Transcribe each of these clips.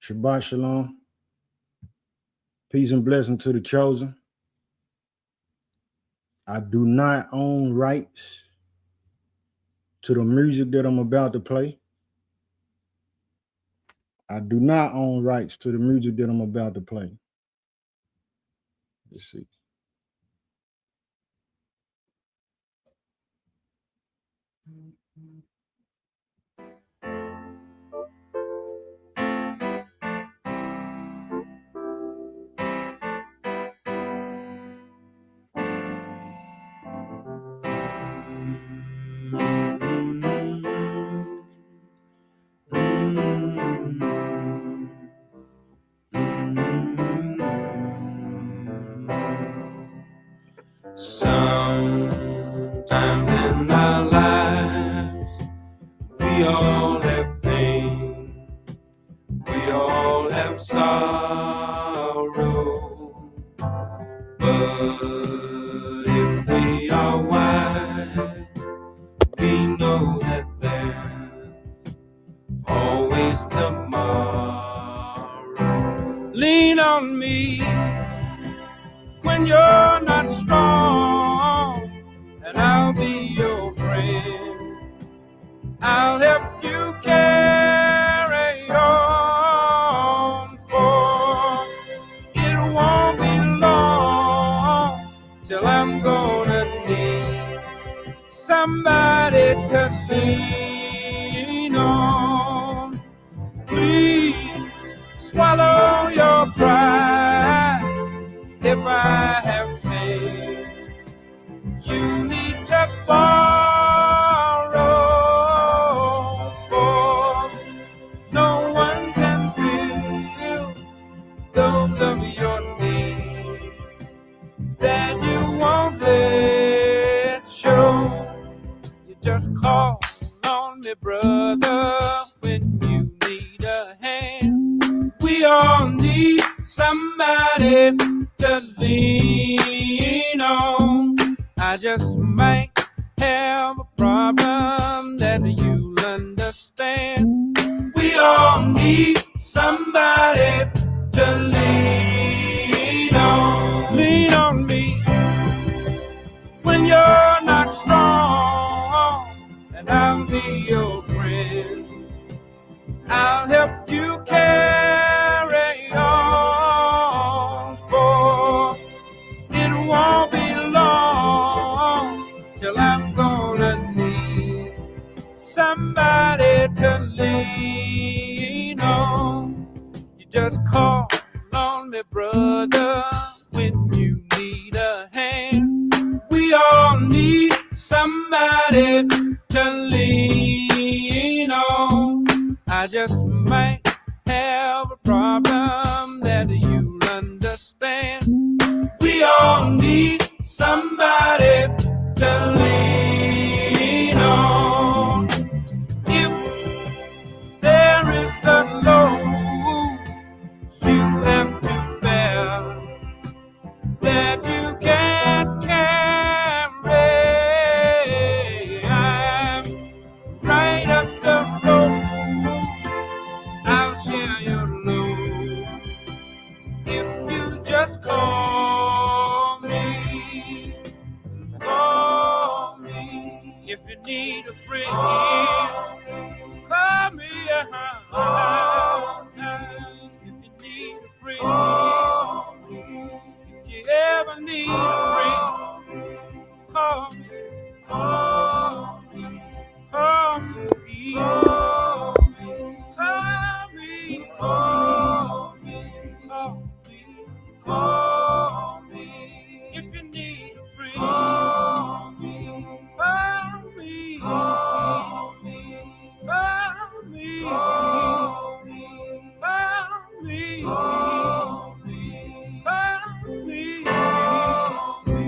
Shabbat Shalom. Peace and blessing to the chosen. I do not own rights to the music that I'm about to play. I do not own rights to the music that I'm about to play. Let's see. Sometimes in our lives, we all have pain, we all have sorrow, but if we are wise, we know that there's always tomorrow. Lean on me when you're not strong, and I'll be your friend. I'll help you carry on, for it won't be long till I'm gonna need somebody to lean on. Please swallow your pride. If I have faith, you need to borrow, for no one can fill those of your needs that you won't let show. You just call on me, brother, when you need a hand. We all need somebody to lean on. I just might have a problem that you'll understand. We all need somebody to lean on. Lean on me when you're not strong, and I'll be your friend. I'll help you carry on, for it won't be long till I'm gonna need somebody to lean on. You just call on me, brother, when you need a hand. We all need somebody to lean on. I just might have a problem that you'll understand. We all need somebody to lean on. If there is a load you have to bear that you can't carry, I'm right up the road. I'll share your load if you just call me. Call me if you need a friend. Call me if you need a friend. If you ever need a friend, call me. Call me. Call me. Call me. Call me. Call me. Call me. If you need a friend, call me. Call me. Call me. Call me. Call me. Call me. Call me. Call me. Call me.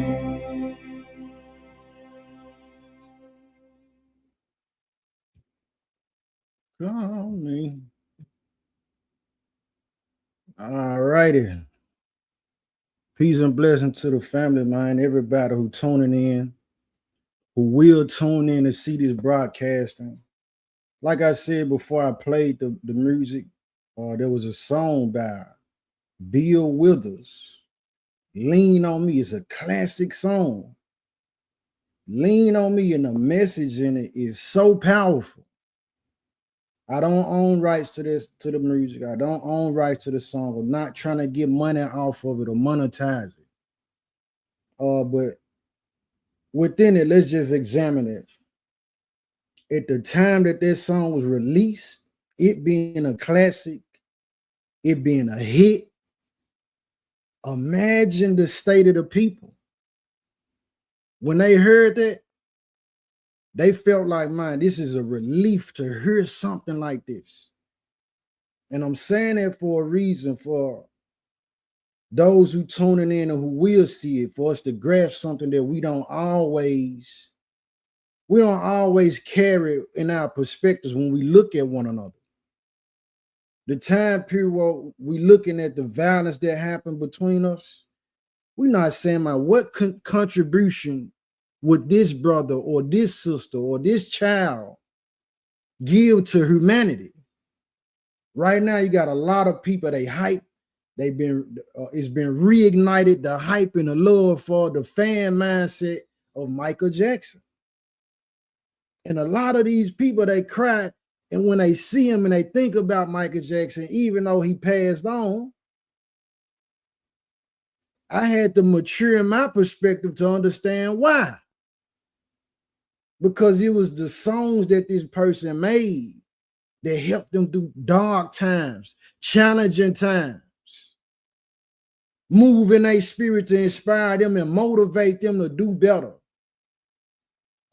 Call me. All righty. Peace and blessing to the family, man. Everybody who tuning in, who will tune in to see this broadcasting. Like I said before I played the music, There was a song by Bill Withers, Lean on Me. It's a classic song. Lean on Me, and the message in it is so powerful. I don't own rights to the music. I don't own rights to the song. I'm not trying to get money off of it or monetize it. But within it, let's just examine it. At the time that this song was released, it being a classic, it being a hit, imagine the state of the people. When they heard that, they felt like, man, this is a relief to hear something like this. And I'm saying that for a reason, for those who tuning in and who will see it, for us to grasp something that we don't always carry in our perspectives when we look at one another. The time period where we looking at the violence that happened between us, we're not saying, man, what contribution would this brother or this sister or this child give to humanity? Right now, you got a lot of people, they hype. They've been, it's been reignited, the hype and the love for the fan mindset of Michael Jackson. And a lot of these people, they cry, and when they see him and they think about Michael Jackson, even though he passed on, I had to mature in my perspective to understand why. Because it was the songs that this person made that helped them through dark times, challenging times, moving their spirit to inspire them and motivate them to do better,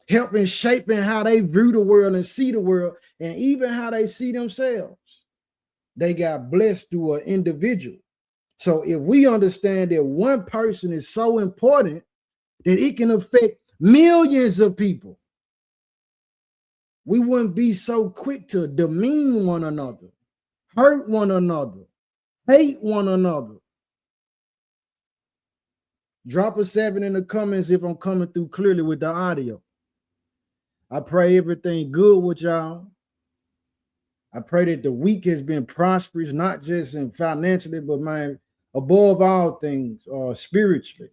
helping shaping how they view the world and see the world, and even how they see themselves. They got blessed through an individual. So if we understand that one person is so important that it can affect millions of people, we wouldn't be so quick to demean one another, hurt one another, hate one another. Drop a 7 in the comments if I'm coming through clearly with the audio. I pray everything good with y'all. I pray that the week has been prosperous, not just in financially, but above all things, spiritually,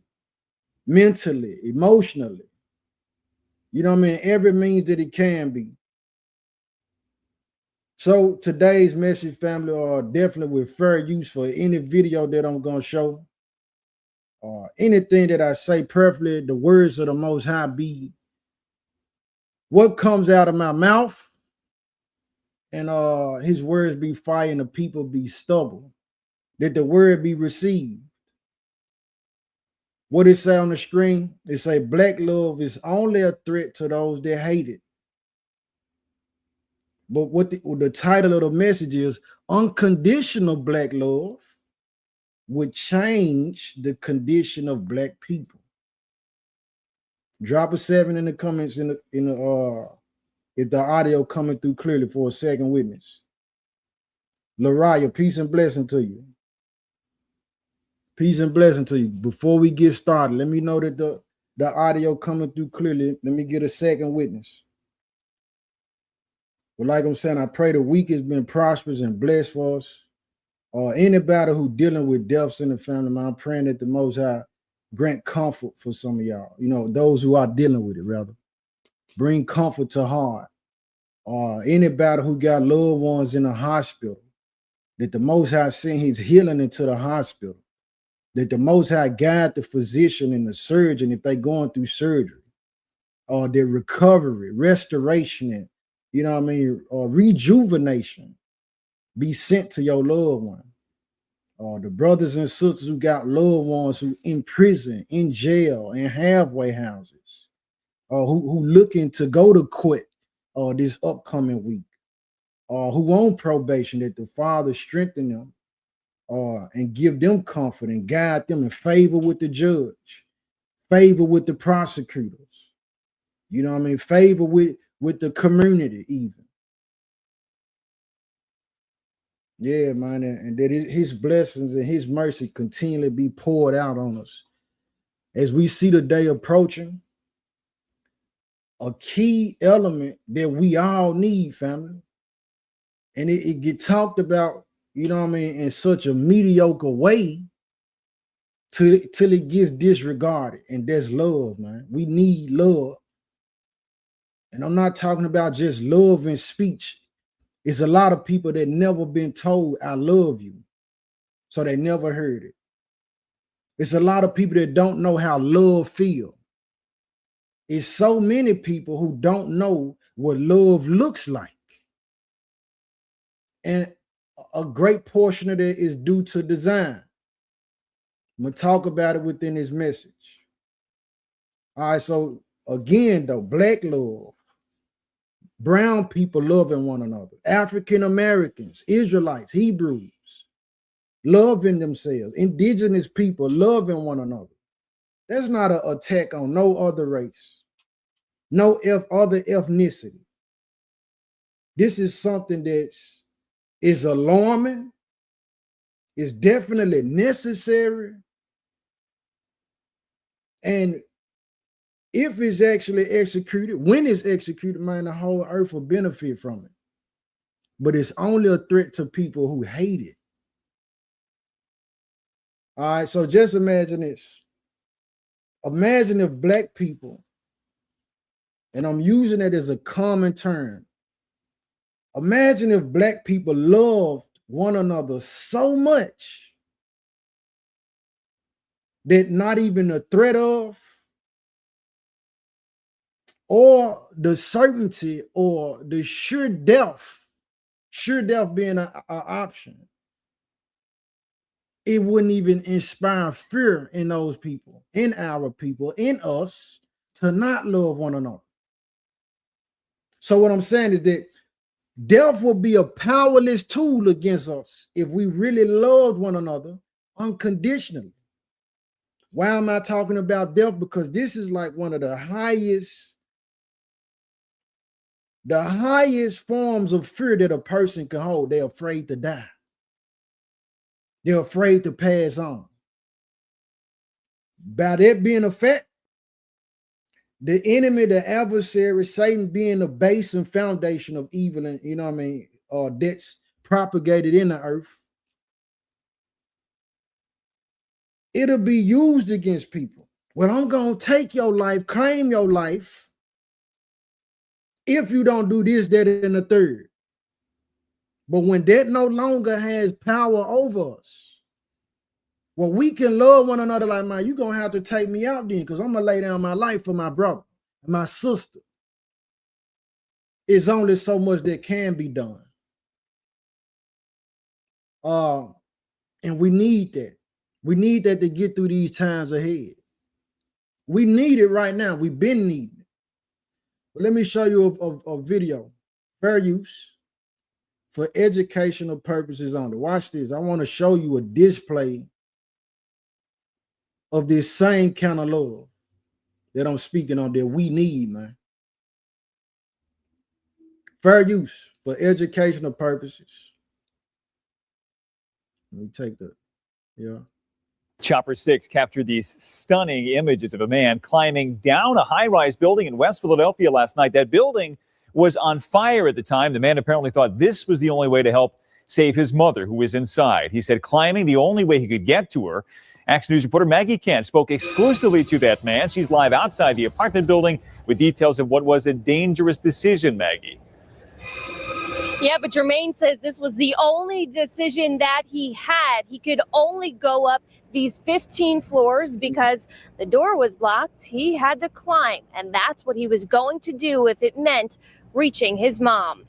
mentally, emotionally. You know what I mean? Every means that it can be. So today's message, family, are definitely with fair use for any video that I'm going to show. Anything that I say, preferably the words of the Most High be what comes out of my mouth, and his words be fire and the people be stubble, that the word be received. What it say on the screen? It say black love is only a threat to those that hate it. But what the title of the message is, Unconditional Black Love would change the condition of black people. Drop a 7 in the comments if the audio coming through clearly for a second witness. Lariah, peace and blessing to you. Peace and blessing to you. Before we get started, let me know that the audio coming through clearly. Let me get a second witness. But like I'm saying, I pray the week has been prosperous and blessed for us. Anybody who dealing with deaths in the family, man, I'm praying that the Most High grant comfort for some of y'all. You know, those who are dealing with it, rather. Bring comfort to heart. Anybody who got loved ones in the hospital, that the Most High send his healing into the hospital. That the Most High guide the physician and the surgeon if they going through surgery. Their recovery, restoration, and you know what I mean, rejuvenation be sent to your loved one. The brothers and sisters who got loved ones who in prison, in jail, in halfway houses, who looking to go to quit this upcoming week, who on probation, that the Father strengthen them and give them comfort and guide them in favor with the judge, favor with the prosecutors, you know what I mean, favor with the community even. Yeah, man, and that his blessings and his mercy continually be poured out on us. As we see the day approaching, a key element that we all need, family, and it get talked about you know what I mean, in such a mediocre way till it gets disregarded. And that's love, man. We need love. And I'm not talking about just love in speech. It's a lot of people that never been told I love you. So they never heard it. It's a lot of people that don't know how love feels. It's so many people who don't know what love looks like. And a great portion of that is due to design. I'm going to talk about it within this message. All right, so again, though, Black love, brown people loving one another, African Americans, Israelites, Hebrews, loving themselves, indigenous people loving one another. That's not an attack on no other race, no other ethnicity. This is something that is alarming. It's definitely necessary. And if it's actually executed, when it's executed, man, the whole earth will benefit from it. But it's only a threat to people who hate it. All right, so just imagine this. Imagine if Black people, and I'm using it as a common term, imagine if Black people loved one another so much that not even the threat of, or the certainty, or the sure death being an option, it wouldn't even inspire fear in those people, in our people, in us, to not love one another. So what I'm saying is that death will be a powerless tool against us if we really loved one another unconditionally. Why am I talking about death? Because this is like one of the highest forms of fear that a person can hold. They're afraid to die. They're afraid to pass on. By that being a fact, the enemy, the adversary, Satan being the base and foundation of evil, and you know what I mean, that's propagated in the earth, it'll be used against people. Well, I'm gonna take your life, claim your life, if you don't do this, that, and the third. But when that no longer has power over us, well, we can love one another like, man, you're going to have to take me out then, because I'm going to lay down my life for my brother and my sister. It's only so much that can be done. And we need that. We need that to get through these times ahead. We need it right now. We've been needing it. But let me show you a video. Fair use for educational purposes only. Watch this. I want to show you a display of this same kind of love that I'm speaking on that we need, man. Fair use for educational purposes. Let me take that. Yeah. Chopper 6 captured these stunning images of a man climbing down a high-rise building in West Philadelphia last night. That building was on fire at the time. The man apparently thought this was the only way to help save his mother, who was inside. He said climbing the only way he could get to her. Action News reporter Maggie Kent spoke exclusively to that man. She's live outside the apartment building with details of what was a dangerous decision, Maggie. Yeah, but Jermaine says this was the only decision that he had. He could only go up these 15 floors because the door was blocked. He had to climb, and that's what he was going to do if it meant reaching his mom.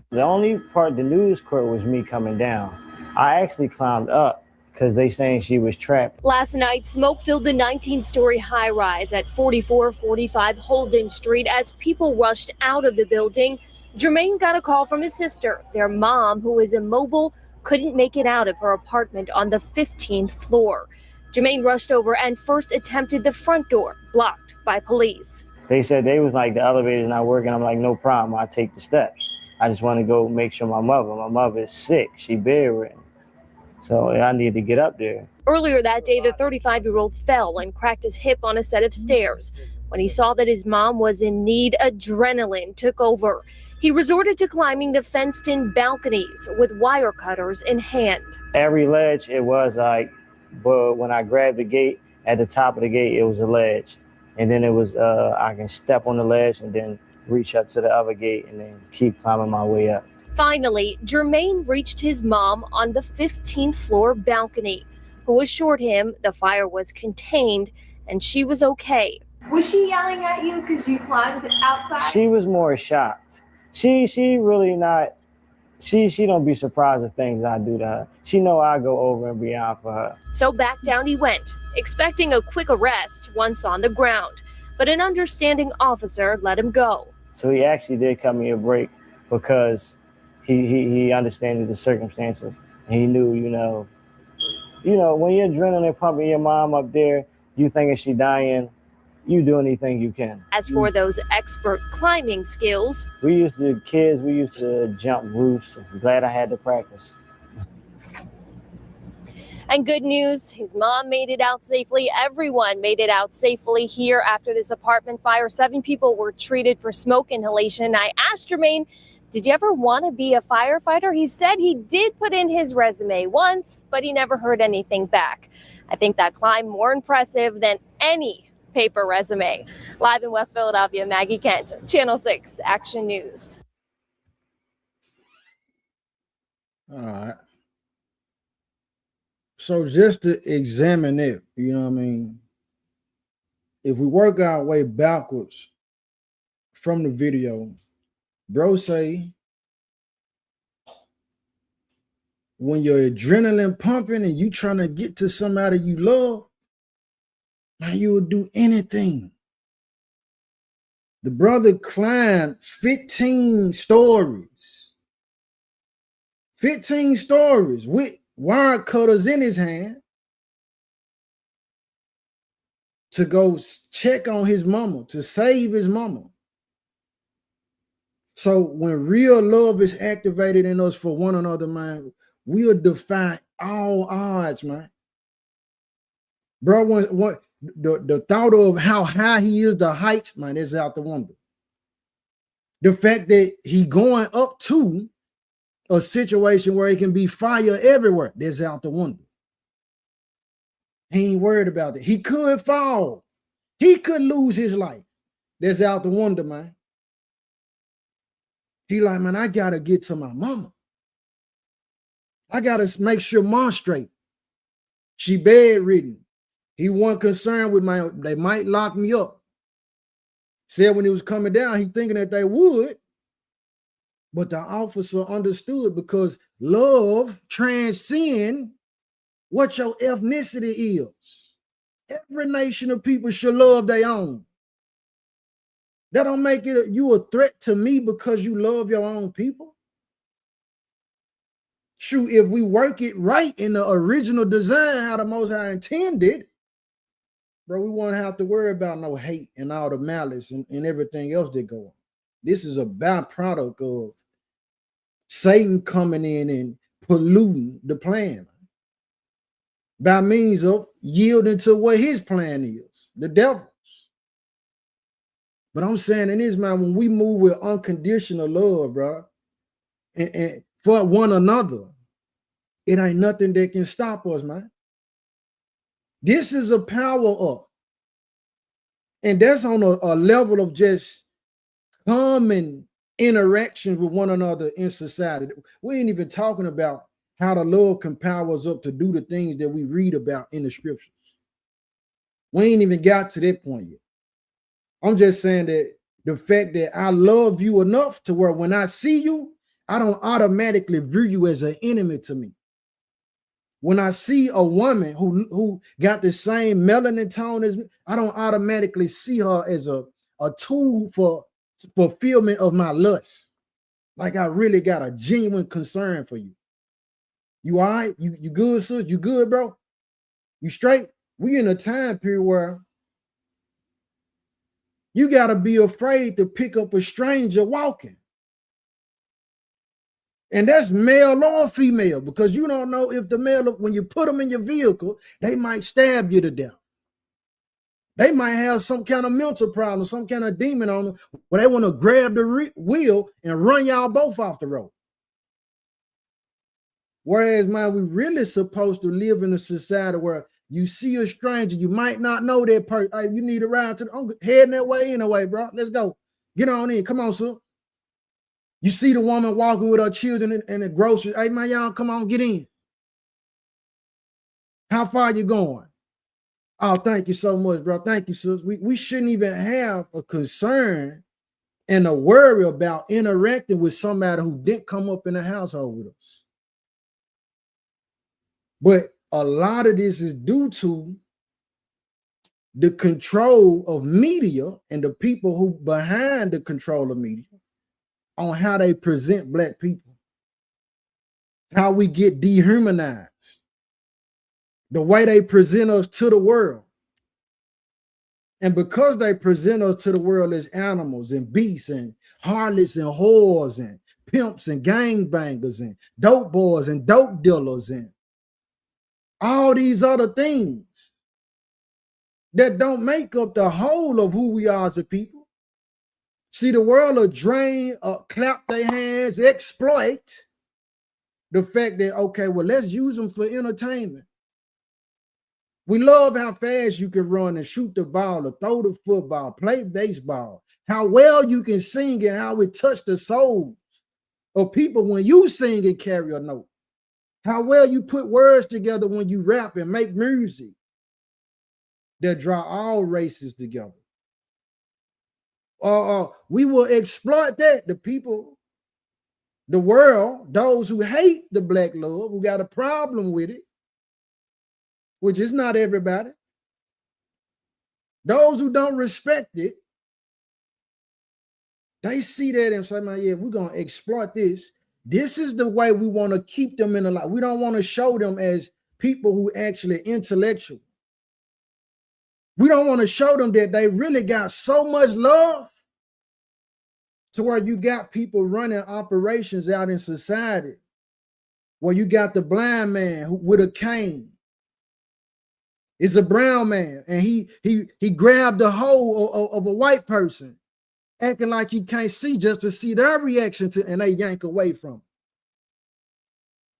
The only part the news caught was me coming down. I actually climbed up because they saying she was trapped. Last night, smoke filled the 19-story high-rise at 4445 Holden Street as people rushed out of the building. Jermaine got a call from his sister. Their mom, who is immobile, couldn't make it out of her apartment on the 15th floor. Jermaine rushed over and first attempted the front door, blocked by police. They said they was like, the elevator's not working. I'm like, no problem. I'll take the steps. I just want to go make sure my mother is sick. She bedridden. So I need to get up there. Earlier that day, the 35-year-old fell and cracked his hip on a set of stairs. When he saw that his mom was in need, adrenaline took over. He resorted to climbing the fenced-in balconies with wire cutters in hand. Every ledge, it was like, but when I grabbed the gate, at the top of the gate, it was a ledge. And then it was, I can step on the ledge and then reach up to the other gate and then keep climbing my way up. Finally, Jermaine reached his mom on the 15th floor balcony, who assured him the fire was contained and she was okay. Was she yelling at you because you climbed outside? She was more shocked. She really not, she don't be surprised at things I do to her. She know I go over and beyond for her. So back down he went, expecting a quick arrest once on the ground. But an understanding officer let him go. So he actually did cut me a break because he understood the circumstances. And he knew, you know, when you're adrenaline pumping your mom up there, you thinking she dying, you do anything you can. As for those expert climbing skills, we used to jump roofs. I'm glad I had to practice. And good news, his mom made it out safely. Everyone made it out safely here after this apartment fire. 7 people were treated for smoke inhalation. I asked Jermaine, did you ever want to be a firefighter? He said he did put in his resume once, but he never heard anything back. I think that climb more impressive than any paper resume. Live in West Philadelphia, Maggie Kent, Channel 6 Action News. All right. So just to examine it, you know what I mean? If we work our way backwards from the video, bro say when your adrenaline pumping and you trying to get to somebody you love, man, you would do anything. The brother climbed 15 stories. 15 stories with wire cutters in his hand to go check on his mama, to save his mama. So when real love is activated in us for one another, man, we'll defy all odds, man. Bro, what the thought of how high he is, the heights, man, is out the window. The fact that he going up to a situation where it can be fire everywhere, that's out the window. He ain't worried about it. He could fall. He could lose his life. That's out the window, man. He like, man, I got to get to my mama. I got to make sure mom's straight. She bedridden. He wasn't concerned with they might lock me up. Said when he was coming down, he thinking that they would. But the officer understood because love transcends what your ethnicity is. Every nation of people should love their own. That don't make you a threat to me because you love your own people. Shoot, if we work it right in the original design, how the Most High intended, bro, we won't have to worry about no hate and all the malice and everything else that go on. This is a byproduct of Satan coming in and polluting the plan by means of yielding to what his plan is, the devil's. But I'm saying in this man, when we move with unconditional love, bro, and for one another, it ain't nothing that can stop us, man. This is a power up. And that's on a level of just common interactions with one another in society. We ain't even talking about how the Lord can power us up to do the things that we read about in the scriptures. We ain't even got to that point yet. I'm just saying that the fact that I love you enough to where when I see you, I don't automatically view you as an enemy to me. When I see a woman who got the same melanin tone as me, I don't automatically see her as a tool for fulfillment of my lust. Like I really got a genuine concern for you. You all right? You good, sis? You good, bro? You straight? We in a time period where you got to be afraid to pick up a stranger walking. And that's male or female, because you don't know if the male, when you put them in your vehicle, they might stab you to death. They might have some kind of mental problem, some kind of demon on them, where they want to grab the wheel and run y'all both off the road. Whereas, man, we really supposed to live in a society where you see a stranger, you might not know that person. Hey, you need a ride to I'm heading that way anyway, bro. Let's go. Get on in. Come on, sir. You see the woman walking with her children in the grocery. Hey, man, y'all, come on, get in. How far you going? Oh, thank you so much, bro. Thank you, sis. We shouldn't even have a concern and a worry about interacting with somebody who didn't come up in the household with us. But a lot of this is due to the control of media and the people who behind the control of media on how they present Black people, how we get dehumanized, the way they present us to the world. And because they present us to the world as animals and beasts and harlots and whores and pimps and gangbangers and dope boys and dope dealers and all these other things that don't make up the whole of who we are as a people. See, the world will drain, clap their hands, exploit the fact that, okay, well, let's use them for entertainment. We love how fast you can run and shoot the ball or throw the football, play baseball, how well you can sing and how it touched the souls of people when you sing and carry a note. How well you put words together when you rap and make music that draw all races together. We will exploit that. The people, the world, those who hate the Black love, who got a problem with it, which is not everybody. Those who don't respect it, they see that and say, man, yeah, we're going to exploit this. This is the way we want to keep them in the light. We don't want to show them as people who actually intellectual. We don't want to show them that they really got so much love to where you got people running operations out in society where you got the blind man with a cane. It's a brown man, and he grabbed the hoe of a white person, acting like he can't see just to see their reaction to, and they yank away from him.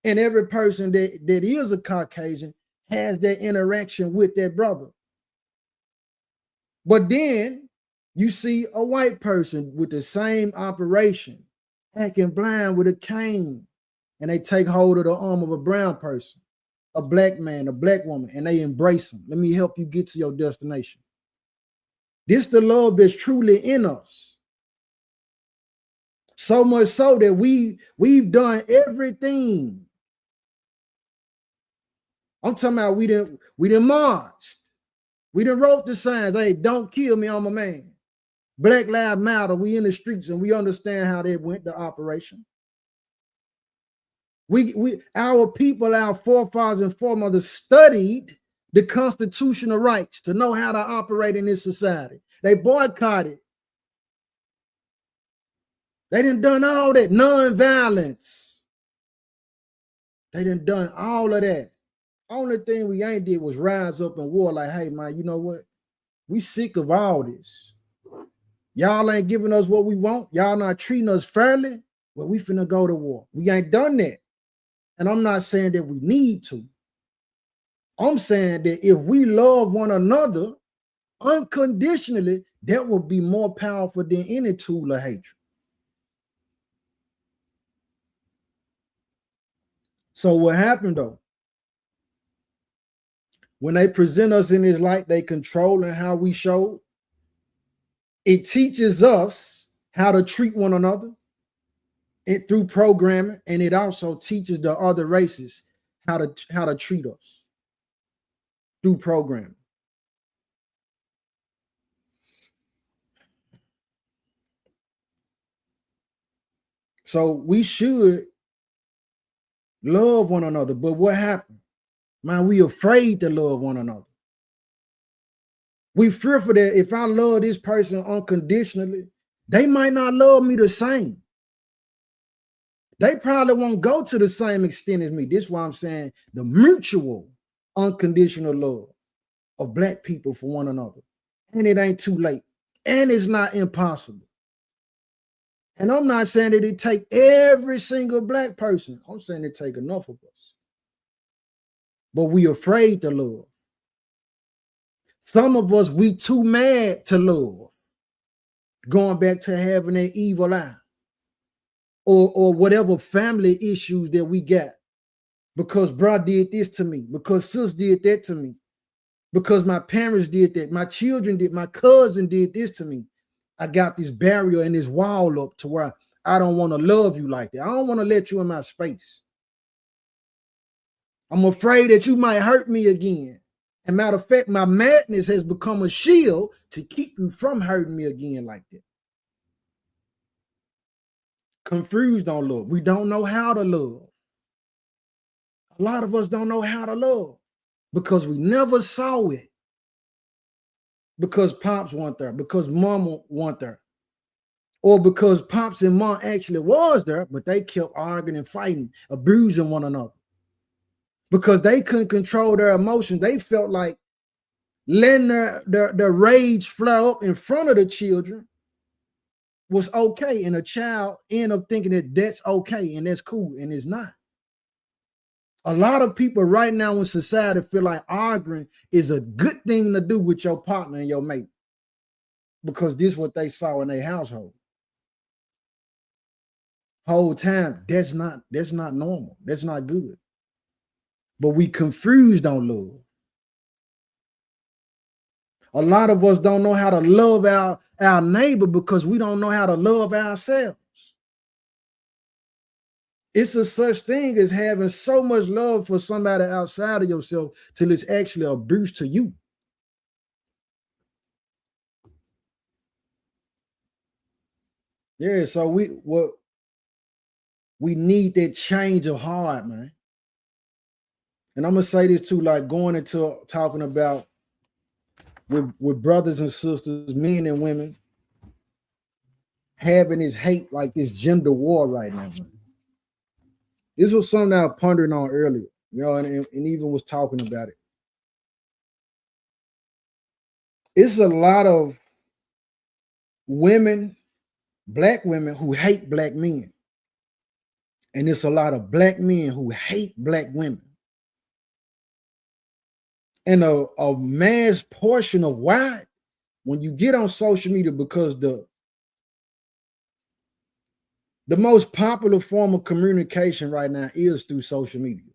And every person that is a Caucasian has that interaction with their brother. But then you see a white person with the same operation, acting blind with a cane, and they take hold of the arm of a brown person, a Black man, a Black woman, and they embrace them. Let me help you get to your destination. This the love that's truly in us. So much so that we've done everything. I'm talking about we done marched. We done wrote the signs. Hey, don't kill me, I'm a man. Black Lives Matter. We in the streets and we understand how they went, the operation. Our people, our forefathers and foremothers studied the constitutional rights to know how to operate in this society. They boycotted. They done all that nonviolence. They done all of that. Only thing we ain't did was rise up in war like, hey, man, you know what? We sick of all this. Y'all ain't giving us what we want. Y'all not treating us fairly. Well, we finna go to war. We ain't done that. And I'm not saying that we need to. I'm saying that if we love one another unconditionally, that will be more powerful than any tool of hatred. So what happened though? When they present us in this light, they controlling how we show. It teaches us how to treat one another through programming, and it also teaches the other races how to treat us through programming. So we should love one another, but what happened? Man, we afraid to love one another. We fearful that if I love this person unconditionally, they might not love me the same. They probably won't go to the same extent as me. This is why I'm saying the mutual unconditional love of Black people for one another. and it ain't too late, and it's not impossible. And I'm not saying that it take every single black person. I'm saying it take enough of us. But we afraid to love. Some of us, we too mad to love. Going back to having that evil eye. Or whatever family issues that we got. Because bro did this to me. Because sis did that to me. Because my parents did that. My children did. My cousin did this to me. I got this barrier and this wall up to where I don't want to love you like that. I don't want to let you in my space. I'm afraid that you might hurt me again. And matter of fact, my madness has become a shield to keep you from hurting me again like that. Confused on love. We don't know how to love. A lot of us don't know how to love because we never saw it. Because pops weren't there, because mama weren't there, or because pops and mom actually was there, but they kept arguing and fighting, abusing one another. Because they couldn't control their emotions. They felt like letting their rage flare up in front of the children was okay, and a child end up thinking that that's okay and that's cool, and it's not. A lot of people right now in society feel like arguing is a good thing to do with your partner and your mate because this is what they saw in their household. Whole time, that's not normal. That's not good. But we confused on love. A lot of us don't know how to love our neighbor because we don't know how to love ourselves. It's a such thing as having so much love for somebody outside of yourself till it's actually abuse to you. Yeah, so we need that change of heart, man. And I'm gonna say this too, like going into talking about with brothers and sisters, men and women, having this hate, like this gender war right now, man. This was something I was pondering on earlier, you know, and even was talking about it. It's a lot of women, black women, who hate black men. And it's a lot of black men who hate black women. And a mass portion of why, when you get on social media, because the most popular form of communication right now is through social media.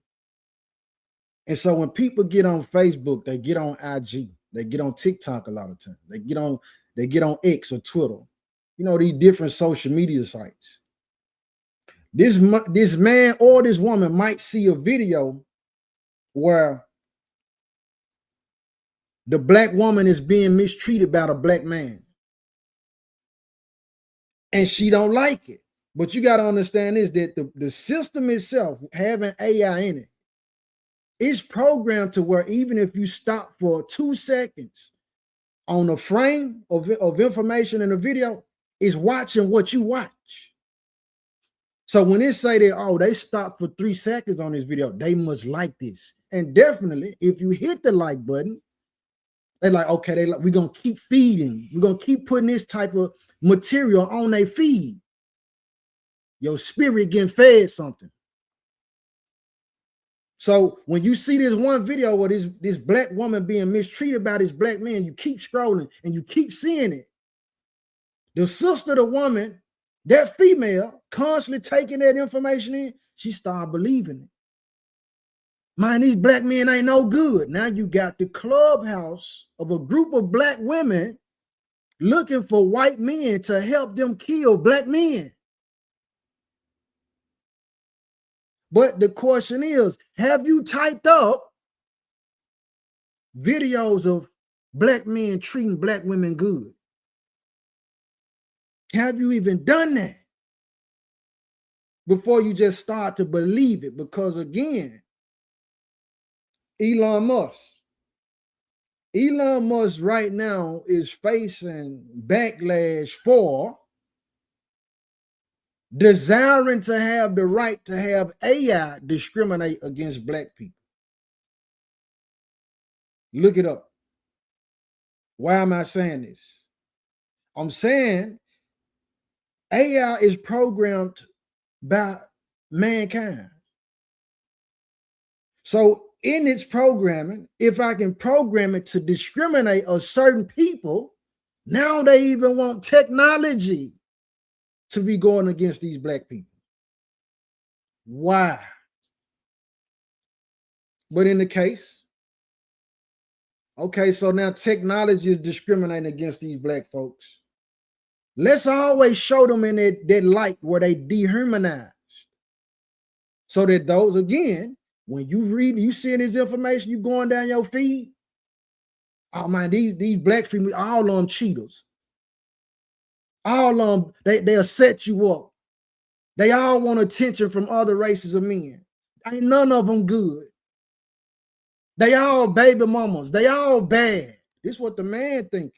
And so when people get on Facebook, they get on IG, they get on TikTok a lot of times, they get on X or Twitter, you know, these different social media sites. This man or this woman might see a video where the black woman is being mistreated by the black man. And she don't like it. But you got to understand is that the system itself, having AI in it, is programmed to where even if you stop for 2 seconds on a frame of information in a video, it's watching what you watch. So when it say that, oh, they stopped for 3 seconds on this video, they must like this. And definitely, if you hit the like button, they're like, okay, we're going to keep feeding. We're going to keep putting this type of material on their feed. Your spirit getting fed something. So when you see this one video where this black woman being mistreated by this black man, you keep scrolling and you keep seeing it. The sister, the woman, that female, constantly taking that information in, she started believing it. Man, these black men ain't no good. Now you got the clubhouse of a group of black women looking for white men to help them kill black men. But the question is, have you typed up videos of black men treating black women good? Have you even done that before you just start to believe it? Because again, Elon Musk right now is facing backlash for desiring to have the right to have AI discriminate against black people. Look it up. Why am I saying this? I'm saying AI is programmed by mankind. So in its programming, if I can program it to discriminate a certain people, now they even want technology to be going against these black people. Why? But in the case, okay, so now technology is discriminating against these black folks. Let's always show them in that light where they dehumanized. So that those, again, when you read, you see this information, you going down your feed, oh man, these black females, all of them cheaters. All of them, they'll set you up. They all want attention from other races of men. Ain't none of them good. They all baby mamas. They all bad. This is what the man thinking.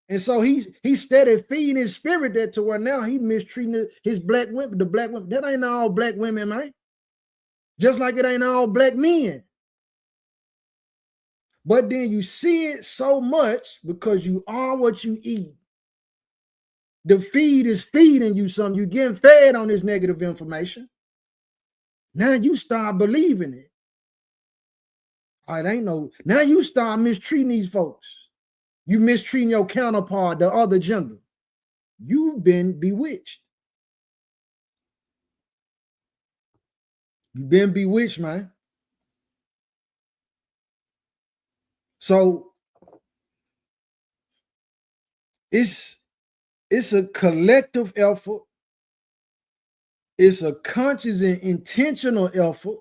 And so he's steady feeding his spirit that to where now he mistreating his black women, the black women. That ain't all black women, man. Just like it ain't all black men. But then you see it so much because you are what you eat. The feed is feeding you something. You're getting fed on this negative information. Now you start believing it. It ain't no, now you start mistreating these folks. You mistreating your counterpart, the other gender. You've been bewitched. You've been bewitched, man. So it's a collective effort. It's a conscious and intentional effort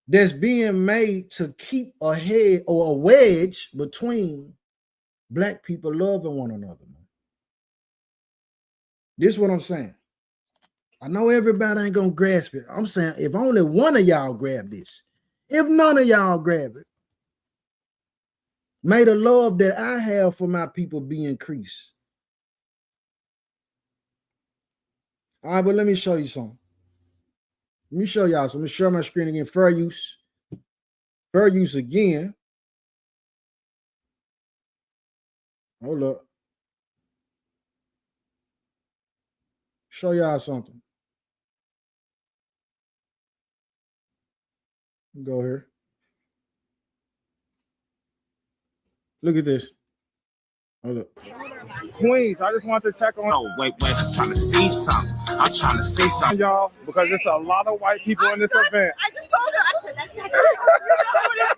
that's being made to keep a head or a wedge between black people loving one another. Man. This is what I'm saying. I know everybody ain't gonna grasp it. I'm saying if only one of y'all grab this, if none of y'all grab it, may the love that I have for my people be increased. All right, but let me show you something. Let me show y'all. So let me share my screen again. Fair use. Fair use again. Hold up. Show y'all something. Go here. Look at this. Hold up. Queens, I just want to check on. Oh, wait, I'm trying to see something. I'm trying to see something, y'all, because there's a lot of white people in this event. I just told her, I said, that's not good.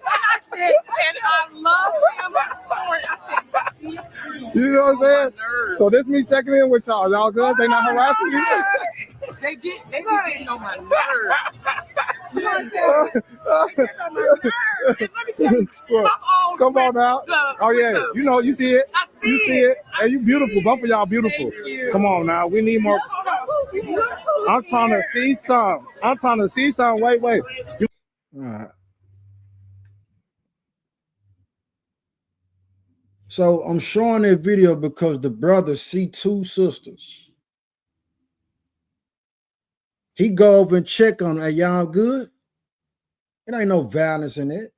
I said, and I love him. I said, you know what I'm saying? So this me checking in with y'all. Y'all good? They not harassing you? They be getting on my nerves. You know what I'm saying? They get on my nerves. And let me tell you, come on now. Oh yeah, you know, you see it. I see you see it. And you beautiful. Both of y'all beautiful. Come on now. We need more. I'm trying to see some. I'm trying to see some. Wait. All right. So I'm showing that video because the brother see two sisters. He go over and check on them. Hey, y'all good? It ain't no violence in it.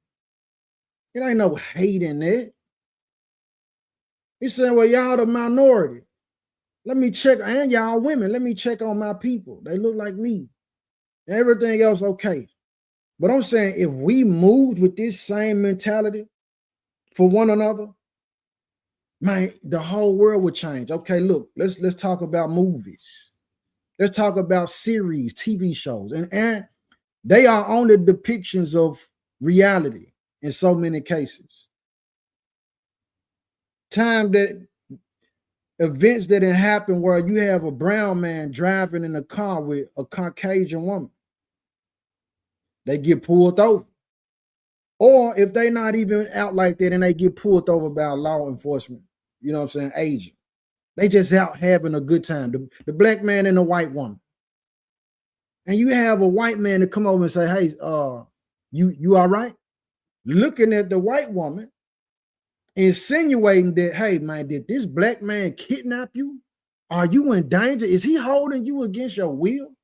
It ain't no hate in it. He said, well, y'all the minority. Let me check, and y'all women, let me check on my people. They look like me. Everything else okay. But I'm saying if we moved with this same mentality for one another, man, the whole world would change. Okay, look, let's talk about movies. Let's talk about series, TV shows. And they are only depictions of reality in so many cases. Events that happen where you have a brown man driving in a car with a Caucasian woman. They get pulled over. Or if they're not even out like that and they get pulled over by law enforcement, you know what I'm saying, agent. They just out having a good time. The black man and the white woman. And you have a white man to come over and say, hey, you all right? Looking at the white woman, insinuating that, hey, man, did this black man kidnap you? Are you in danger? Is he holding you against your will?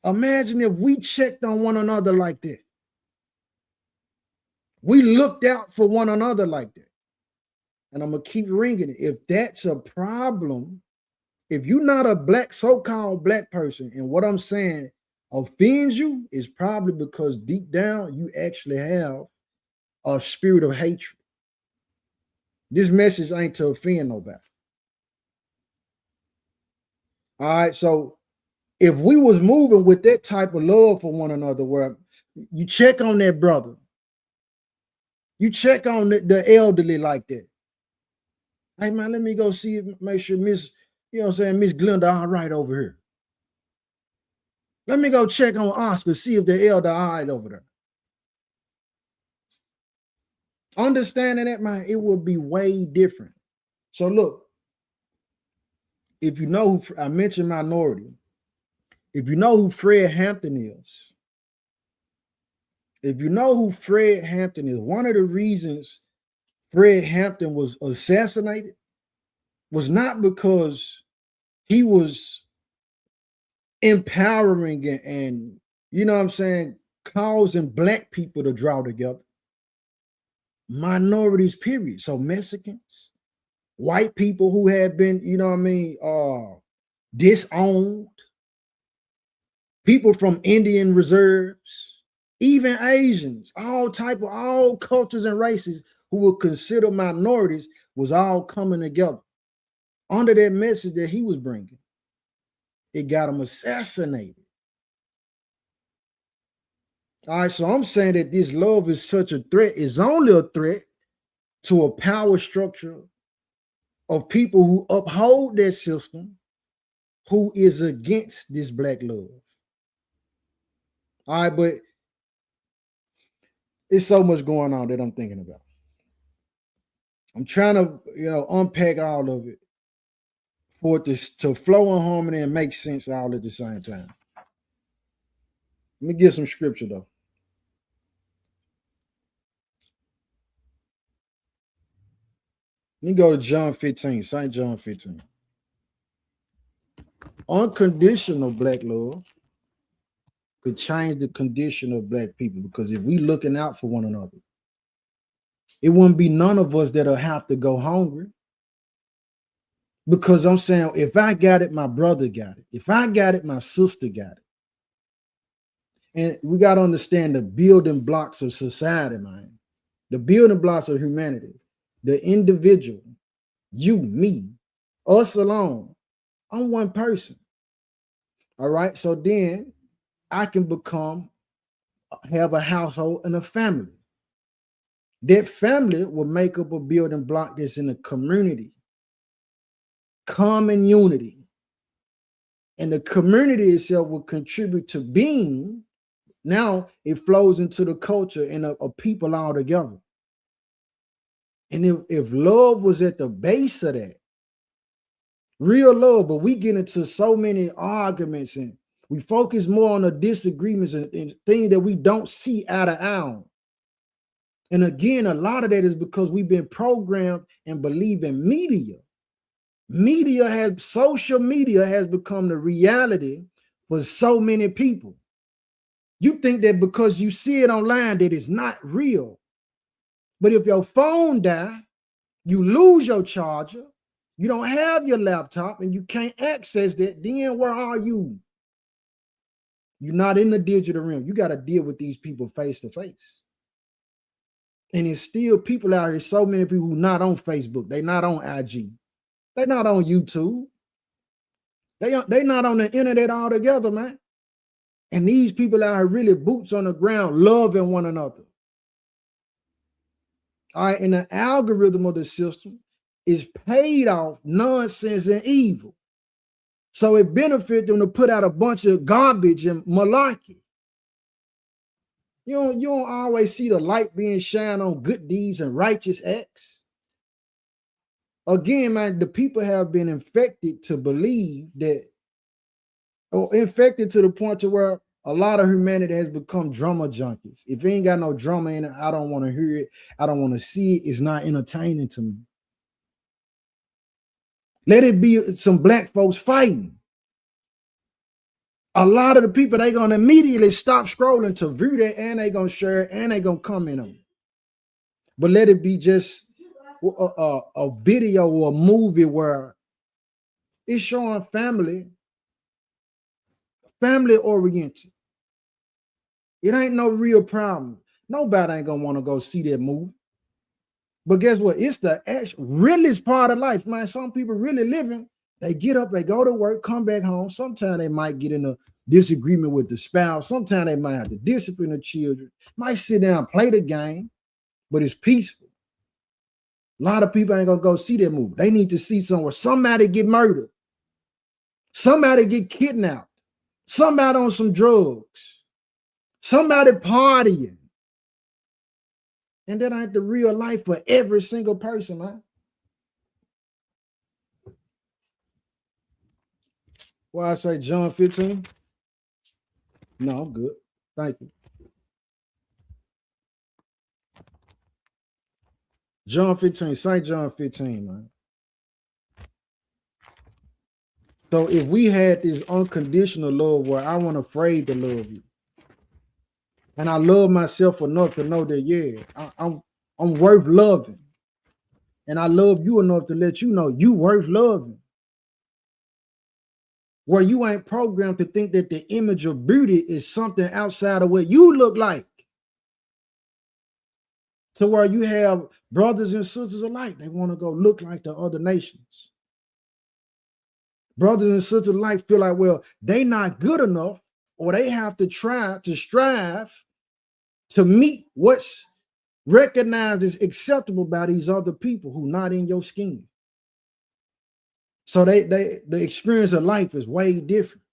Imagine if we checked on one another like that. We looked out for one another like that. And I'm going to keep ringing it. If that's a problem, if you're not a black, so-called black person, and what I'm saying offends you, is probably because deep down you actually have a spirit of hatred. This message ain't to offend nobody. All right, so if we was moving with that type of love for one another, where you check on that brother, you check on the elderly like that. Hey man, let me go see, make sure Miss, you know what I'm saying, Miss Glenda all right over here. Let me go check on Oscar, see if the elder all right over there. Understanding that, man, it will be way different. So look, if you know who, I mentioned minority, if you know who Fred Hampton is, one of the reasons Fred Hampton was assassinated was not because he was empowering and you know what I'm saying, causing black people to draw together. Minorities, period. So Mexicans, white people who had been, you know what I mean, disowned, people from Indian reserves, even Asians, all cultures and races who were considered minorities was all coming together under that message that he was bringing. It got him assassinated. All right, so I'm saying that this love is such a threat. It's only a threat to a power structure of people who uphold that system, who is against this black love. All right, but it's so much going on that I'm thinking about. I'm trying to, unpack all of it for it to flow in harmony and make sense all at the same time. Let me give some scripture though. Let me go to John 15, St. John 15. Unconditional black love could change the condition of black people, because if we looking out for one another, it wouldn't be none of us that'll have to go hungry. Because I'm saying, if I got it, my brother got it. If I got it, my sister got it. And we got to understand the building blocks of society, man. The building blocks of humanity. The individual, you, me, us alone. I'm one person. All right. So then I can have a household and a family. That family will make up a building block that's in a community, common unity. And the community itself will contribute to being. Now it flows into the culture and a people all together. And if love was at the base of that, real love, but we get into so many arguments and we focus more on the disagreements and things that we don't see eye to eye. And again, a lot of that is because we've been programmed and believe in media. Social media has become the reality for so many people. You think that because you see it online that it's not real. But if your phone die, you lose your charger, you don't have your laptop, and you can't access that, then where are you? You're not in the digital realm. You got to deal with these people face to face. And it's still people out here, so many people who not on Facebook, they not on IG, they not on YouTube, they not on the internet altogether, man. And these people out here really boots on the ground, loving one another. All right, and the algorithm of the system is paid off nonsense and evil. So it benefits them to put out a bunch of garbage and malarkey. You don't always see the light being shined on good deeds and righteous acts. Again, man, the people have been infected to believe that, or infected to the point to where a lot of humanity has become drama junkies. If it ain't got no drama in it, I don't want to hear it. I don't want to see it. It's not entertaining to me. Let it be some black folks fighting. A lot of the people, they going to immediately stop scrolling to view that, and they going to share it, and they going to comment on it. but let it be just a video or a movie where it's showing family oriented. It ain't no real problem. Nobody ain't gonna want to go see that movie. But guess what? It's the realest part of life, man. Some people really living. They get up, they go to work, come back home. Sometimes they might get in a disagreement with the spouse. Sometimes they might have to discipline the children. Might sit down, play the game, but it's peaceful. A lot of people ain't gonna go see that movie. They need to see somewhere somebody get murdered, somebody get kidnapped, somebody on some drugs, somebody partying. And that ain't the real life for every single person, man. Well, I say John 15. No, I'm good. Thank you. John 15, St. John 15, man. So if we had this unconditional love where I wasn't afraid to love you, and I love myself enough to know that, yeah, I'm worth loving. And I love you enough to let you know you worth loving. Where you ain't programmed to think that the image of beauty is something outside of what you look like. To where you have brothers and sisters alike, they want to go look like the other nations. Brothers and sisters alike feel like, well, they not good enough, or they have to try to strive to meet what's recognized as acceptable by these other people who not in your scheme. So the experience of life is way different.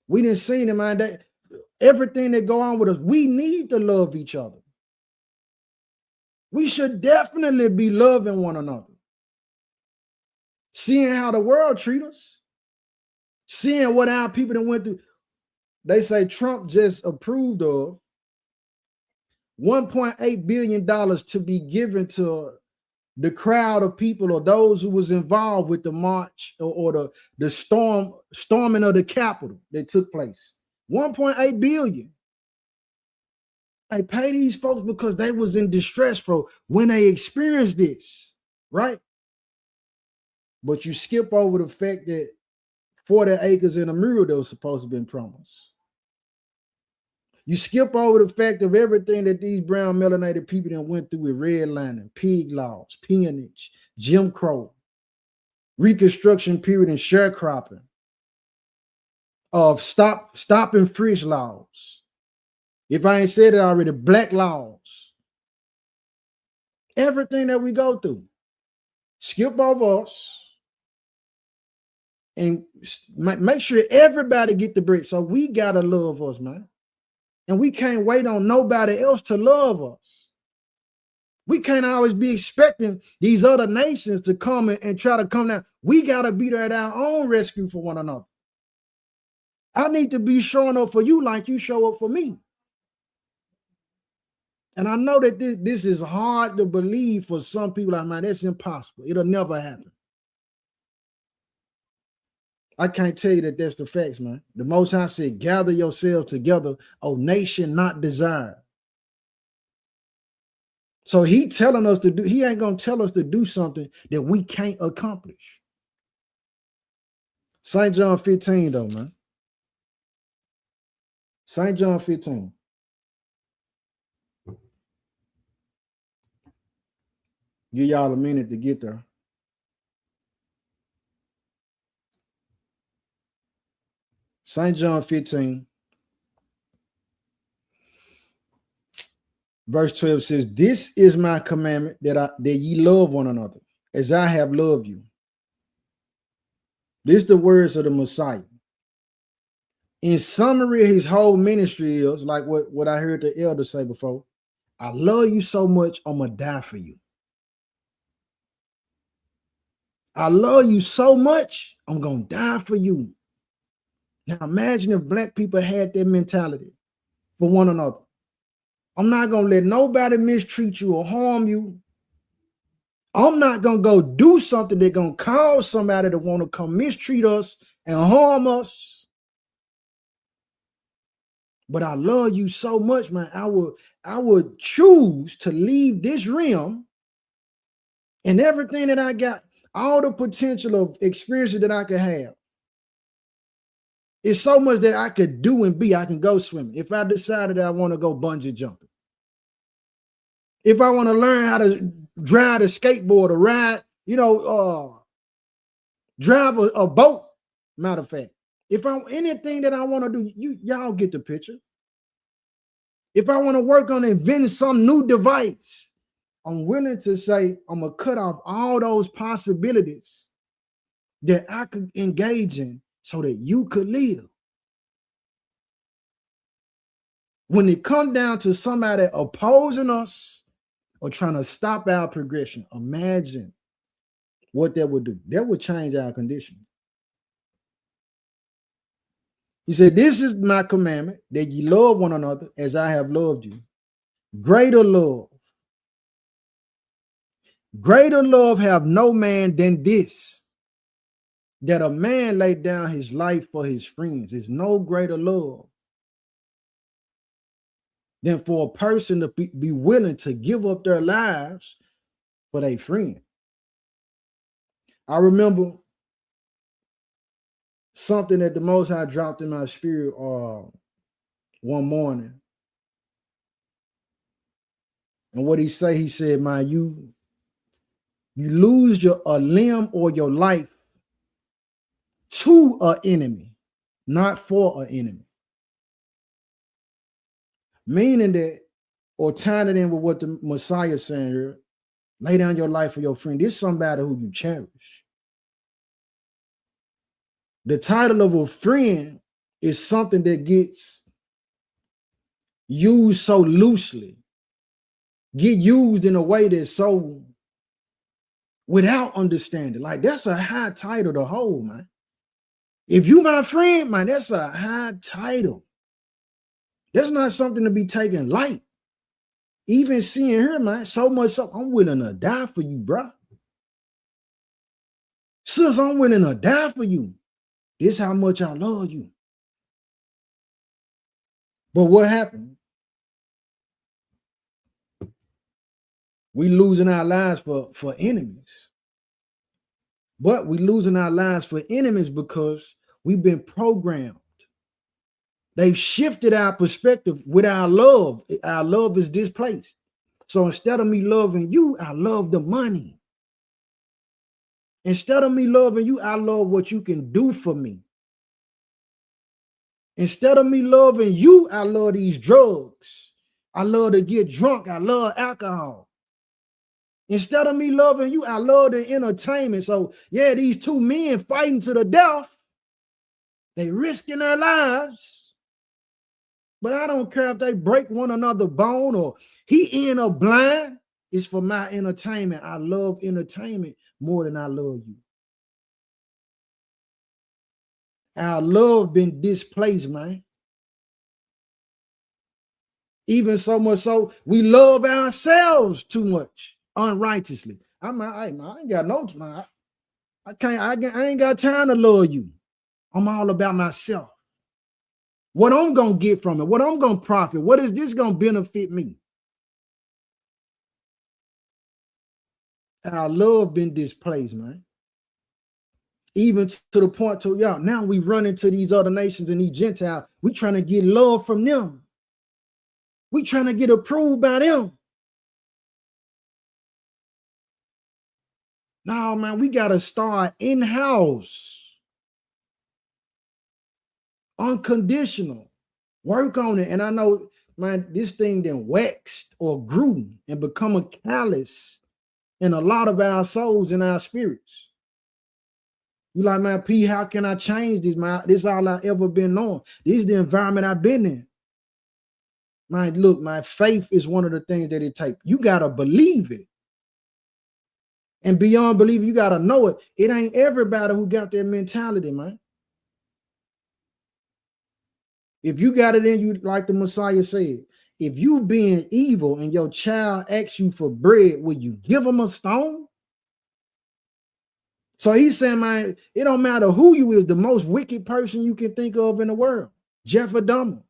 We didn't see them, man. That everything that go on with us, we need to love each other. We should definitely be loving one another. Seeing how the world treat us, seeing what our people that went through. They say Trump just approved of $1.8 billion to be given to the crowd of people or those who was involved with the march or the storming of the Capitol that took place. 1.8 billion. They pay these folks because they was in distress for when they experienced this, right? But you skip over the fact that 40 acres in a mural that was supposed to have been promised. You skip over the fact of everything that these brown melanated people that went through with redlining, pig laws, peonage, Jim Crow, Reconstruction period and sharecropping, of stop and frisk laws. If I ain't said it already, black laws. Everything that we go through. Skip over us and make sure everybody get the bread. So we gotta love us, man. And we can't wait on nobody else to love us. We can't always be expecting these other nations to come and try to come down. We got to be there at our own rescue for one another. I need to be showing up for you like you show up for me. And I know that this is hard to believe for some people. Like, man, that's impossible. It'll never happen. I can't tell you that that's the facts, man. The Most High said, gather yourselves together, O nation not desired. So he telling us to do, he ain't going to tell us to do something that we can't accomplish. St. John 15, though, man. St. John 15. Give y'all a minute to get there. St. John 15, verse 12 says, this is my commandment that ye love one another as I have loved you. This is the words of the Messiah. In summary, his whole ministry is like what I heard the elder say before. I love you so much, I'm going to die for you. I love you so much, I'm going to die for you. Now imagine if black people had that mentality for one another. I'm not going to let nobody mistreat you or harm you. I'm not going to go do something that's going to cause somebody to want to come mistreat us and harm us. But I love you so much, man. I would choose to leave this realm and everything that I got, all the potential of experiences that I could have. It's so much that I could do and be. I can go swimming. If I decided that I want to go bungee jumping. If I want to learn how to drive a skateboard or ride, drive a boat, matter of fact. If I'm anything that I want to do, y'all get the picture. If I want to work on inventing some new device, I'm willing to say I'm going to cut off all those possibilities that I could engage in so that you could live. When it comes down to somebody opposing us or trying to stop our progression, imagine what that would do. That would change our condition. He said, this is my commandment, that ye love one another as I have loved you. Greater love have no man than this, that a man lay down his life for his friends. There's no greater love than for a person to be willing to give up their lives for their friend. I remember something that the Most High dropped in my spirit one morning. And what he said, man, you lose a limb or your life to an enemy, not for an enemy. Meaning that, or tying it in with what the Messiah is saying here, lay down your life for your friend. This is somebody who you cherish. The title of a friend is something that gets used so loosely, get used in a way that's so without understanding. Like, that's a high title to hold, man. If you my friend, man, that's a high title. That's not something to be taken light. Even seeing her, man, so much so, I'm willing to die for you, bro. Sis, I'm willing to die for you. This is how much I love you. But what happened? We losing our lives for enemies. But we losing our lives for enemies because we've been programmed. They've shifted our perspective with our love. Our love is displaced. So instead of me loving you, I love the money. Instead of me loving you, I love what you can do for me. Instead of me loving you, I love these drugs. I love to get drunk. I love alcohol. Instead of me loving you, I love the entertainment. So yeah, these two men fighting to the death, they risking their lives. But I don't care if they break one another bone or he end up blind. It's for my entertainment. I love entertainment more than I love you. Our love been displaced, man. Even so much so, we love ourselves too much unrighteously. I ain't got no time. I ain't got time to love you. I'm all about myself. What I'm gonna get from it, what I'm gonna profit, what is this gonna benefit me? Our love been displaced, man. Even to the point to y'all, now we run into these other nations and these Gentiles. We trying to get love from them. We trying to get approved by them. No, man, we got to start in-house. Unconditional. Work on it. And I know, man, this thing then waxed or grew and become a callous in a lot of our souls and our spirits. You like, man, P, how can I change this, man? This is all I ever been on. This is the environment I've been in. Man, look, my faith is one of the things that it takes. You got to believe it. And beyond belief, you got to know it. It ain't everybody who got that mentality, man. If you got it in you, like the Messiah said, if you being evil and your child asks you for bread, will you give them a stone? So he's saying, man, it don't matter who you is, the most wicked person you can think of in the world, Jeff Adama.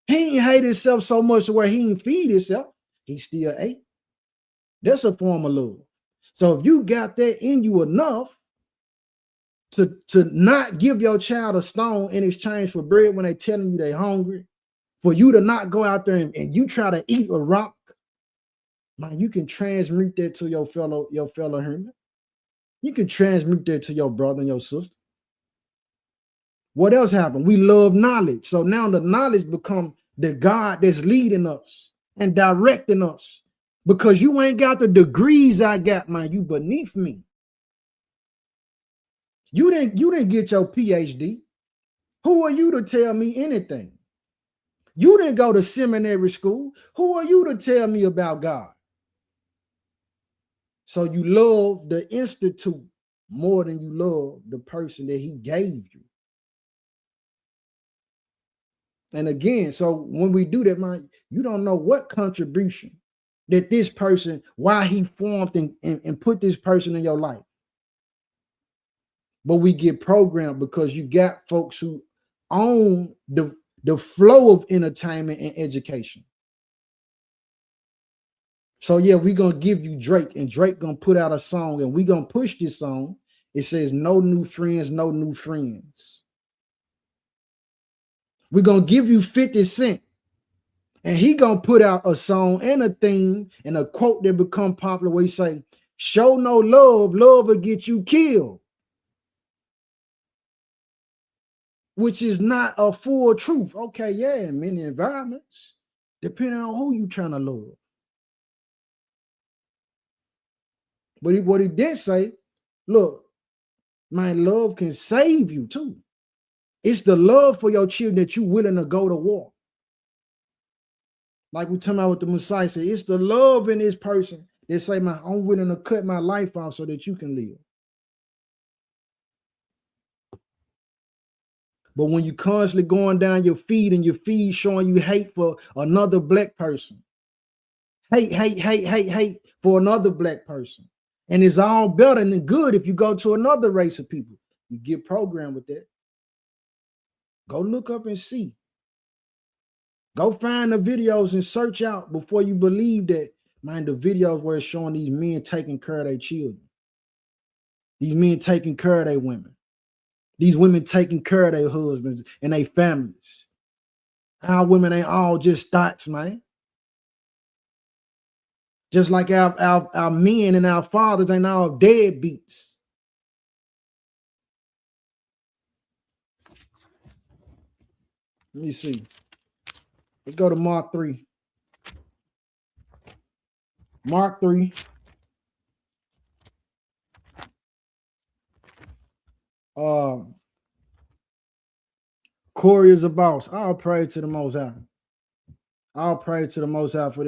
He ain't hate himself so much to where he ain't feed himself. He still ate. That's a form of love. So if you got that in you enough to not give your child a stone in exchange for bread when they telling you they hungry, for you to not go out there and you try to eat a rock, man, you can transmute that to your fellow human. You can transmute that to your brother and your sister. What else happened? We love knowledge. So now the knowledge become the God that's leading us and directing us. Because you ain't got the degrees I got, man. You beneath me. You didn't get your PhD. Who are you to tell me anything? You didn't go to seminary school. Who are you to tell me about God? So you love the institute more than you love the person that he gave you. And again, so when we do that, man, you don't know what contribution that this person, why he formed and put this person in your life. But we get programmed because you got folks who own the flow of entertainment and education. So yeah, we're gonna give you Drake, and Drake gonna put out a song, and we're gonna push this song. It says no new friends, no new friends. We're gonna give you 50 Cent, and he gonna put out a song and a theme and a quote that become popular where he say, show no love, love will get you killed. Which is not a full truth. Okay, yeah, in many environments, depending on who you trying to love. But what he did say, look, my love can save you too. It's the love for your children that you willing to go to war. Like we talking about what the Messiah said, it's the love in this person that say, man, I'm willing to cut my life off so that you can live. But when you constantly going down your feed and your feed showing you hate for another black person, hate for another black person, and it's all better and good if you go to another race of people, you get programmed with that. Go look up and see. Go find the videos and search out before you believe that, man, the videos where it's showing these men taking care of their children. These men taking care of their women. These women taking care of their husbands and their families. Our women ain't all just thoughts, man. Just like our men and our fathers ain't all deadbeats. Let me see. Let's go to Mark 3. Mark 3. Corey is a boss. I'll pray to the Most High. I'll pray to the Most High for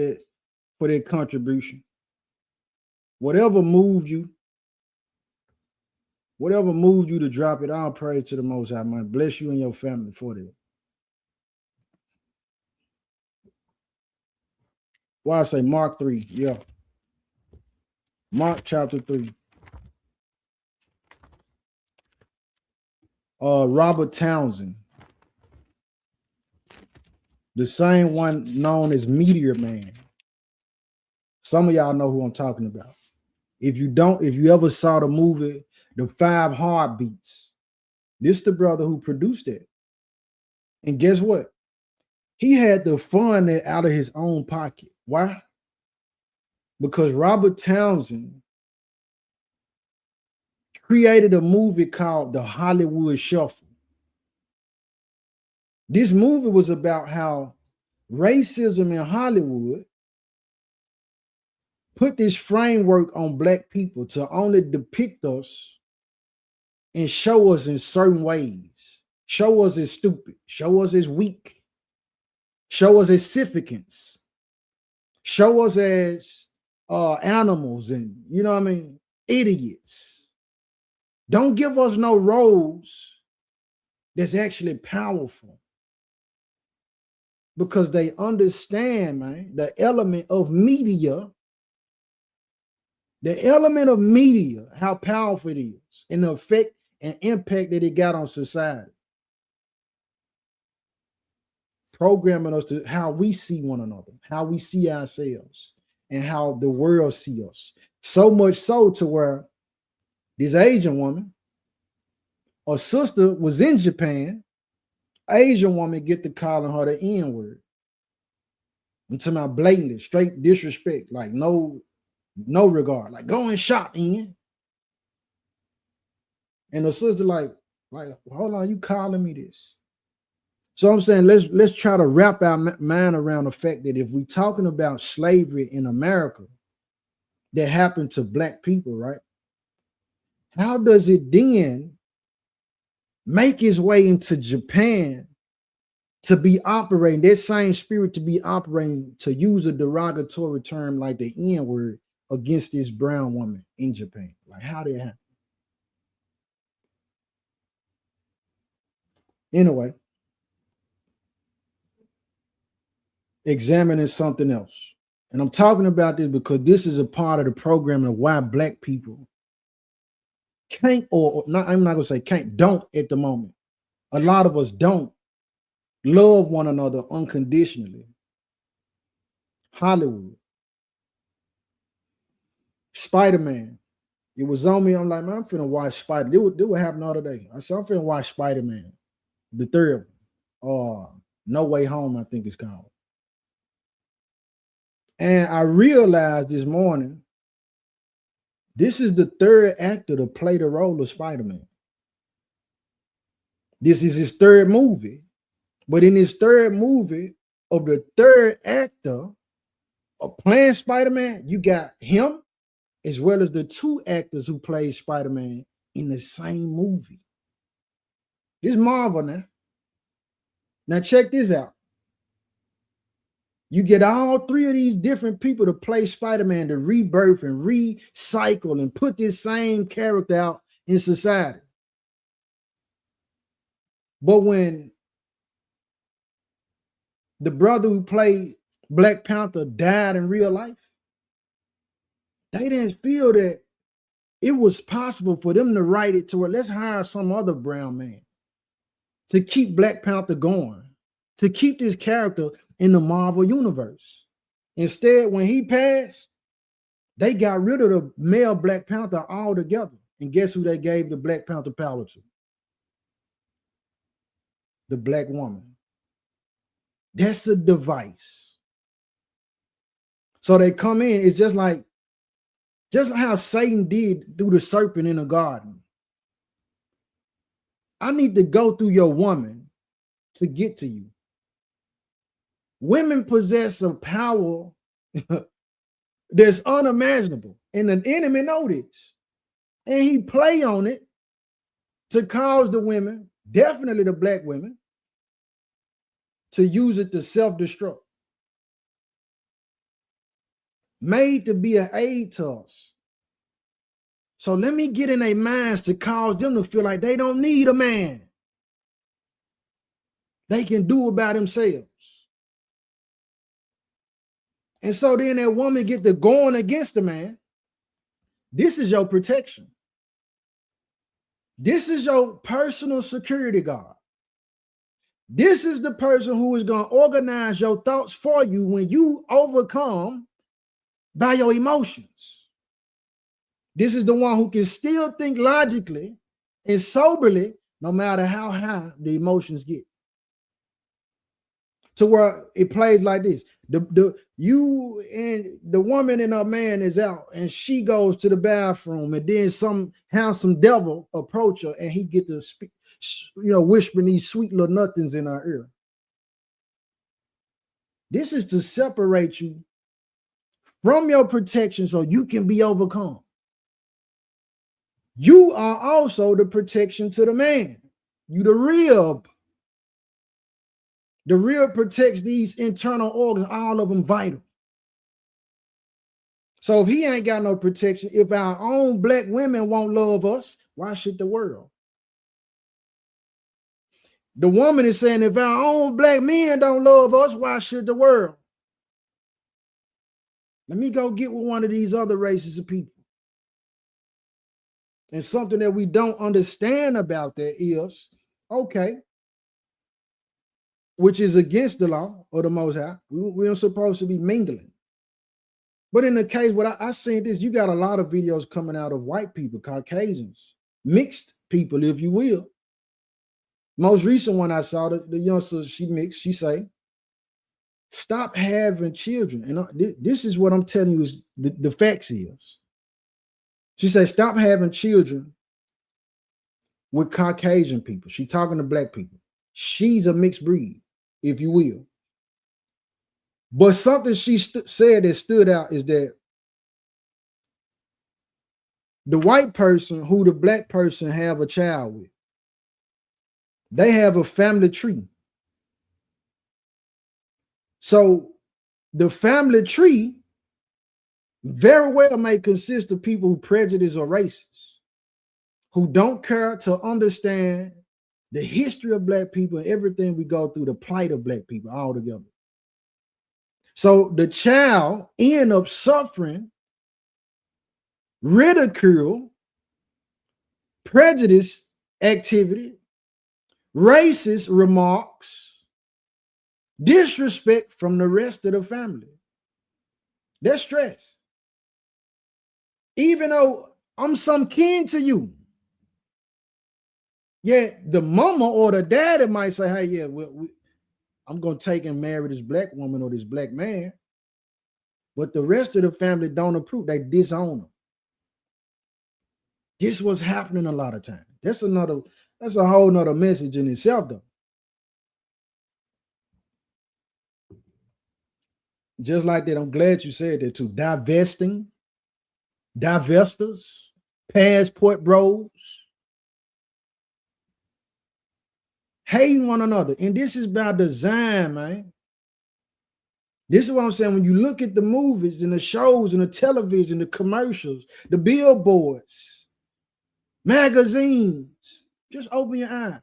that contribution. Whatever moved you to drop it, I'll pray to the Most High, man. Bless you and your family for that. Why I say Mark 3, yeah. Mark chapter 3. Robert Townsend, the same one known as Meteor Man. Some of y'all know who I'm talking about. If you ever saw the movie The 5 Heartbeats, this the brother who produced it. And guess what? He had to fund it out of his own pocket. Why? Because Robert Townsend created a movie called The Hollywood Shuffle. This movie was about how racism in Hollywood put this framework on black people to only depict us and show us in certain ways. Show us as stupid. Show us as weak. Show us as significance. Show us as animals and, you know what I mean, idiots. Don't give us no roles that's actually powerful. Because they understand, man, the element of media, how powerful it is, and the effect and impact that it got on society. programming us to how we see one another, how we see ourselves, and how the world see us. So much so to where this Asian woman, a sister was in Japan, Asian woman get to calling her the N-word. I'm talking about blatantly, straight disrespect, like no regard, like go and shop in. And the sister like, hold on, you calling me this? So I'm saying let's try to wrap our mind around the fact that if we're talking about slavery in America that happened to black people, right? How does it then make its way into Japan to be operating, that same spirit to be operating, to use a derogatory term like the N-word against this brown woman in Japan? Like, how did it happen? Anyway, examining something else. And I'm talking about this because this is a part of the program of why black people can't, or not, I'm not gonna say can't, don't at the moment. A lot of us don't love one another unconditionally. Hollywood. Spider-Man. It was on me. I'm like, man, I'm finna watch Spider. They would happen the other day. I said, I'm finna watch Spider-Man. The third one. No Way Home, I think it's called. And I realized this morning, this is the third actor to play the role of Spider-Man. This is his third movie. But in his third movie of the third actor of playing Spider-Man, you got him as well as the two actors who played Spider-Man in the same movie. This Marvel now. Now check this out. You get all three of these different people to play Spider-Man, to rebirth and recycle and put this same character out in society. But when the brother who played Black Panther died in real life, they didn't feel that it was possible for them to write it to where let's hire some other brown man to keep Black Panther going, to keep this character in the Marvel universe. Instead, when he passed, they got rid of the male Black Panther altogether. And guess who they gave the Black Panther power to? The black woman. That's a device. So they come in, it's just how Satan did through the serpent in the garden. I need to go through your woman to get to you. Women possess a power that's unimaginable, and the enemy knows this. And he play on it to cause the women, definitely the black women, to use it to self-destruct. Made to be an aid to us. So let me get in their minds to cause them to feel like they don't need a man. They can do it by themselves. And so then that woman get to going against the man. This is your protection. This is your personal security guard. This is the person who is going to organize your thoughts for you when you overcome by your emotions. This is the one who can still think logically and soberly, no matter how high the emotions get. To where it plays like this. You and the woman and her man is out, and she goes to the bathroom, and then some handsome devil approach her, and he get to speak, whispering these sweet little nothings in her ear. This is to separate you from your protection so you can be overcome. You are also the protection to the man. You the rib. The rib protects these internal organs, all of them vital. So if he ain't got no protection, if our own black women won't love us, why should the world? The woman is saying, if our own black men don't love us, why should the world? Let me go get with one of these other races of people. And something that we don't understand about that is, okay, which is against the law of the Most High. We are supposed to be mingling. But in the case, what I seen this, you got a lot of videos coming out of white people, Caucasians, mixed people, if you will. Most recent one I saw, the youngster, she mixed, she say, stop having children. And this is what I'm telling you is the facts is. She said, stop having children with Caucasian people. She talking to black people. She's a mixed breed, if you will. But something she said that stood out is that the white person who the black person have a child with, they have a family tree. So the family tree very well may consist of people who prejudice or racist, who don't care to understand the history of black people and everything we go through, the plight of black people all together. So the child end up suffering ridicule, prejudice activity, racist remarks, disrespect from the rest of the family. They're stressed. Even though I'm some kin to you. Yeah, the mama or the daddy might say, hey, yeah, I'm going to take and marry this black woman or this black man. But the rest of the family don't approve. They disown them. This was happening a lot of times. That's a whole nother message in itself, though. Just like that, I'm glad you said that too. Divesting, divestors, passport bros, hating one another. And this is by design, man. This is what I'm saying. When you look at the movies and the shows and the television, the commercials, the billboards, magazines, just open your eyes.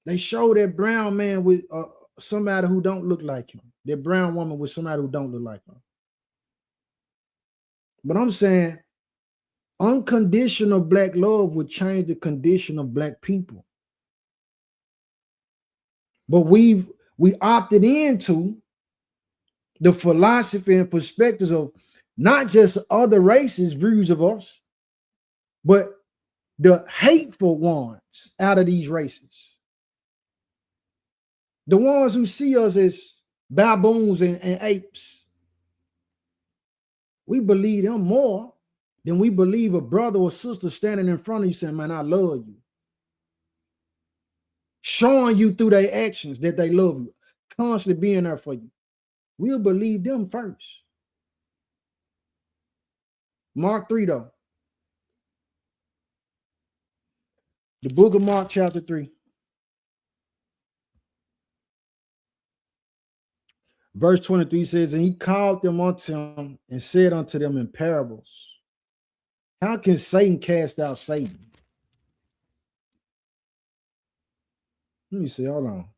They show that brown man with somebody who don't look like him. That brown woman with somebody who don't look like her. But I'm saying unconditional black love would change the condition of black people. But we opted into the philosophy and perspectives of not just other races' views of us, but the hateful ones out of these races. The ones who see us as baboons and apes. We believe them more than we believe a brother or sister standing in front of you saying, man, I love you. Showing you through their actions that they love you, constantly being there for you. We'll believe them first. Mark 3, though. The book of Mark, chapter 3. Verse 23 says, and he called them unto him and said unto them in parables, how can Satan cast out Satan? Let me see, hold on.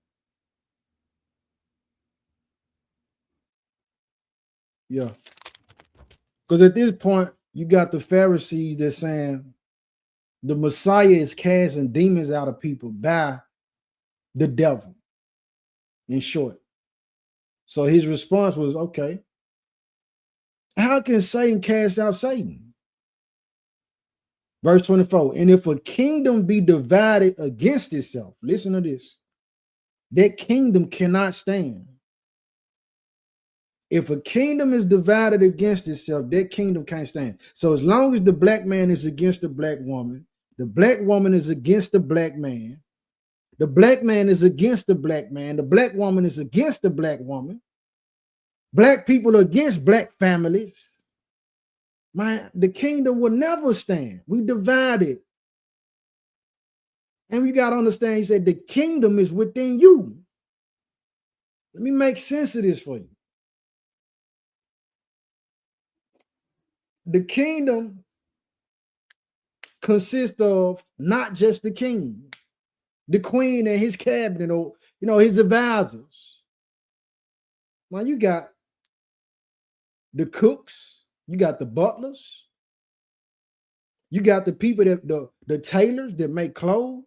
Yeah. Because at this point, you got the Pharisees that saying the Messiah is casting demons out of people by the devil, in short. So his response was, okay, how can Satan cast out Satan? Verse 24, and if a kingdom be divided against itself, listen to this, that kingdom cannot stand. If a kingdom is divided against itself, that kingdom can't stand. So as long as the black man is against the black woman is against the black man is against the black man, the black woman is against the black woman, black people against black families, man, the kingdom will never stand. We divided. And we got to understand, he said, the kingdom is within you. Let me make sense of this for you. The kingdom consists of not just the king, the queen and his cabinet, or his advisors. Now you got the cooks, you got the butlers, you got the people that the tailors that make clothes,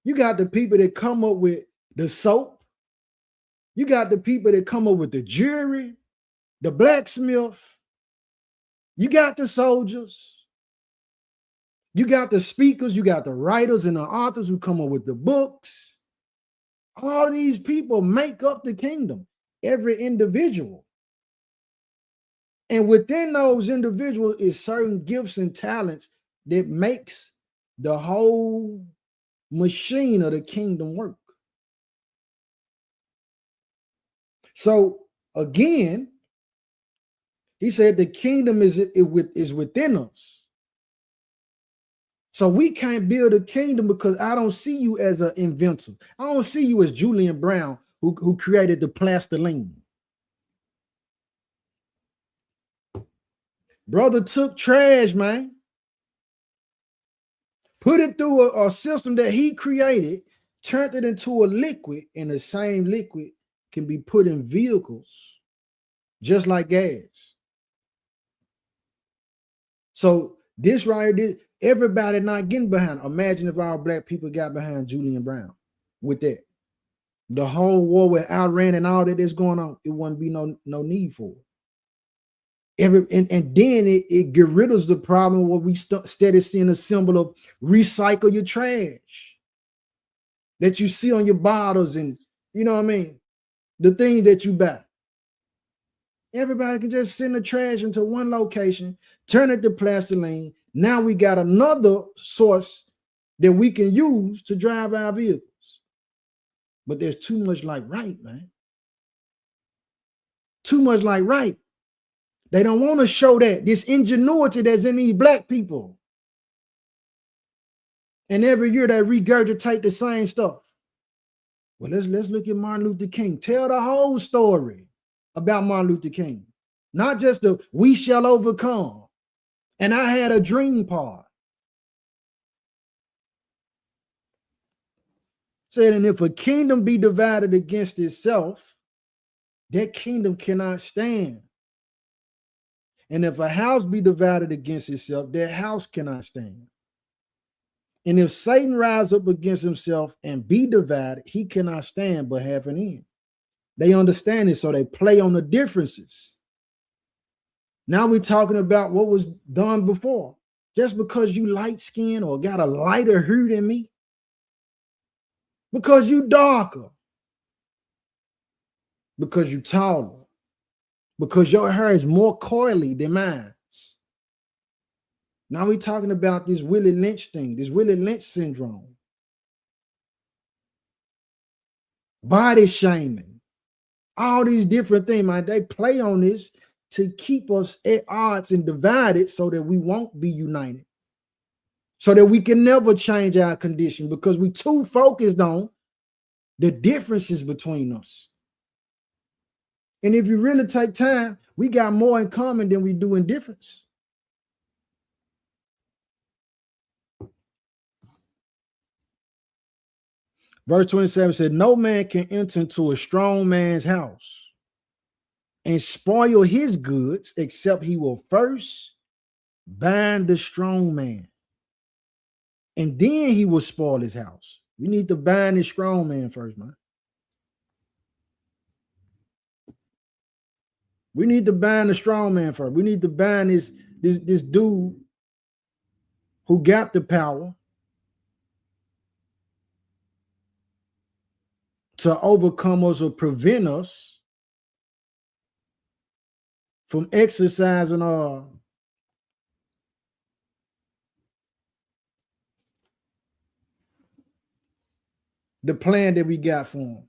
You got the people that come up with the soap. You got the people that come up with the jewelry, the blacksmith. You got the soldiers. You got the speakers. You got the writers and the authors who come up with the books. All these people make up the kingdom, every individual. And within those individuals is certain gifts and talents that makes the whole machine of the kingdom work. So again, he said the kingdom is within us. So we can't build a kingdom because I don't see you as an inventor. I don't see you as Julian Brown who created the plastiline. Brother took trash, man, put it through a system that he created, turned it into a liquid, and the same liquid can be put in vehicles just like gas. So this right here, everybody not getting behind. Imagine if our black people got behind Julian Brown with that. The whole war with Iran and all that that's going on, it wouldn't be no need for it. And then it get rid of the problem where we steady seeing a symbol of recycle your trash that you see on your bottles and you know what I mean, the things that you buy. Everybody can just send the trash into one location, turn it to plastiline. Now we got another source that we can use to drive our vehicles. But there's too much like right, man. Too much like right. They don't want to show that this ingenuity that's in these black people. And every year they regurgitate the same stuff. Well, let's look at Martin Luther King. Tell the whole story about Martin Luther King. Not just the we shall overcome. And I had a dream part. Said, and if a kingdom be divided against itself, that kingdom cannot stand. And if a house be divided against itself, that house cannot stand. And if Satan rise up against himself and be divided, he cannot stand but have an end. They understand it, so they play on the differences. Now we're talking about what was done before. Just because you light skinned or got a lighter hue than me, because you darker, because you taller, because your hair is more coily than mine. Now we're talking about this Willie Lynch thing, this Willie Lynch syndrome. Body shaming. All these different things, man. They play on this to keep us at odds and divided so that we won't be united. So that we can never change our condition because we too focused on the differences between us. And if you really take time, we got more in common than we do in difference. Verse 27 said, no man can enter into a strong man's house and spoil his goods except he will first bind the strong man. And then he will spoil his house. We need to bind the strong man first, man. We need to bind the strong man first. We need to bind this dude who got the power to overcome us or prevent us from exercising the plan that we got for him.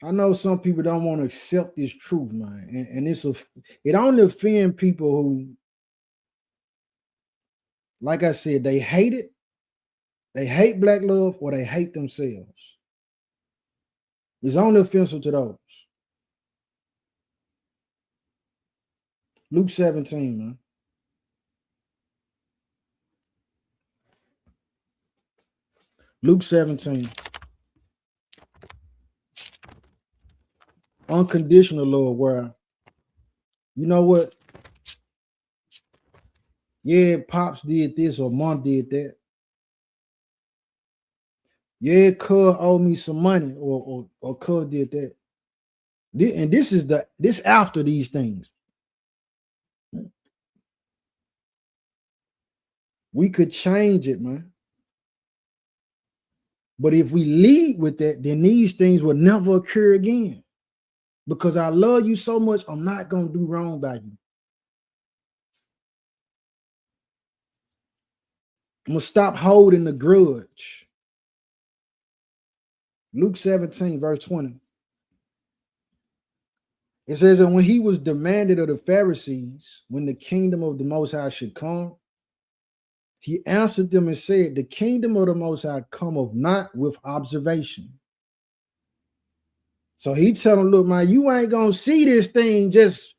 I know some people don't want to accept this truth, man, and it only offends people who, like I said, they hate it. They hate black love or they hate themselves. It's only offensive to those. Luke 17, man. Luke 17. Unconditional love, where You know what? Yeah, Pops did this or Mom did that. Yeah, Cuz owed me some money or Cuz did that. And this after these things. We could change it, man. But if we lead with that, then these things will never occur again. Because I love you so much, I'm not going to do wrong by you. I'm going to stop holding the grudge. Luke 17, verse 20. It says that when he was demanded of the Pharisees, when the kingdom of the Most High should come, he answered them and said, the kingdom of the Most High cometh not with observation. So he tell them, look, man, you ain't going to see this thing just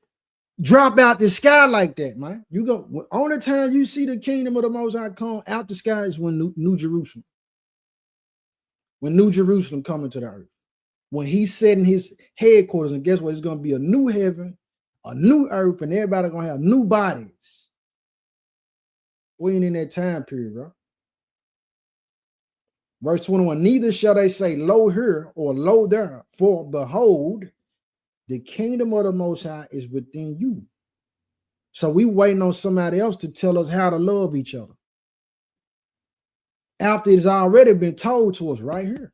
drop out the sky like that, man. You go, only time you see the kingdom of the Most High come out the sky is when New Jerusalem. When New Jerusalem coming to the earth. When he's setting his headquarters, and guess what? It's going to be a new heaven, a new earth, and everybody going to have new bodies. We ain't in that time period, bro. Verse 21, neither shall they say, lo here or lo there, for behold, the kingdom of the Most High is within you. So we waiting on somebody else to tell us how to love each other. After it's already been told to us right here.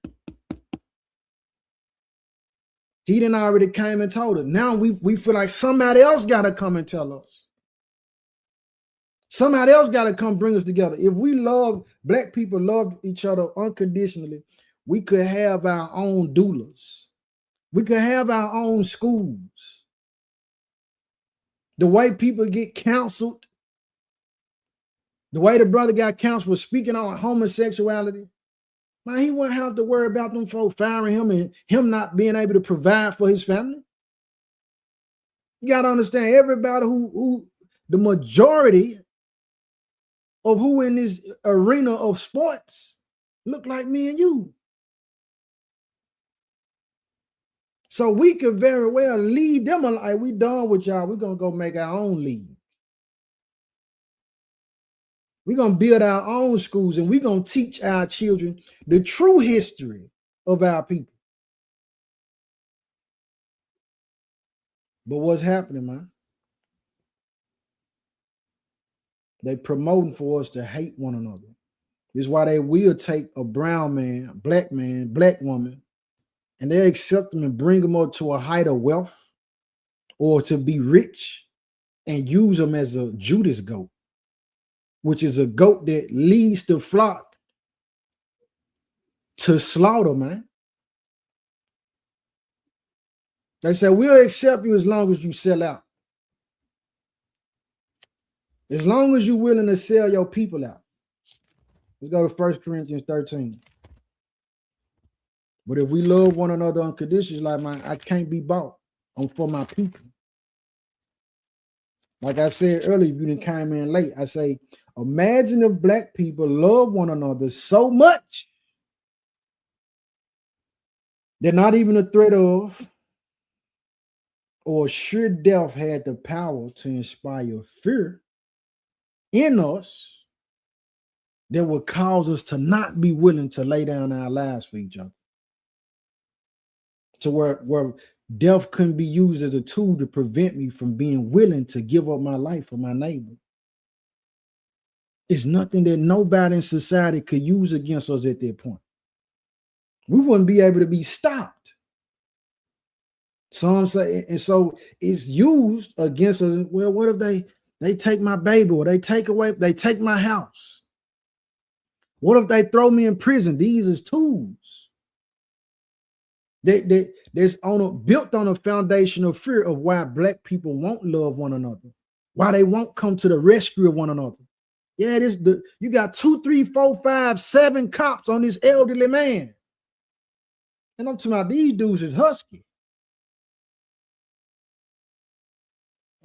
He done already came and told us. Now we feel like somebody else got to come and tell us. Somebody else got to come bring us together. If we love, black people love each other unconditionally, we could have our own doulas. We could have our own schools. The way people get counseled, the way the brother got counseled for speaking on homosexuality, man, he wouldn't have to worry about them folks firing him and him not being able to provide for his family. You got to understand, everybody who the majority of who in this arena of sports look like me and you. So we could very well leave them like, we done with y'all. We're going to go make our own league. We're going to build our own schools and we're going to teach our children the true history of our people. But what's happening, man? They promoting for us to hate one another. This is why they will take a brown man, black woman, and they accept them and bring them up to a height of wealth or to be rich and use them as a Judas goat, which is a goat that leads the flock to slaughter, man. They say, we'll accept you as long as you sell out. As long as you're willing to sell your people out. Let's go to 1 Corinthians 13. But if we love one another unconditionally, like, man, I can't be bought. I'm for my people. Like I said earlier, if you didn't came in late, I say, imagine if black people love one another so much that not even a threat of or sure death had the power to inspire fear in us that would cause us to not be willing to lay down our lives for each other. To where death couldn't be used as a tool to prevent me from being willing to give up my life for my neighbor. It's nothing that nobody in society could use against us at that point. We wouldn't be able to be stopped. Some say, and so it's used against us. Well, what if they take my baby or they take my house? What if they throw me in prison? These is tools. That's built on a foundation of fear of why black people won't love one another, why they won't come to the rescue of one another. Yeah, you got 2, 3, 4, 5, 7 cops on this elderly man. And I'm talking about these dudes is husky.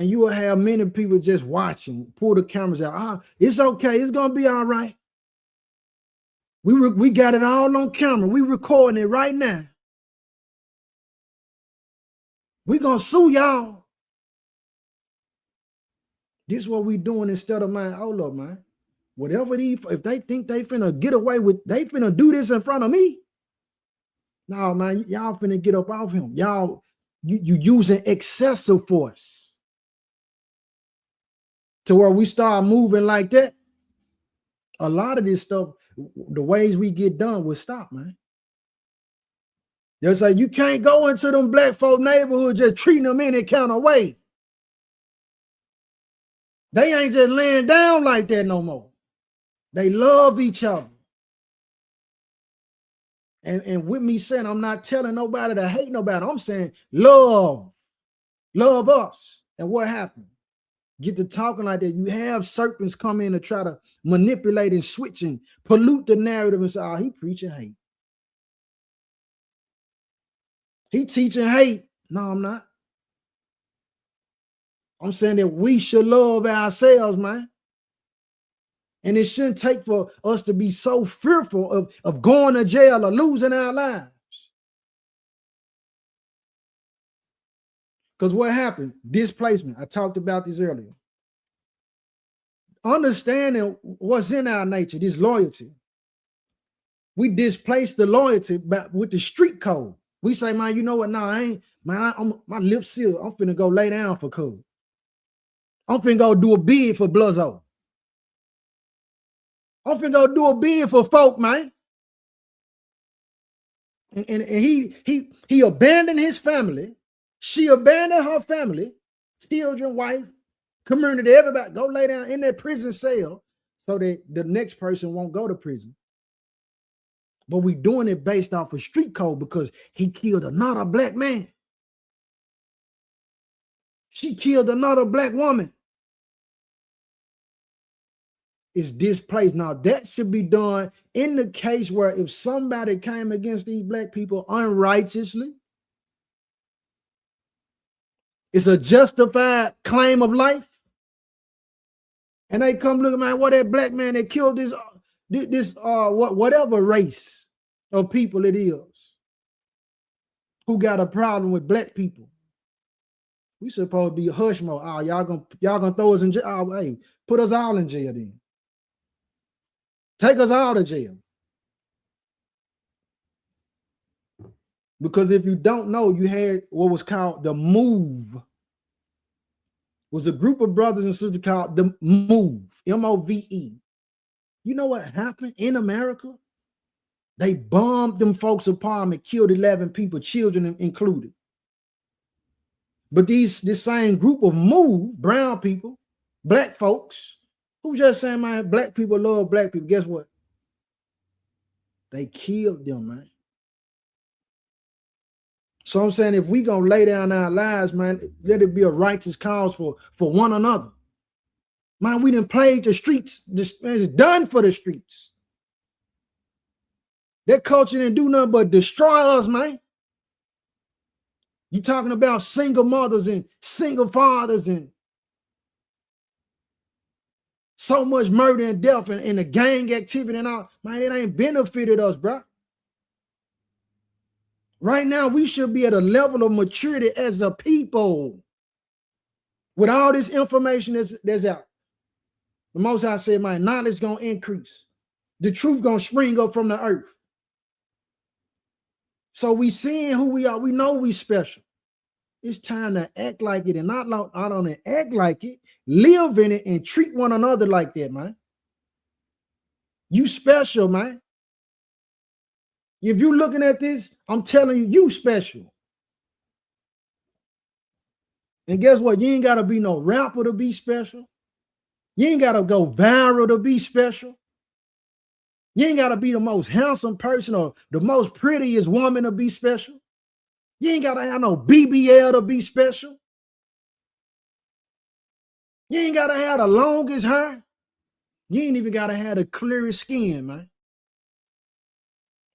And you will have many people just watching, pull the cameras out. It's okay. It's going to be all right. We got it all on camera. We recording it right now. We going to sue y'all. This is what we doing instead of, man, hold up, man. Whatever if they think they finna get away with, they finna do this in front of me. No, man, y'all finna get up off him. Y'all, you using excessive force to where we start moving like that. A lot of this stuff, the ways we get done will stop, man. They'll say, you can't go into them black folk neighborhood just treating them any kind of way. They ain't just laying down like that no more. They love each other. And with me saying, I'm not telling nobody to hate nobody. I'm saying love us. And what happened? Get to talking like that. You have serpents come in to try to manipulate and switch and pollute the narrative and say, oh, he preaching hate. He teaching hate. No, I'm not. I'm saying that we should love ourselves, man. And it shouldn't take for us to be so fearful of going to jail or losing our lives. Because what happened? Displacement. I talked about this earlier. Understanding what's in our nature, this loyalty. We displace the loyalty with the street code. We say, man, you know what? No, I ain't, man, my lips sealed. I'm finna go lay down for code. I'm finna go do a bid for Bluzzo. I'm finna go do a bid for folk, man. And he abandoned his family. She abandoned her family, children, wife, community, everybody. Go lay down in that prison cell so that the next person won't go to prison. But we doing it based off of street code because he killed another black man. She killed another black woman. Is displaced. Now that should be done in the case where if somebody came against these black people unrighteously, it's a justified claim of life. And they come look at, man, what that black man that killed this whatever race of people it is who got a problem with black people. We supposed to be hush mode. Oh, y'all gonna throw us in jail. Oh, hey, put us all in jail then. Take us all to jail. Because if you don't know, you had what was called the Move. It was a group of brothers and sisters called the Move, M-O-V-E. You know what happened in America? They bombed them folks' apartment, killed 11 people, children included. But this same group of Move, brown people, black folks, who just saying, man, black people love black people. Guess what? They killed them, man. So I'm saying if we gonna lay down our lives, man, let it be a righteous cause for one another. Man, we done played the streets. This is done for the streets. That culture didn't do nothing but destroy us, man. You talking about single mothers and single fathers and so much murder and death and the gang activity and all. Man, it ain't benefited us, bro. Right now, we should be at a level of maturity as a people. With all this information that's out. The Most High said, my knowledge gonna increase. The truth gonna spring up from the earth. So we seeing who we are. We know we special. It's time to act like it and not only act like it, live in it and treat one another like that, man. You special, man. If you're looking at this, I'm telling you, you special. And guess what? You ain't got to be no rapper to be special. You ain't got to go viral to be special. You ain't got to be the most handsome person or the most prettiest woman to be special. You ain't got to have no BBL to be special. You ain't got to have the longest hair. You ain't even got to have the clearest skin, man.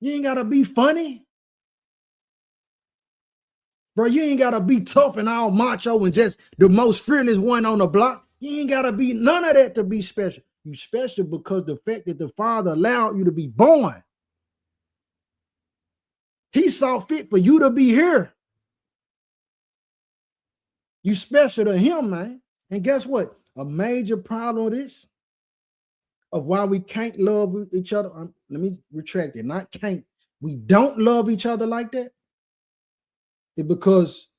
You ain't got to be funny. Bro, you ain't got to be tough and all macho and just the most fearless one on the block. You ain't got to be none of that to be special. You special because the fact that the Father allowed you to be born. He saw fit for you to be here. You special to him, man. And guess what? a major problem with this, of why we can't love each other. Let me retract it. Not can't. We don't love each other like that. It's because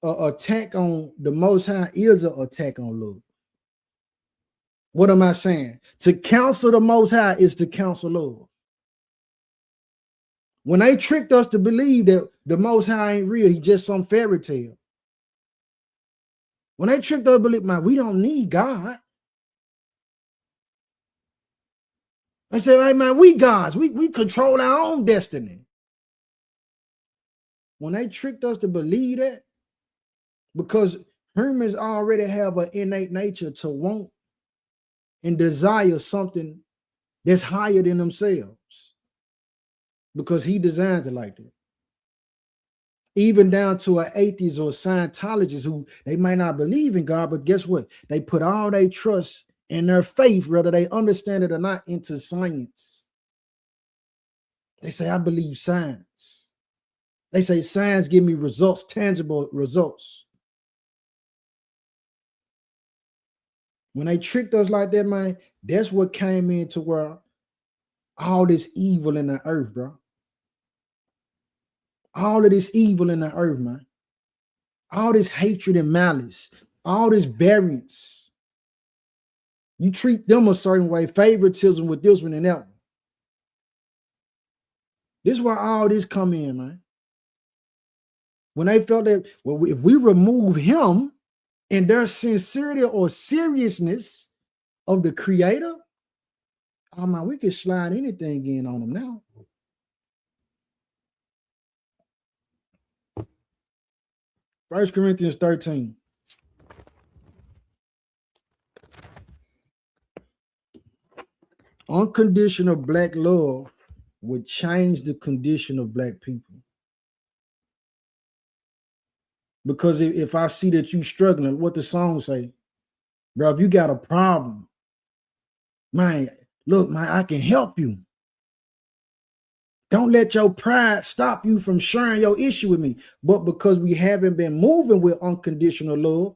an attack on the Most High is an attack on love. What am I saying? To counsel the Most High is to counsel love. When they tricked us to believe that the Most High ain't real, he's just some fairy tale. When they tricked us to believe, man, we don't need God. They say, hey, man, we gods. We control our own destiny. When they tricked us to believe that, because humans already have an innate nature to want and desire something that's higher than themselves, because he designed it like that. Even down to an atheist or a Scientologist who they might not believe in God, but guess what? They put all their trust and their faith, whether they understand it or not, into science. They say, I believe science. They say science give me results, tangible results. When they tricked us like that, man, that's what came into where all this evil in the earth, bro. All of this evil in the earth, man. All this hatred and malice, all this variance. You treat them a certain way, favoritism with this one and that one. This is why all this come in, man. When they felt that, well, if we remove him and their sincerity or seriousness of the creator, oh man, we can slide anything in on them now. 1 Corinthians 13. Unconditional black love would change the condition of black people. Because if I see that you struggling, what the song say, bro, if you got a problem, man, look, man, I can help you. Don't let your pride stop you from sharing your issue with me. But because we haven't been moving with unconditional love,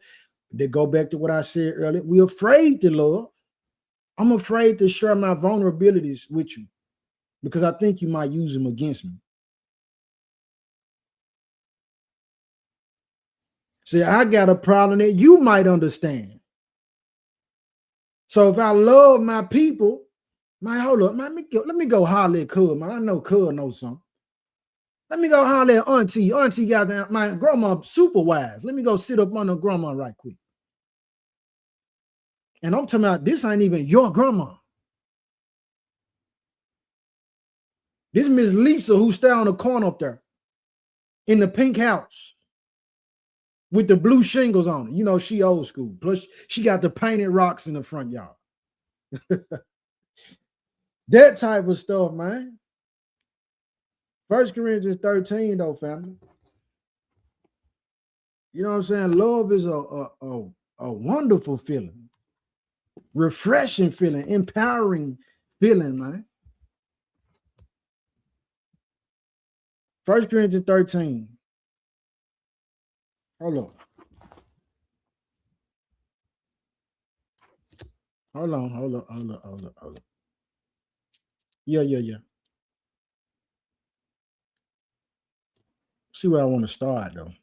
they go back to what I said earlier. We're afraid to love. I'm afraid to share my vulnerabilities with you because I think you might use them against me. See, I got a problem that you might understand. So if I love my people, man, hold up, man, let me go holler at Cub, man. I know Cub knows something. Let me go holler at Auntie. Auntie got that, my grandma super wise. Let me go sit up on her grandma right quick. And I'm talking about this ain't even your grandma. This Miss Lisa who stay on the corner up there in the pink house with the blue shingles on it. You know, she old school. Plus, she got the painted rocks in the front yard. That type of stuff, man. 1 Corinthians 13, though, family. You know what I'm saying? Love is a wonderful feeling, refreshing feeling, empowering feeling, man. 1 Corinthians 13. Hold on. Hold on. Yeah. See where I want to start, though.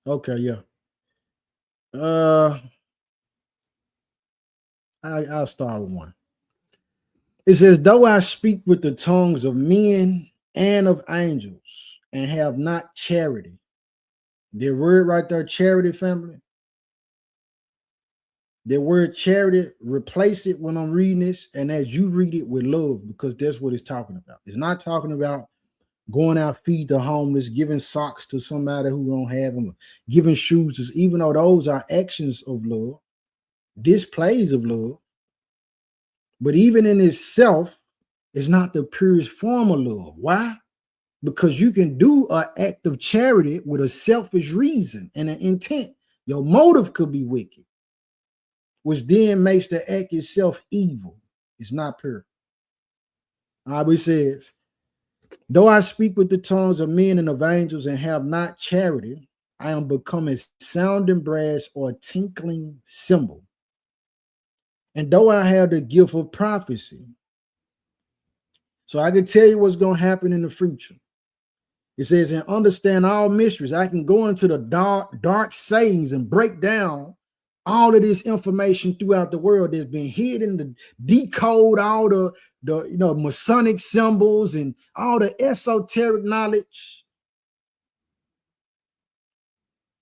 Okay, yeah. I'll start with one. It says, though I speak with the tongues of men and of angels and have not charity. The word right there, charity, family. The word charity, replace it when I'm reading this, and as you read it with love, because that's what it's talking about. It's not talking about going out feed the homeless, giving socks to somebody who don't have them, giving shoes, even though those are actions of love, displays of love. But even in itself, it's not the purest form of love. Why? Because you can do an act of charity with a selfish reason and an intent. Your motive could be wicked, which then makes the act itself evil. It's not pure. It says, though I speak with the tongues of men and of angels and have not charity, I am become a sounding brass or a tinkling cymbal. And though I have the gift of prophecy, so I can tell you what's going to happen in the future. It says, and understand all mysteries. I can go into the dark sayings and break down all of this information throughout the world that's been hidden, to decode all the Masonic symbols and all the esoteric knowledge.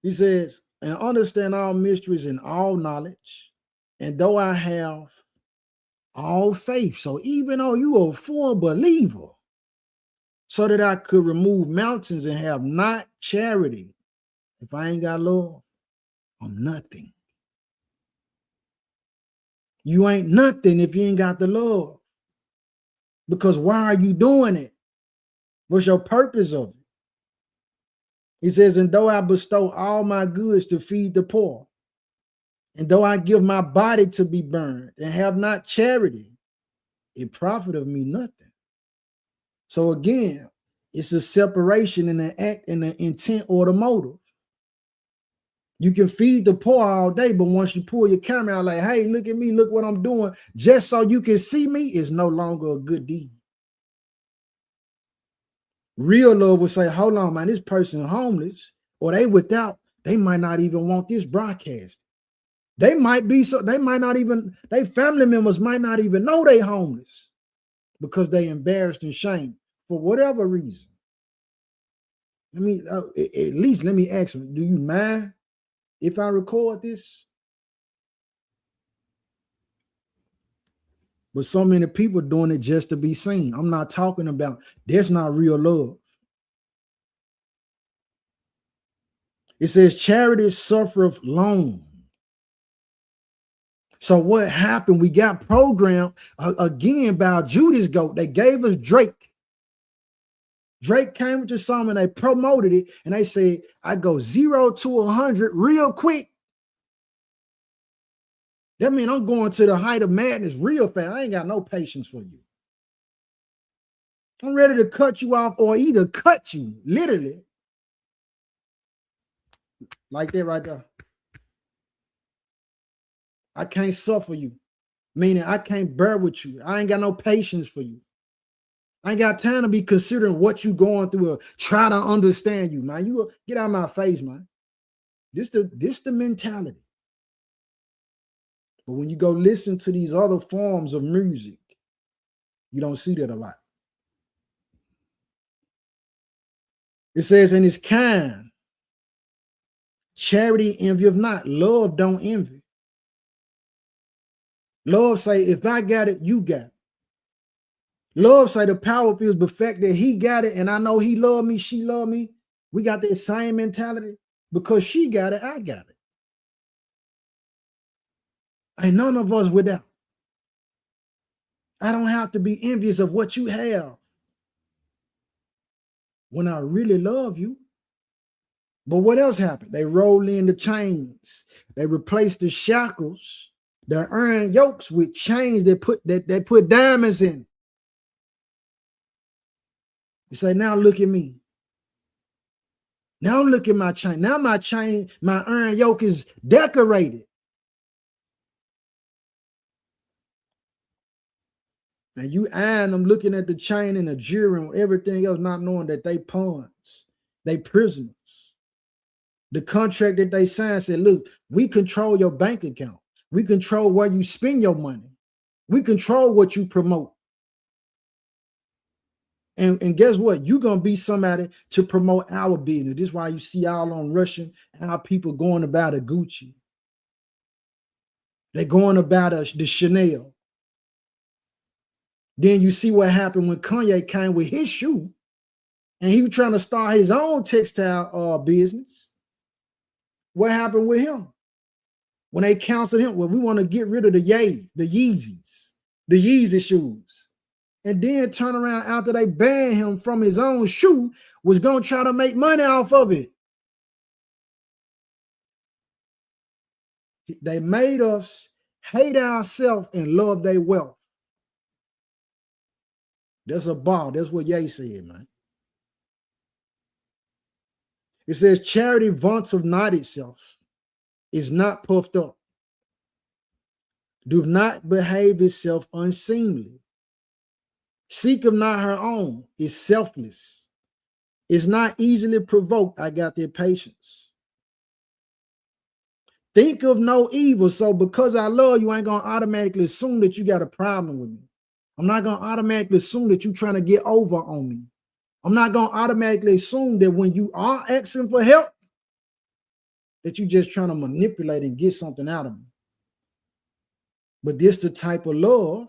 He says, and understand all mysteries and all knowledge. And though I have all faith, so even though you are a full believer, so that I could remove mountains and have not charity, if I ain't got love, I'm nothing. You ain't nothing if you ain't got the love. Because why are you doing it? What's your purpose of it? He says, and though I bestow all my goods to feed the poor, and though I give my body to be burned and have not charity, it profiteth me nothing. So again, it's a separation in the act and the intent or the motive. You can feed the poor all day, but once you pull your camera out like, hey, look at me, look what I'm doing, just so you can see me, is no longer a good deed. Real love will say, hold on, man, this person homeless, or they without, they might not even want this broadcast. They might be so, they might not even, their family members might not even know they homeless because they embarrassed and shamed for whatever reason. At least let me ask them, do you mind if I record this? But so many people doing it just to be seen. I'm not talking about, that's not real love. It says charity suffereth long. So what happened? We got programmed again by Judas Goat. They gave us Drake. Drake came with the song and they promoted it. And they said, I go 0 to 100 real quick. That means I'm going to the height of madness real fast. I ain't got no patience for you. I'm ready to cut you off or either cut you, literally. Like that right there. I can't suffer you. Meaning I can't bear with you. I ain't got no patience for you. I ain't got time to be considering what you going through or try to understand you, man. You get out of my face, man. This the mentality. But when you go listen to these other forms of music, you don't see that a lot. It says, and it's kind. Charity envieth not. Love don't envy. Love say, if I got it, you got it. Love say the power feels the fact that he got it and I know he loved me, she loved me. We got that same mentality. Because she got it, I got it. Ain't none of us without. I don't have to be envious of what you have when I really love you. But what else happened? They roll in the chains. They replace the shackles, the iron yokes with chains that put diamonds in. You say, now look at me. Now look at my chain. Now my chain, my iron yoke is decorated. And you eyeing them looking at the chain and the jewelry and everything else, not knowing that they pawns, they prisoners. The contract that they signed said, look, we control your bank account. We control where you spend your money. We control what you promote. And guess what? You're going to be somebody to promote our business. This is why you see all on Russian, our people going about a Gucci. They're going about the Chanel. Then you see what happened when Kanye came with his shoe and he was trying to start his own textile business. What happened with him? When they counseled him, well, we want to get rid of the Yeezys, the Yeezy shoes. And then turn around after they banned him from his own shoe, was going to try to make money off of it. They made us hate ourselves and love their wealth. That's a bar. That's what Ye said, man. It says, charity vaunts of not itself, is not puffed up, doth not behave itself unseemly, seeketh not her own, is selfless, is not easily provoked. I got their patience. Think of no evil. So because I love you, I ain't going to automatically assume that you got a problem with me. I'm not going to automatically assume that you're trying to get over on me. I'm not going to automatically assume that when you are asking for help, that you're just trying to manipulate and get something out of me. But this the type of love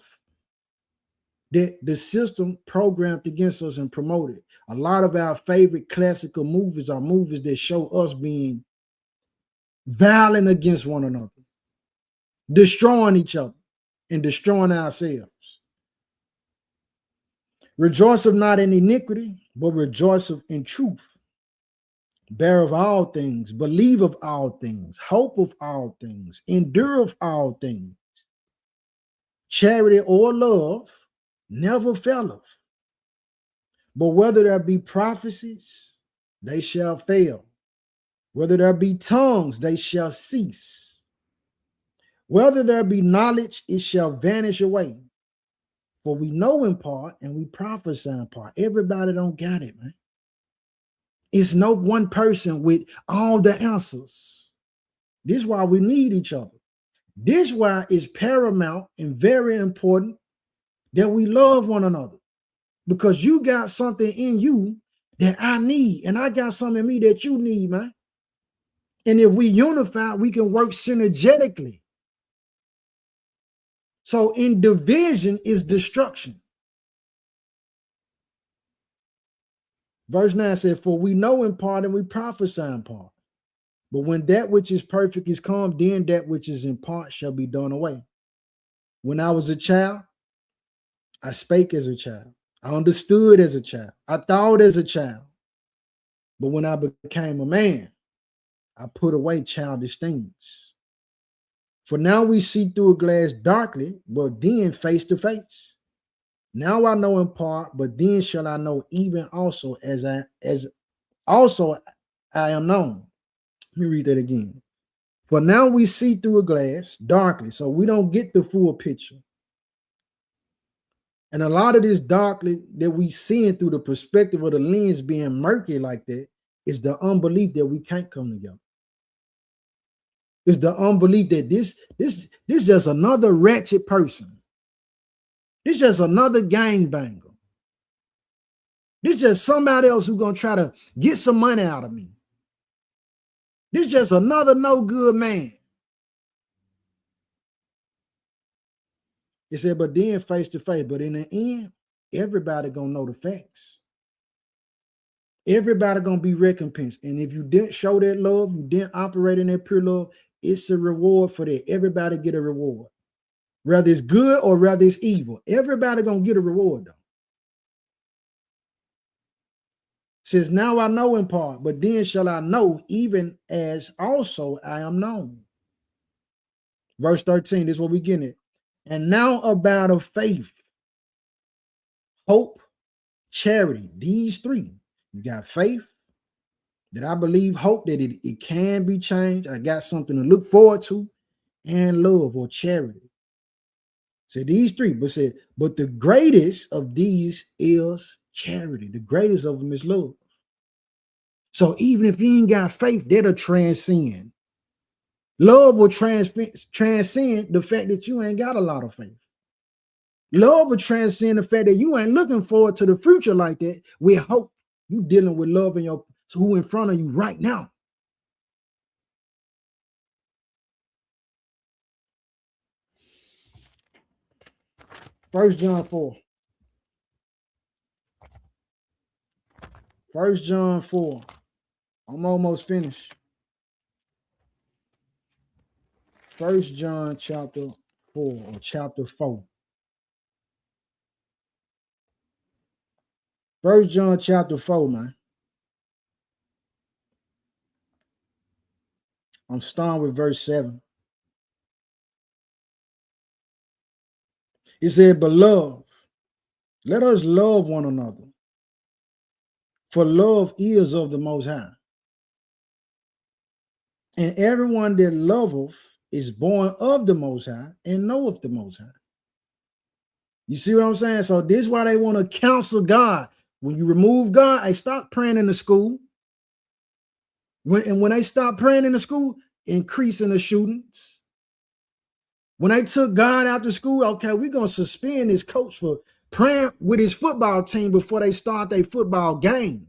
that the system programmed against us and promoted. A lot of our favorite classical movies are movies that show us being violent against one another, destroying each other, and destroying ourselves. Rejoiceth not in iniquity, but rejoiceth in truth. Bear of all things, believe of all things, hope of all things, endure of all things. Charity or love never faileth. But whether there be prophecies, they shall fail. Whether there be tongues, they shall cease. Whether there be knowledge, it shall vanish away. For we know in part and we prophesy in part. Everybody don't got it, man. It's no one person with all the answers. This is why we need each other. This is why it's paramount and very important that we love one another. Because you got something in you that I need, and I got something in me that you need, man. And if we unify, we can work synergetically. So in division is destruction. Verse 9 said, for we know in part and we prophesy in part. But when that which is perfect is come, then that which is in part shall be done away. When I was a child, I spake as a child. I understood as a child. I thought as a child. But when I became a man, I put away childish things. For now we see through a glass darkly, but then face to face. Now I know in part, but then shall I know even also as I am known. Let me read that again. For now we see through a glass darkly, so we don't get the full picture. And a lot of this darkly that we seeing through the perspective of the lens being murky like that is the unbelief that we can't come together. It's the unbelief that this just another ratchet person. This just another gangbanger. This just somebody else who's gonna try to get some money out of me. This just another no good man. It said, but then face to face. But in the end, everybody gonna know the facts. Everybody gonna be recompensed. And if you didn't show that love, you didn't operate in that pure love, it's a reward for that. Everybody get a reward. Whether it's good or whether it's evil. Everybody gonna get a reward though. Says, now I know in part, but then shall I know even as also I am known. Verse 13, this is what we get it. And now about of faith, hope, charity, these three. You got faith, that I believe, hope that it can be changed. I got something to look forward to, and love or charity. So these three, but the greatest of these is charity. The greatest of them is love. So even if you ain't got faith, that'll transcend. Love will transcend the fact that you ain't got a lot of faith. Love will transcend the fact that you ain't looking forward to the future like that with hope. You dealing with love in your who in front of you right now. First John 4. 1 John 4. I'm almost finished. 1 John chapter 4 or chapter 4. 1 John chapter 4, man. I'm starting with verse 7. It said, beloved, let us love one another. For love is of the Most High. And everyone that loveth is born of the Most High and knoweth the Most High. You see what I'm saying? So this is why they want to counsel God. When you remove God, they stop praying in the school. When they stop praying in the school, increasing the shootings. When they took God out of school, okay, we're going to suspend this coach for praying with his football team before they start their football game.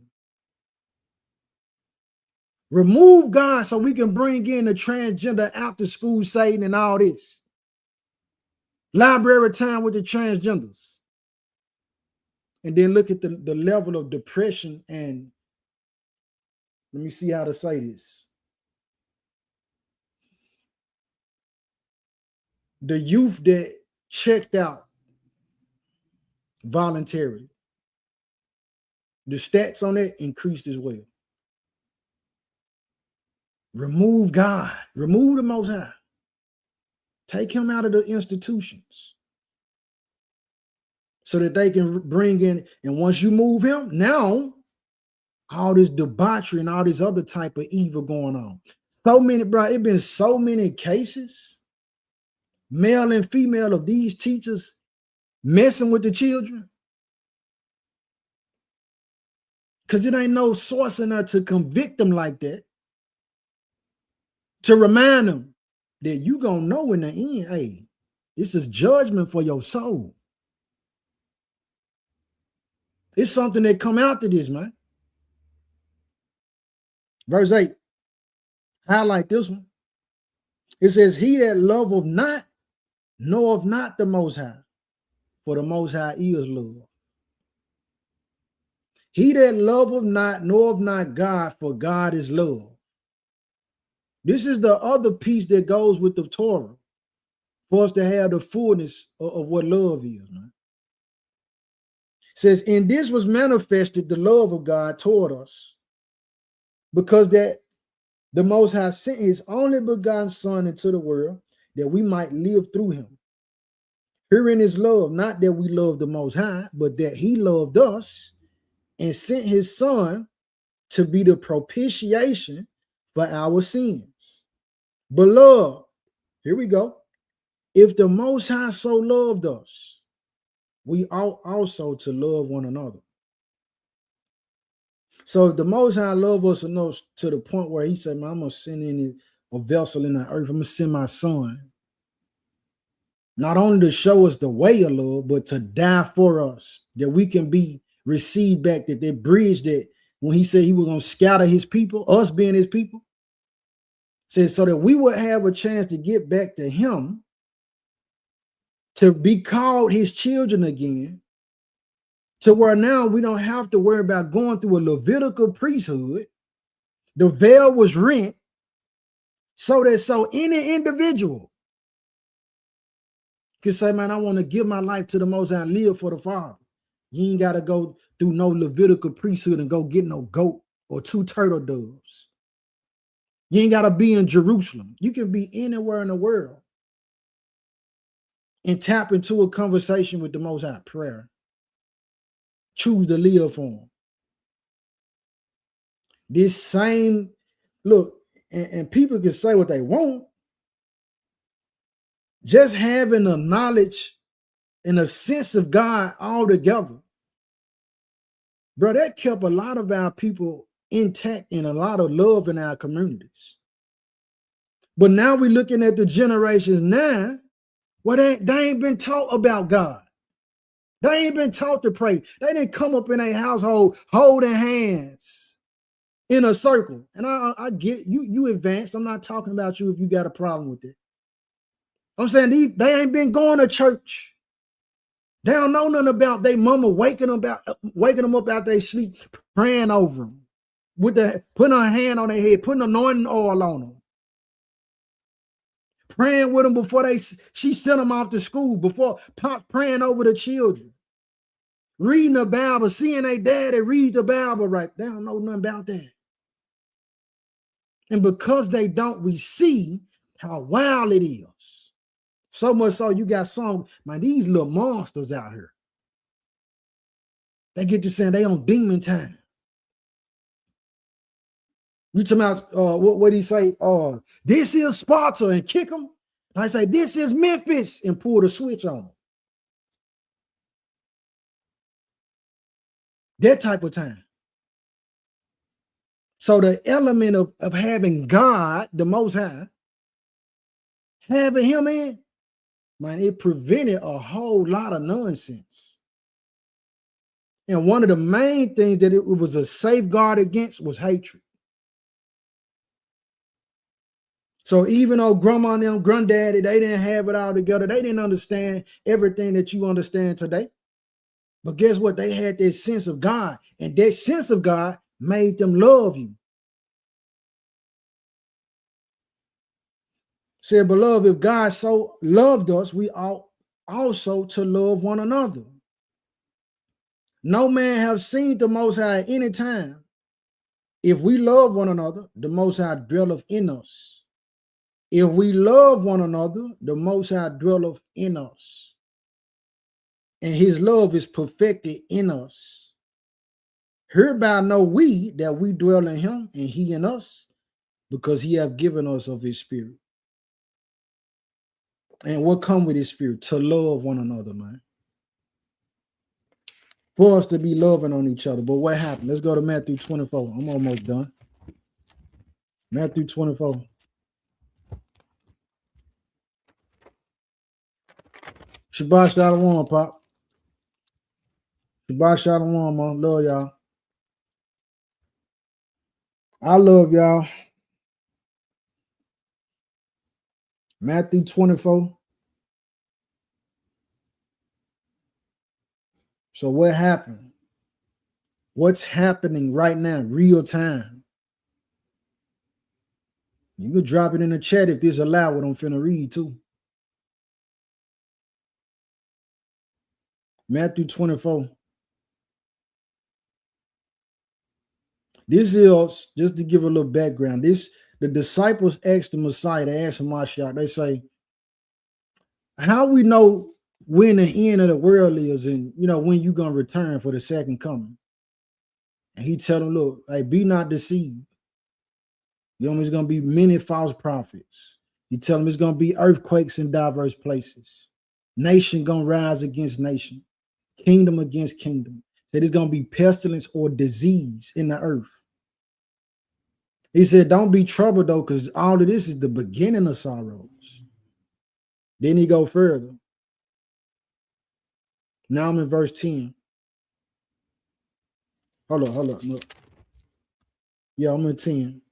Remove God so we can bring in the transgender after school Satan and all this. Library time with the transgenders. And then look at the level of depression and let me see how to say this. The youth that checked out voluntarily, the stats on that increased as well. Remove God, remove the Most High. Take him out of the institutions so that they can bring in, and once you move him, now all this debauchery and all this other type of evil going on. So many, bro, it been so many cases, male and female, of these teachers messing with the children. Because it ain't no source in there to convict them like that. To remind them that you gonna know in the end, hey, this is judgment for your soul. It's something that come after this, man. Verse 8, highlight this one. It says, he that loveth not, knoweth not the Most High, for the Most High is love. He that loveth not, knoweth not God, for God is love. This is the other piece that goes with the Torah for us to have the fullness of what love is, man. It says, in this was manifested the love of God toward us, because that the Most High sent his only begotten Son into the world, that we might live through him. Herein is love, not that we love the Most High, but that he loved us and sent his Son to be the propitiation for our sins. Beloved, here we go. If the Most High so loved us, we ought also to love one another. So if the Most High loved us enough to the point where he said, man, I'm going to send in a vessel in the earth, I'm going to send my Son, not only to show us the way of love, but to die for us, that we can be received back, that bridge that when he said he was going to scatter his people, us being his people, said so that we would have a chance to get back to him, to be called his children again, to where now we don't have to worry about going through a Levitical priesthood. The veil was rent so any individual can say, man, I want to give my life to the Most High and live for the Father. You ain't got to go through no Levitical priesthood and go get no goat or 2 turtle doves. You ain't got to be in Jerusalem. You can be anywhere in the world and tap into a conversation with the Most High, prayer. Choose to live for him. This same, look, and people can say what they want. Just having a knowledge and a sense of God all together, bro, that kept a lot of our people intact and a lot of love in our communities. But now we're looking at the generations now, well, they ain't been taught about God. They ain't been taught to pray. They didn't come up in a household holding hands in a circle. And I get you advanced. I'm not talking about you if you got a problem with it. I'm saying they ain't been going to church. They don't know nothing about their mama waking them up out their sleep, praying over them, putting her hand on their head, putting anointing oil on them, praying with them before she sent them off to school, before praying over the children, reading the Bible, seeing their daddy read the Bible right. They don't know nothing about that. And because they don't, we see how wild it is. So much so you got some, man, these little monsters out here. They get to saying they on demon time. You talking about what he say? This is Sparta and kick them. I say this is Memphis and pull the switch on them. That type of time. So the element of having God, the Most High, having him in, man, it prevented a whole lot of nonsense. And one of the main things that it was a safeguard against was hatred. So even though grandma and them, granddaddy, they didn't have it all together, they didn't understand everything that you understand today. But guess what? They had this sense of God, and that sense of God made them love you. Said, beloved, if God so loved us, we ought also to love one another. No man have seen the Most High at any time. If we love one another, the Most High dwelleth in us. If we love one another, the Most High dwelleth in us. And his love is perfected in us. Hereby know we that we dwell in him and he in us, because he hath given us of his spirit. And what come with his spirit? To love one another, man. For us to be loving on each other. But what happened? Let's go to Matthew 24. I'm almost done. Matthew 24. Shabbat Shalom, Pop. Shabbat Shalom, man. Love y'all. I love y'all. Matthew 24. So what happened? What's happening right now, real time? You can drop it in the chat if this allowed what I'm finna read too. Matthew 24. This is, just to give a little background, the disciples asked the Messiah, they asked Mashiach, they say, how we know when the end of the world is and, when you going to return for the second coming? And he tell them, look, hey, be not deceived. It's going to be many false prophets. He tell them it's going to be earthquakes in diverse places. Nation going to rise against nation. Kingdom against kingdom. That it's going to be pestilence or disease in the earth. He said, don't be troubled though, because all of this is the beginning of sorrows. Then he go further. Now I'm in verse 10. Hold up. Look. Yeah, I'm in 10.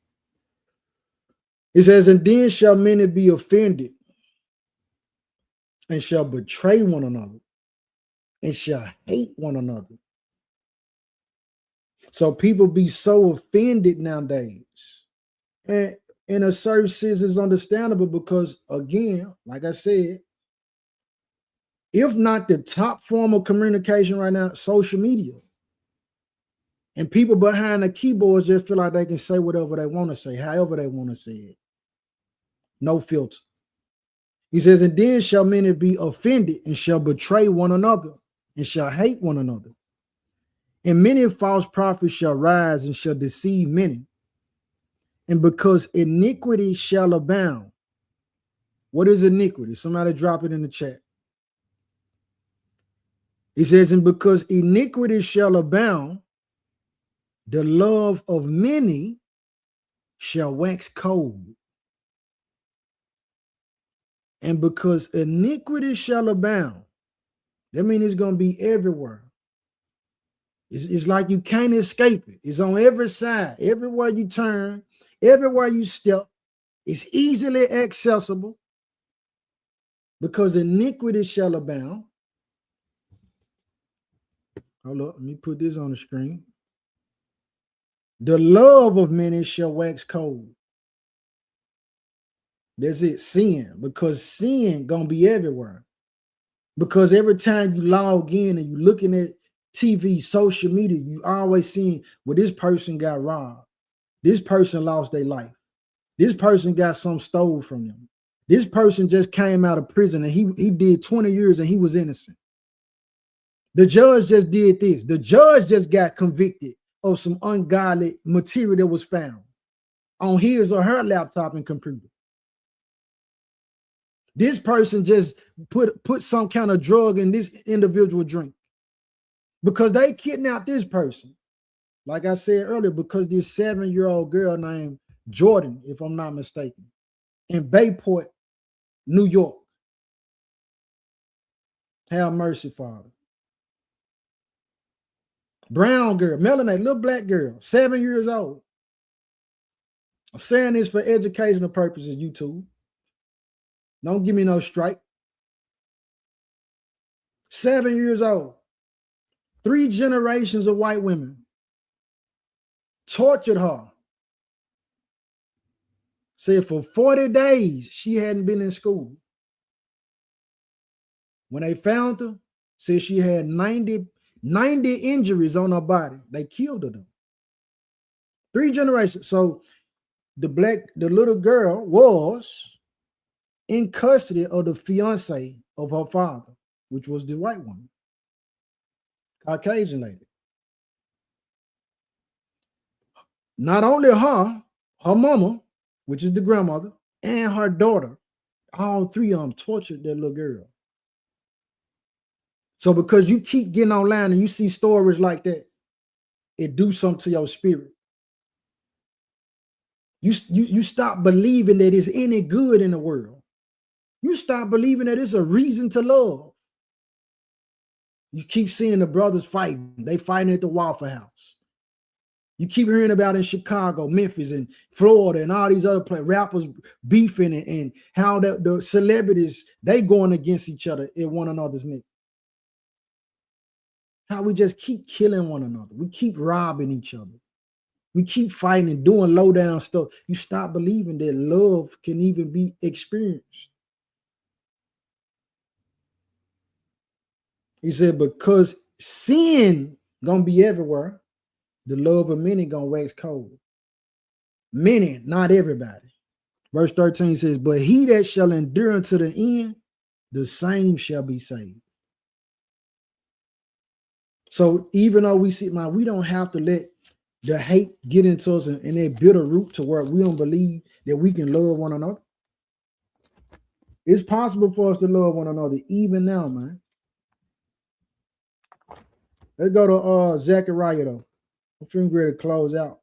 It says, and then shall many be offended and shall betray one another and shall hate one another. So people be so offended nowadays. And in a certain sense, it's understandable because, again, like I said, if not the top form of communication right now, social media. And people behind the keyboards just feel like they can say whatever they want to say, however they want to say it. No filter. He says, and then shall many be offended and shall betray one another and shall hate one another. And many false prophets shall rise and shall deceive many. And because iniquity shall abound. What is iniquity? Somebody drop it in the chat. He says, and because iniquity shall abound, the love of many shall wax cold. And because iniquity shall abound, that means it's going to be everywhere. It's like you can't escape it. It's on every side. Everywhere you turn, everywhere you step, it's easily accessible. Because iniquity shall abound. Hold up, let me put this on the screen. The love of many shall wax cold. That's it, sin. Because sin gonna be everywhere. Because every time you log in and you're looking at TV, social media, you always seeing, well, this person got robbed. This person lost their life. This person got some stole from them. This person just came out of prison and he did 20 years and he was innocent. The judge just did this. The judge just got convicted of some ungodly material that was found. on his or her laptop and computer. This person just put some kind of drug in this individual drink because they kidnapped this person. Like I said earlier, because this 7-year-old girl named Jordan, if I'm not mistaken, in Bayport, New York. Have mercy, Father. Brown girl, melanated, little black girl, 7 years old. I'm saying this for educational purposes, YouTube. Don't give me no strike. 7 years old. 3 generations of white women tortured her. Said for 40 days she hadn't been in school. When they found her, said she had 90 injuries on her body. They killed her though. 3 generations. So the little girl was in custody of the fiance of her father, which was the white woman, Caucasian lady. Not only her mama, which is the grandmother, and her daughter, all 3 of them tortured that little girl. So because you keep getting online and you see stories like that, it do something to your spirit. You stop believing that it's any good in the world. You stop believing that it's a reason to love. You keep seeing the brothers fighting. They fighting at the Waffle House. You keep hearing about in Chicago, Memphis, and Florida, and all these other rappers beefing and how the celebrities, they going against each other in one another's neck. How we just keep killing one another. We keep robbing each other. We keep fighting and doing low down stuff. You stop believing that love can even be experienced. He said, because sin gonna be everywhere, the love of many gonna wax cold. Many, not everybody. Verse 13 says, but he that shall endure unto the end, the same shall be saved. So even though we see, we don't have to let the hate get into us and that bitter root to where we don't believe that we can love one another. It's possible for us to love one another even now, man. Let's go to Zechariah though. I'm feeling ready to close out.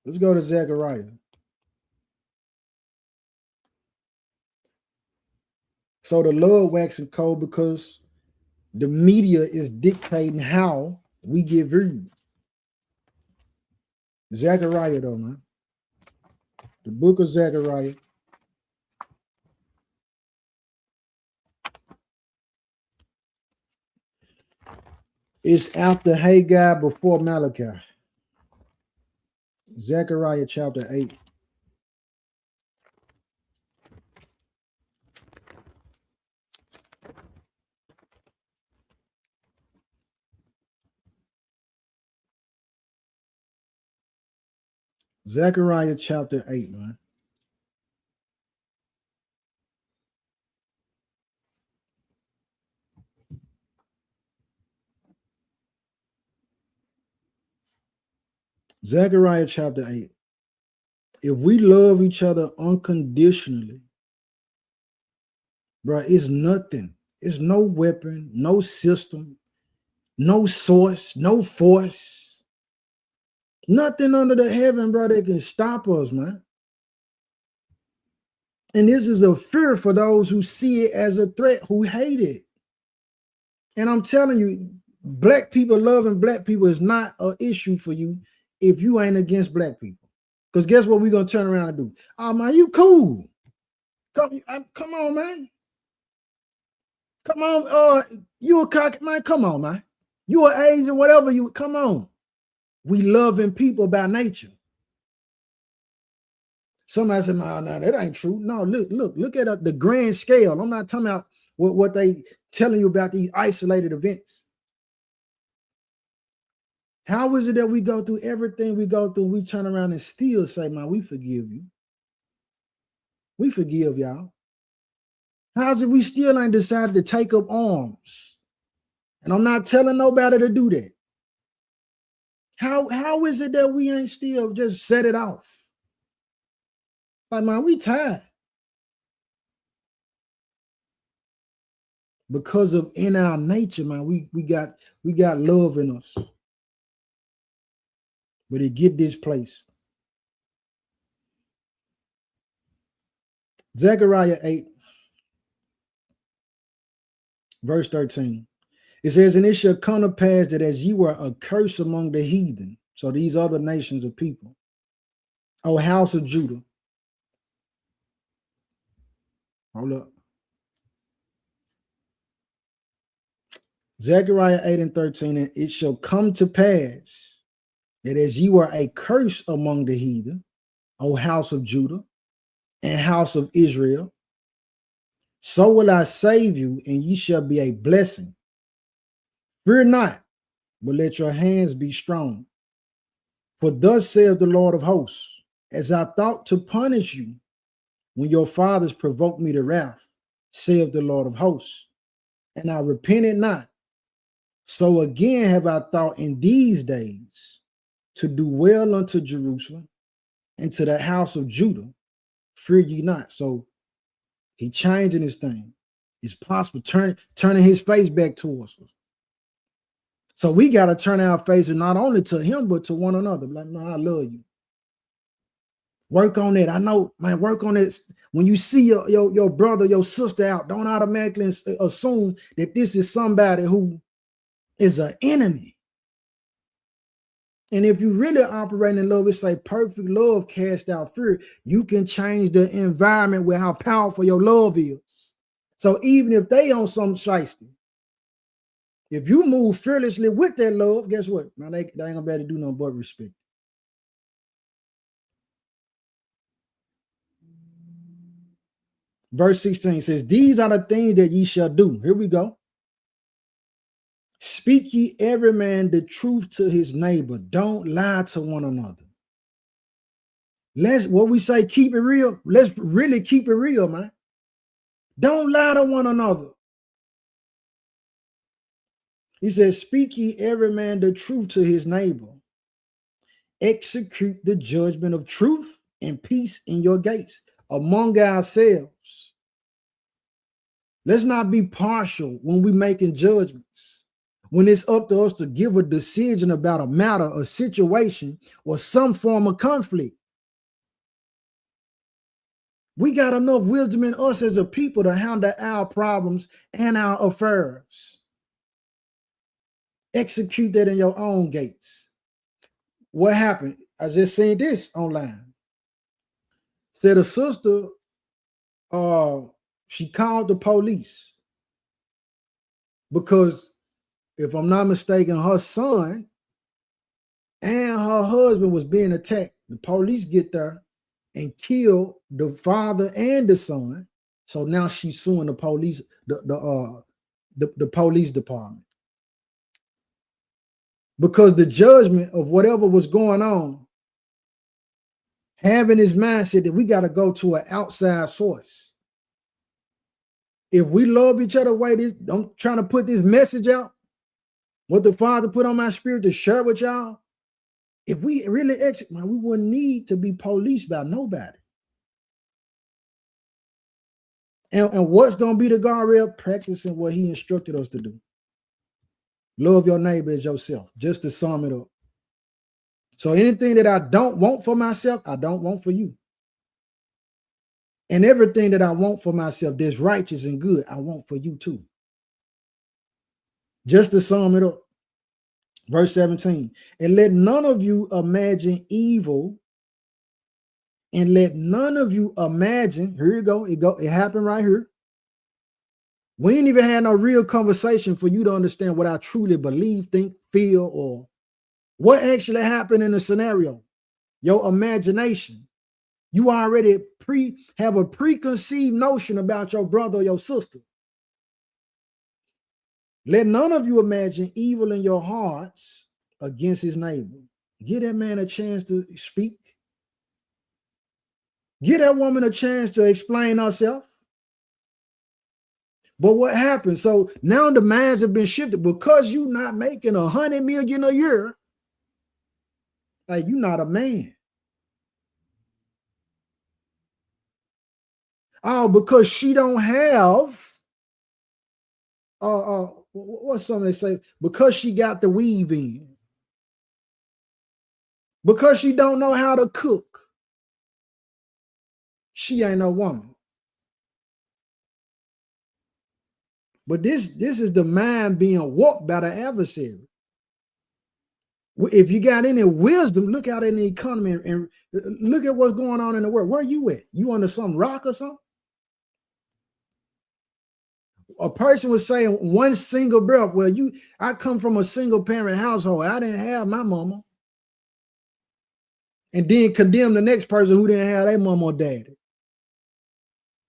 Let's go to Zechariah. So the love waxing cold because the media is dictating how we get viewed. Zechariah though, man. The book of Zechariah. It's after Haggai, before Malachi. Zechariah chapter 8. Zechariah chapter 8, man. Zechariah chapter 8. If we love each other unconditionally, bro, it's nothing. It's no weapon, no system, no source, no force. Nothing under the heaven, bro, that can stop us, man. And this is a fear for those who see it as a threat, who hate it. And I'm telling you, black people loving black people is not an issue for you if you ain't against black people. Because guess what we're going to turn around and do? Oh, man, you cool. Come on, man. Come on. You a cock, man. Come on, man. You an Asian, whatever you, come on. We loving people by nature. Somebody said, no, that ain't true. No, look at the grand scale. I'm not talking about what they telling you about these isolated events. How is it that we go through everything we go through, we turn around and still say, man, we forgive you. We forgive y'all. How is it we still ain't decided to take up arms? And I'm not telling nobody to do that. How is it that we ain't still just set it off? Like, man, we tired. Because of in our nature, man, we got love in us. But it get displaced. Zechariah 8, verse 13. It says, and it shall come to pass that as ye were a curse among the heathen, so these other nations of people, O house of Judah. Hold up. Zechariah 8 and 13, and it shall come to pass that as ye were a curse among the heathen, O house of Judah and house of Israel, so will I save you, and ye shall be a blessing. Fear not, but let your hands be strong. For thus saith the Lord of hosts, as I thought to punish you when your fathers provoked me to wrath, saith the Lord of hosts, and I repented not. So again have I thought in these days to do well unto Jerusalem and to the house of Judah. Fear ye not. So he changing his thing. It's possible, turning his face back towards us. So we got to turn our faces not only to him, but to one another. Like, no, I love you. Work on it. I know, man, work on it. When you see your brother, your sister out, don't automatically assume that this is somebody who is an enemy. And if you really operate in love, it's like perfect love cast out fear. You can change the environment with how powerful your love is. So even if they on some shiesty, if you move fearlessly with that love, guess what? Man, they ain't gonna be able to do nothing but respect. Verse 16 says, these are the things that ye shall do. Here we go. Speak ye every man the truth to his neighbor. Don't lie to one another. Let's, what we say, keep it real. Let's really keep it real, man. Don't lie to one another. He says, speak ye every man the truth to his neighbor. Execute the judgment of truth and peace in your gates among ourselves. Let's not be partial when we're making judgments. When it's up to us to give a decision about a matter, a situation, or some form of conflict. We got enough wisdom in us as a people to handle our problems and our affairs. Execute that in your own gates. What happened? I just seen this online. Said a sister, she called the police because, if I'm not mistaken, her son and her husband was being attacked. The police get there and kill the father and the son. So now she's suing the police, the police department. Because the judgment of whatever was going on, having his mindset that we got to go to an outside source. If we love each other, I'm trying to put this message out, what the Father put on my spirit to share with y'all. If we really exit, man, we wouldn't need to be policed by nobody. And what's going to be the guardrail? Practicing what he instructed us to do. Love your neighbor as yourself, just to sum it up. So anything that I don't want for myself, I don't want for you. And everything that I want for myself that's righteous and good, I want for you too. Just to sum it up. Verse 17, and let none of you imagine evil, and let none of you imagine, here you go, it happened right here. We ain't even had no real conversation for you to understand what I truly believe, think, feel, or what actually happened in the scenario. Your imagination. You already have a preconceived notion about your brother or your sister. Let none of you imagine evil in your hearts against his neighbor. Give that man a chance to speak. Give that woman a chance to explain herself. But what happened? So now the minds have been shifted because you're not making $100 million a year. Like, you're not a man. Oh, because she don't have what's something they say? Because she got the weave in. Because she don't know how to cook. She ain't no woman. But this is the mind being warped by the adversary. If you got any wisdom, look out in the economy and look at what's going on in the world. Where you at? You under some rock or something? A person was saying one single breath. Well, I come from a single parent household. I didn't have my mama. And then condemn the next person who didn't have their mama or daddy.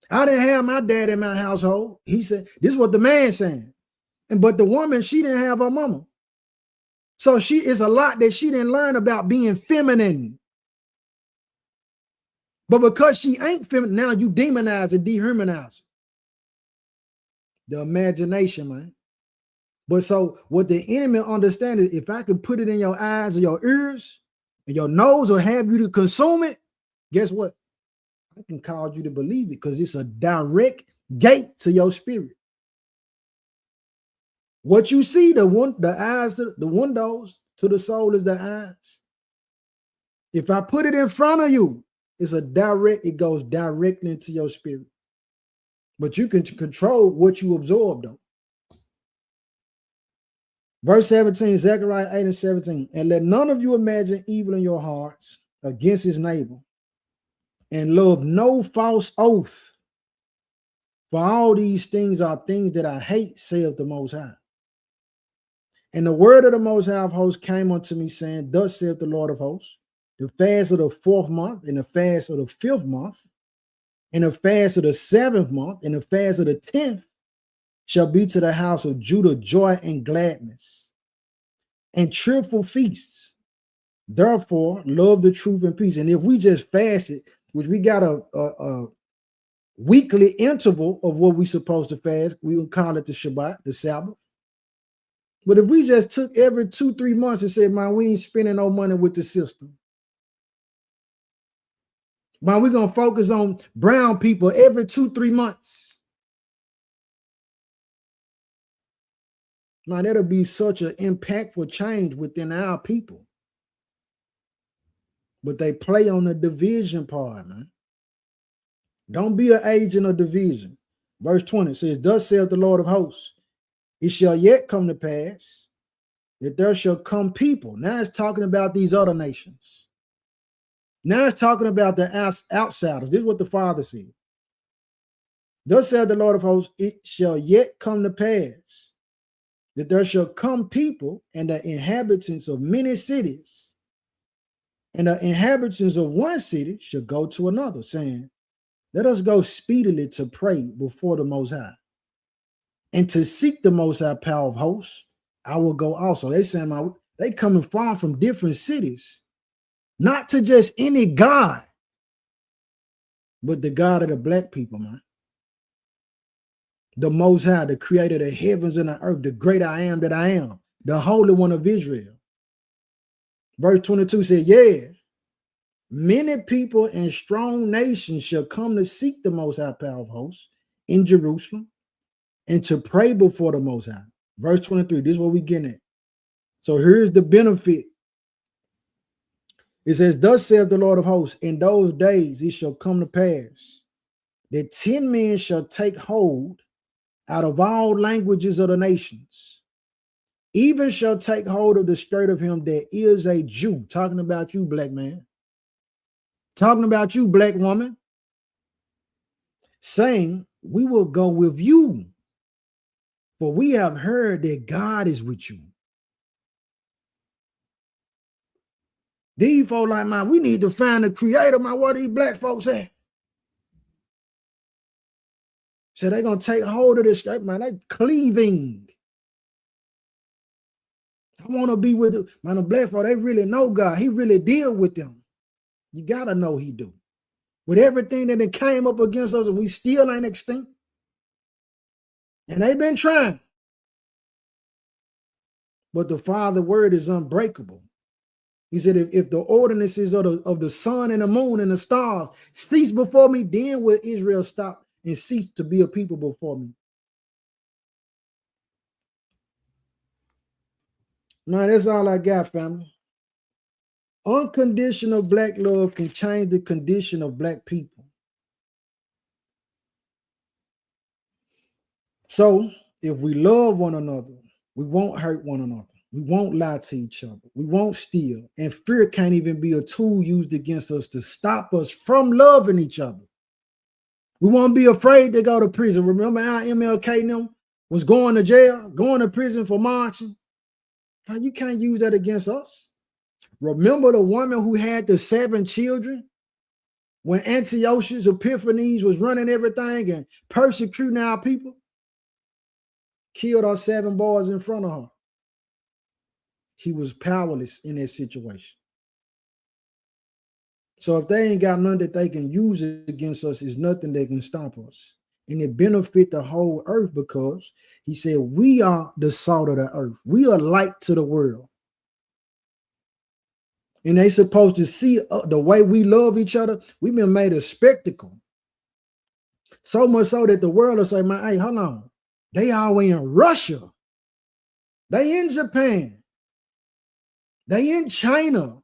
I didn't have my dad in my household. He said, this is what the man saying. But the woman, she didn't have her mama. So it's a lot that she didn't learn about being feminine. But because she ain't feminine, now you demonize and dehumanize her. The imagination, man. But so what the enemy understands is if I can put it in your eyes or your ears and your nose or have you to consume it, guess what? I can cause you to believe it because it's a direct gate to your spirit. What you see, the eyes, the windows to the soul is the eyes. If I put it in front of you, it goes directly into your spirit. But you can control what you absorb, though. Verse 17, Zechariah 8 and 17. And let none of you imagine evil in your hearts against his neighbor, and love no false oath. For all these things are things that I hate, saith the Most High. And the word of the Most High of hosts came unto me, saying, thus saith the Lord of hosts, the fast of the 4th month, and the fast of the 5th month, and the fast of the 7th month, and the fast of the 10th shall be to the house of Judah joy and gladness, and cheerful feasts. Therefore, love the truth and peace. And if we just fasted, which we got a weekly interval of what we supposed to fast, we will call it the Shabbat, the Sabbath. But if we just took every 2-3 months and said, man, we ain't spending no money with the system. Man, we're going to focus on brown people every 2-3 months. Man, that'll be such an impactful change within our people. But they play on the division part, man. Don't be an agent of division. Verse 20 says, thus saith the Lord of hosts, it shall yet come to pass that there shall come people. Now it's talking about these other nations. Now it's talking about the outsiders. This is what the Father said. Thus saith the Lord of hosts, it shall yet come to pass that there shall come people and the inhabitants of many cities, and the inhabitants of one city shall go to another, saying, let us go speedily to pray before the Most High, and to seek the Most High power of hosts. I will go also. They saying, they coming far from different cities, not to just any God, but the God of the black people, man. The Most High, the creator of the heavens and the earth, the great I am that I am, the Holy One of Israel. Verse 22 said, yeah, many people and strong nations shall come to seek the Most High power of hosts in Jerusalem and to pray before the Most High. Verse 23, this is what we getting at. So here's the benefit. It says, thus saith the Lord of hosts, in those days it shall come to pass that 10 men shall take hold out of all languages of the nations, even shall take hold of the skirt of him that is a Jew. Talking about you, black man. Talking about you, black woman. Saying, we will go with you, for we have heard that God is with you. These folks like, man, we need to find the creator, man. Where these black folks at? So they're going to take hold of this, man. They cleaving. I want to be with them. Man, the black folks, they really know God. He really deal with them. You got to know he do. With everything that they came up against us and we still ain't extinct. And they've been trying. But the Father word is unbreakable. He said, if the ordinances of the sun and the moon and the stars cease before me, then will Israel stop and cease to be a people before me. Now, that's all I got, family. Unconditional black love can change the condition of black people. So, if we love one another, we won't hurt one another. We won't lie to each other. We won't steal. And fear can't even be a tool used against us to stop us from loving each other. We won't be afraid to go to prison. Remember how MLK and them was going to jail, going to prison for marching? How you can't use that against us? Remember the woman who had the 7 children when Antiochus Epiphanes was running everything and persecuting our people? Killed our 7 boys in front of her. He was powerless in that situation. So if they ain't got none that they can use it against us, it's nothing that can stop us. And it benefit the whole earth because he said we are the salt of the earth. We are light to the world. And they supposed to see the way we love each other. We've been made a spectacle. So much so that the world will say, man, hey, hold on. They all in Russia. They in Japan. They in China.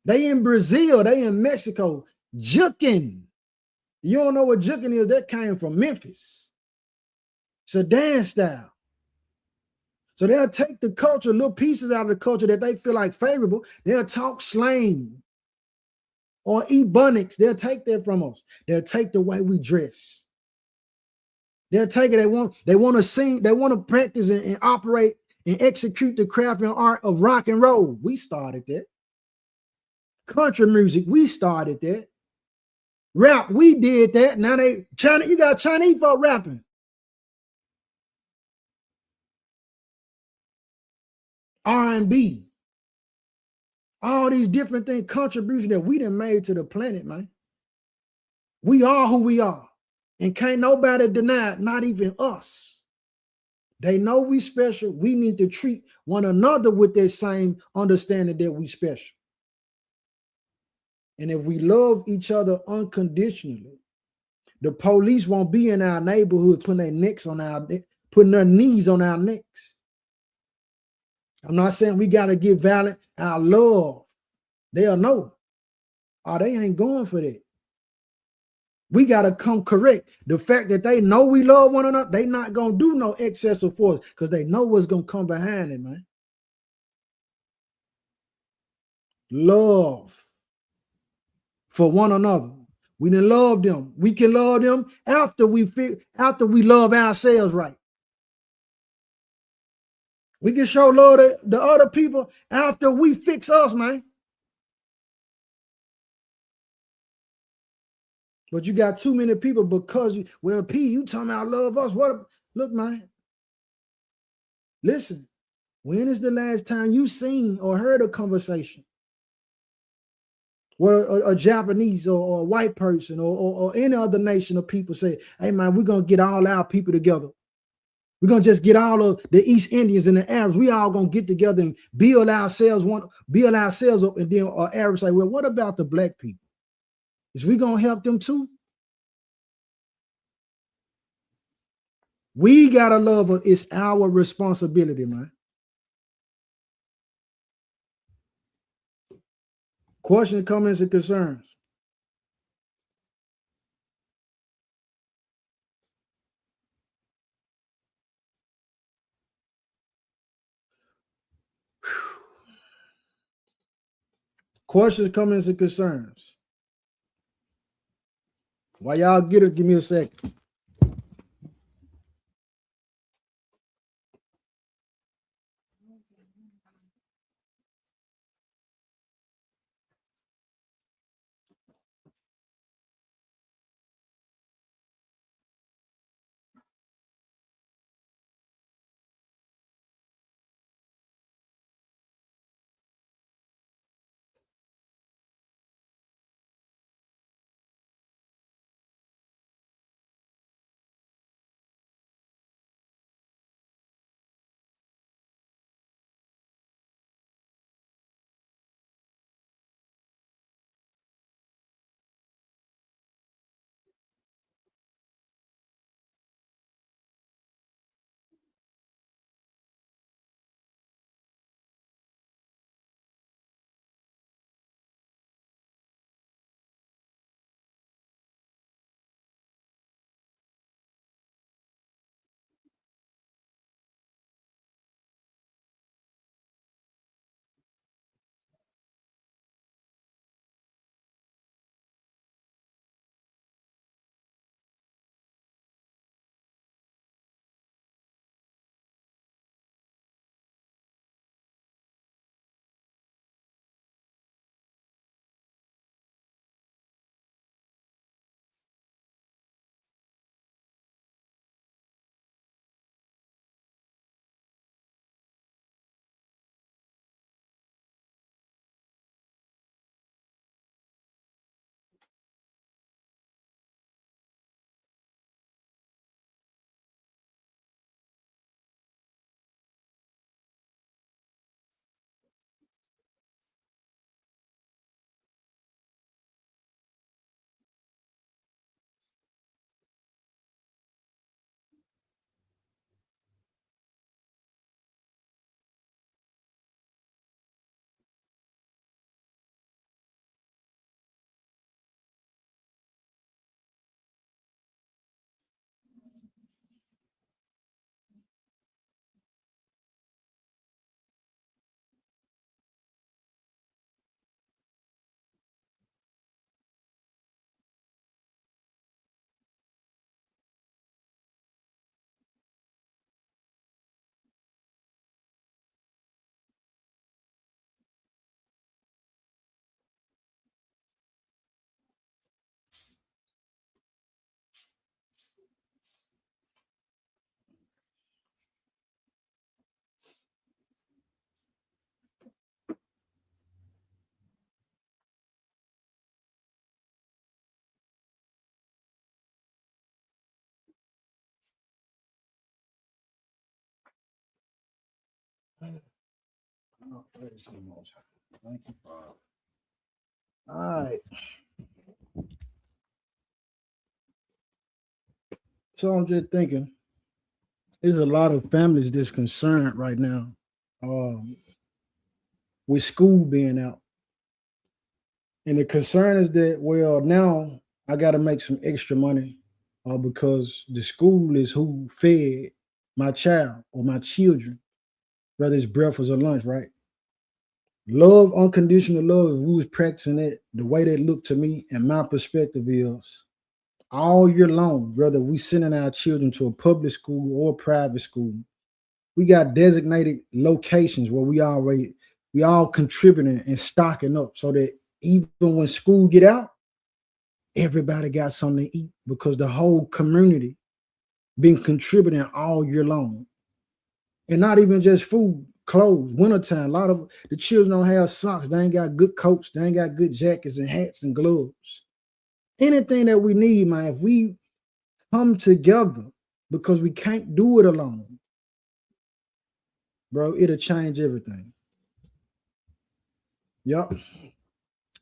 They in Brazil. They in Mexico. Juking. You don't know what juking is? That came from Memphis. It's a dance style. So they'll take the culture, little pieces out of the culture that they feel like favorable. They'll talk slang or ebonics. They'll take that from us. They'll take the way we dress. They'll take it. They want to sing. They want to practice and operate and execute the craft and art of rock and roll. We started that. Country music, we started that. Rap, we did that. Now you got Chinese folk rapping. R&B. All these different things, contributions that we done made to the planet, man. We are who we are. And can't nobody deny it, not even us. They know we special. We need to treat one another with that same understanding that we special. And if we love each other unconditionally, the police won't be in our neighborhood putting their knees on our necks. I'm not saying we got to get violent. Our love, they'll know. Oh, they ain't going for that. We got to come correct. The fact that they know we love one another, they not going to do no excessive force because they know what's going to come behind it, man. Love for one another. We didn't love them. We can love them after we love ourselves right. We can show love to the other people after we fix us, man. But you got too many people because you talking about love us. Look, man. Listen, when is the last time you seen or heard a conversation where a Japanese or a white person or any other nation of people say, hey, man, we're going to get all our people together. We're going to just get all of the East Indians and the Arabs. We all going to get together and build ourselves up. And then Arabs say, well, what about the black people? Is we going to help them too? We got to love her. It's our responsibility, man. Questions, comments, and concerns? Questions, comments, and concerns? While y'all get it, give me a second. Oh, praise the Most High. Thank you, Father. All right. So I'm just thinking, there's a lot of families that's concerned right now with school being out. And the concern is that, well, now I got to make some extra money because the school is who fed my child or my children, whether it's breakfast or lunch, right? Love, unconditional love, if we was practicing it, the way that looked to me and my perspective is all year long, whether we sending our children to a public school or private school, we got designated locations where we all contributing and stocking up so that even when school get out, everybody got something to eat because the whole community been contributing all year long. And not even just food, clothes, wintertime. A lot of the children don't have socks. They ain't got good coats. They ain't got good jackets and hats and gloves. Anything that we need, man, if we come together, because we can't do it alone, bro, it'll change everything. Yep.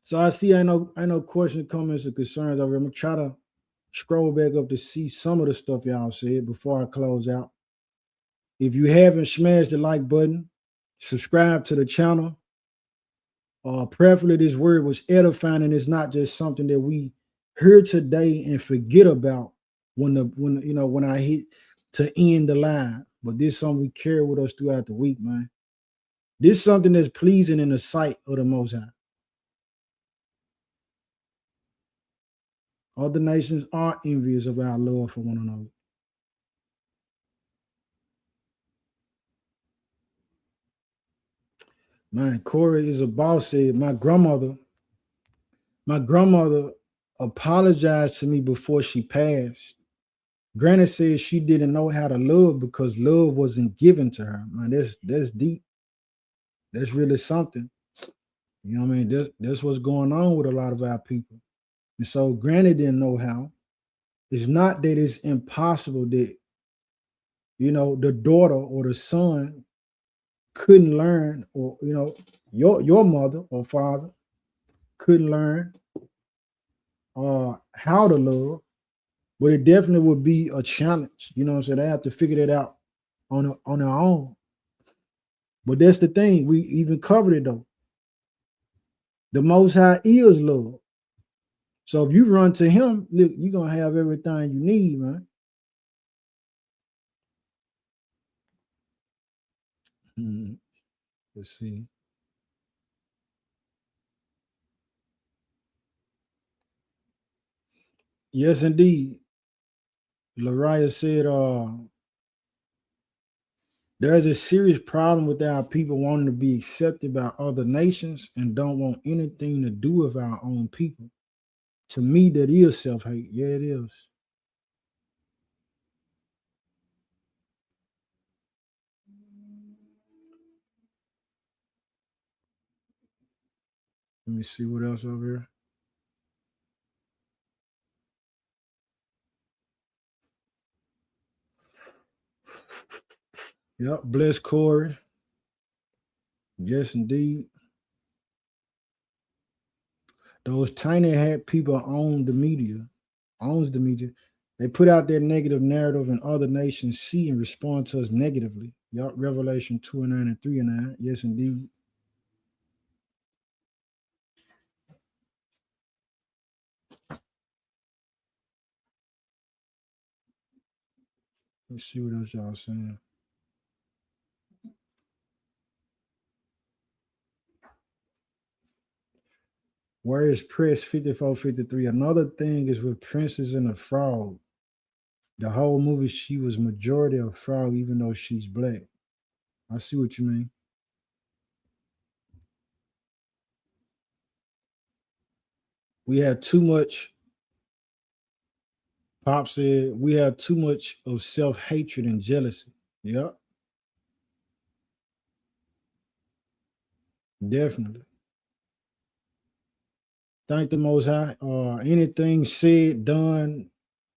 So I see ain't no question, comments, or concerns over here. I'm gonna try to scroll back up to see some of the stuff y'all said before I close out. If you haven't smashed the like button, subscribe to the channel. Prayerfully, this word was edifying, and it's not just something that we hear today and forget about when I hit to end the line. But this is something we carry with us throughout the week, man. This is something that's pleasing in the sight of the Most High. Other nations are envious of our love for one another. Man, Corey is a boss. Said my grandmother apologized to me before she passed. Granny said she didn't know how to love because love wasn't given to her. Man, that's deep. That's really something. You know what I mean? That's what's going on with a lot of our people. And so Granny didn't know how. It's not that it's impossible that, the daughter or the son couldn't learn, or, your mother or father couldn't learn how to love, but it definitely would be a challenge. You know what I'm saying? They have to figure that out on their own. But that's the thing. We even covered it though. The Most High is love. So if you run to him, look, you're going to have everything you need, man. Let's see. Yes, indeed. Lariah said, there's a serious problem with our people wanting to be accepted by other nations and don't want anything to do with our own people. To me, that is self-hate. Yeah, it is. Let me see what else over here. Yep, bless Corey. Yes, indeed. Those tiny hat people owns the media. They put out their negative narrative and other nations see and respond to us negatively. Yep, Revelation 2:9 and 3:9. Yes, indeed. Let's see what else y'all saying. Where is Press 5453? Another thing is with Princess and the Frog. The whole movie, she was majority of frog, even though she's black. I see what you mean. We have too much. Pop said we have too much of self-hatred and jealousy. Yep, definitely. Thank the Most High. Anything said, done,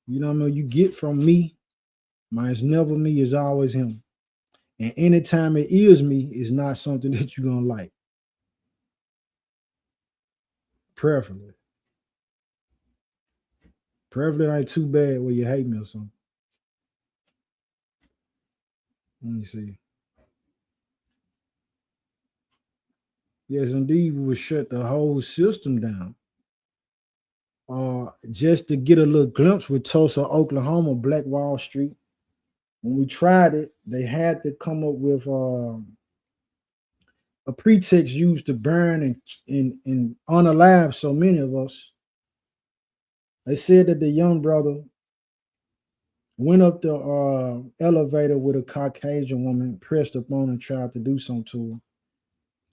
you get from me, man, it's never me, it's always him. And anytime it is me, it's not something that you're gonna like. Preferably. Preferably ain't too bad where you hate me or something. Let me see. Yes, indeed, we would shut the whole system down. Just to get a little glimpse with Tulsa, Oklahoma, Black Wall Street. When we tried it, they had to come up with a pretext used to burn and unalive so many of us. They said that the young brother went up the elevator with a Caucasian woman, pressed upon and tried to do something to her.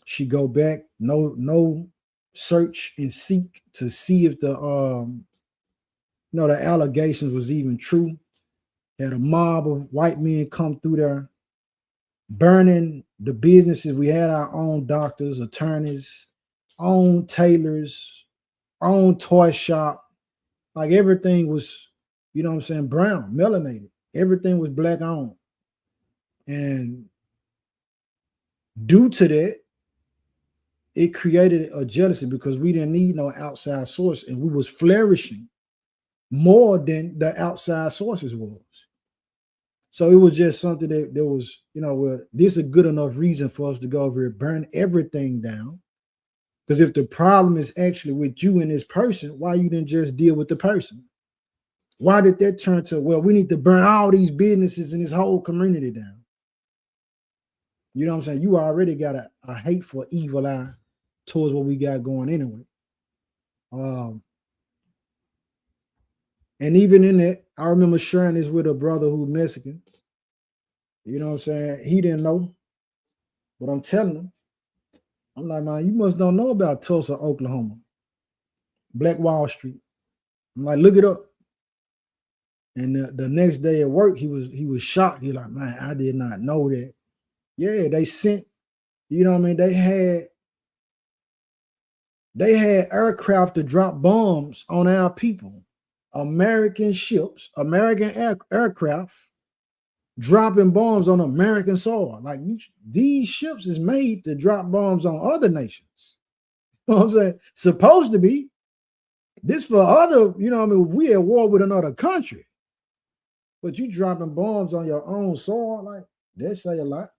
She go back, no search and seek to see if the the allegations was even true. Had a mob of white men come through there, burning the businesses. We had our own doctors, attorneys, own tailors, own toy shop. Like everything was, brown, melanated. Everything was black owned. And due to that, it created a jealousy because we didn't need no outside source and we was flourishing more than the outside sources was. So it was just something that there was, well, this is a good enough reason for us to go over here, burn everything down. Because if the problem is actually with you and this person, why you didn't just deal with the person? Why did that turn to, well, we need to burn all these businesses and this whole community down? You know what I'm saying? You already got a hateful, evil eye towards what we got going anyway. And even in that, I remember sharing this with a brother who's Mexican. You know what I'm saying? He didn't know, but I'm telling him. I'm like, man, you must don't know about Tulsa, Oklahoma, Black Wall Street. I'm like, look it up. And the next day at work, he was shocked. He like, man, I did not know that. Yeah, they sent, they had aircraft to drop bombs on our people. American ships, American aircraft dropping bombs on American soil. Like these ships is made to drop bombs on other nations. You know what I'm saying? Supposed to be. This for other, we at war with another country. But you dropping bombs on your own soil, like that say a lot.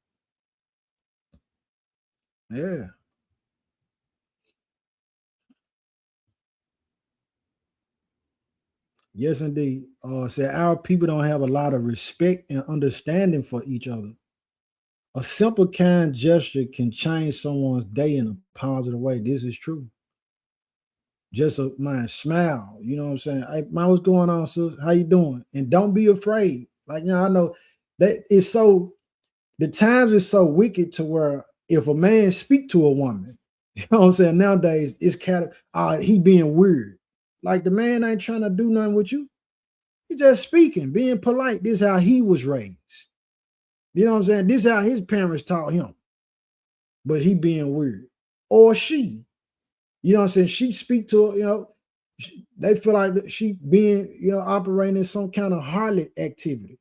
Yeah. Yes, indeed. Say our people don't have a lot of respect and understanding for each other. A simple kind gesture can change someone's day in a positive way. This is true. Just a smile. You know what I'm saying? Hey, man, what's going on, sis? How you doing? And don't be afraid. Like, I know that it's so, the times is so wicked to where if a man speak to a woman, you know what I'm saying? Nowadays, it's kind of, he being weird. Like the man ain't trying to do nothing with you. He just speaking, being polite. This is how he was raised. You know what I'm saying? This is how his parents taught him. But he being weird. Or she. You know what I'm saying? She speak to her, they feel like she being, operating in some kind of harlot activity.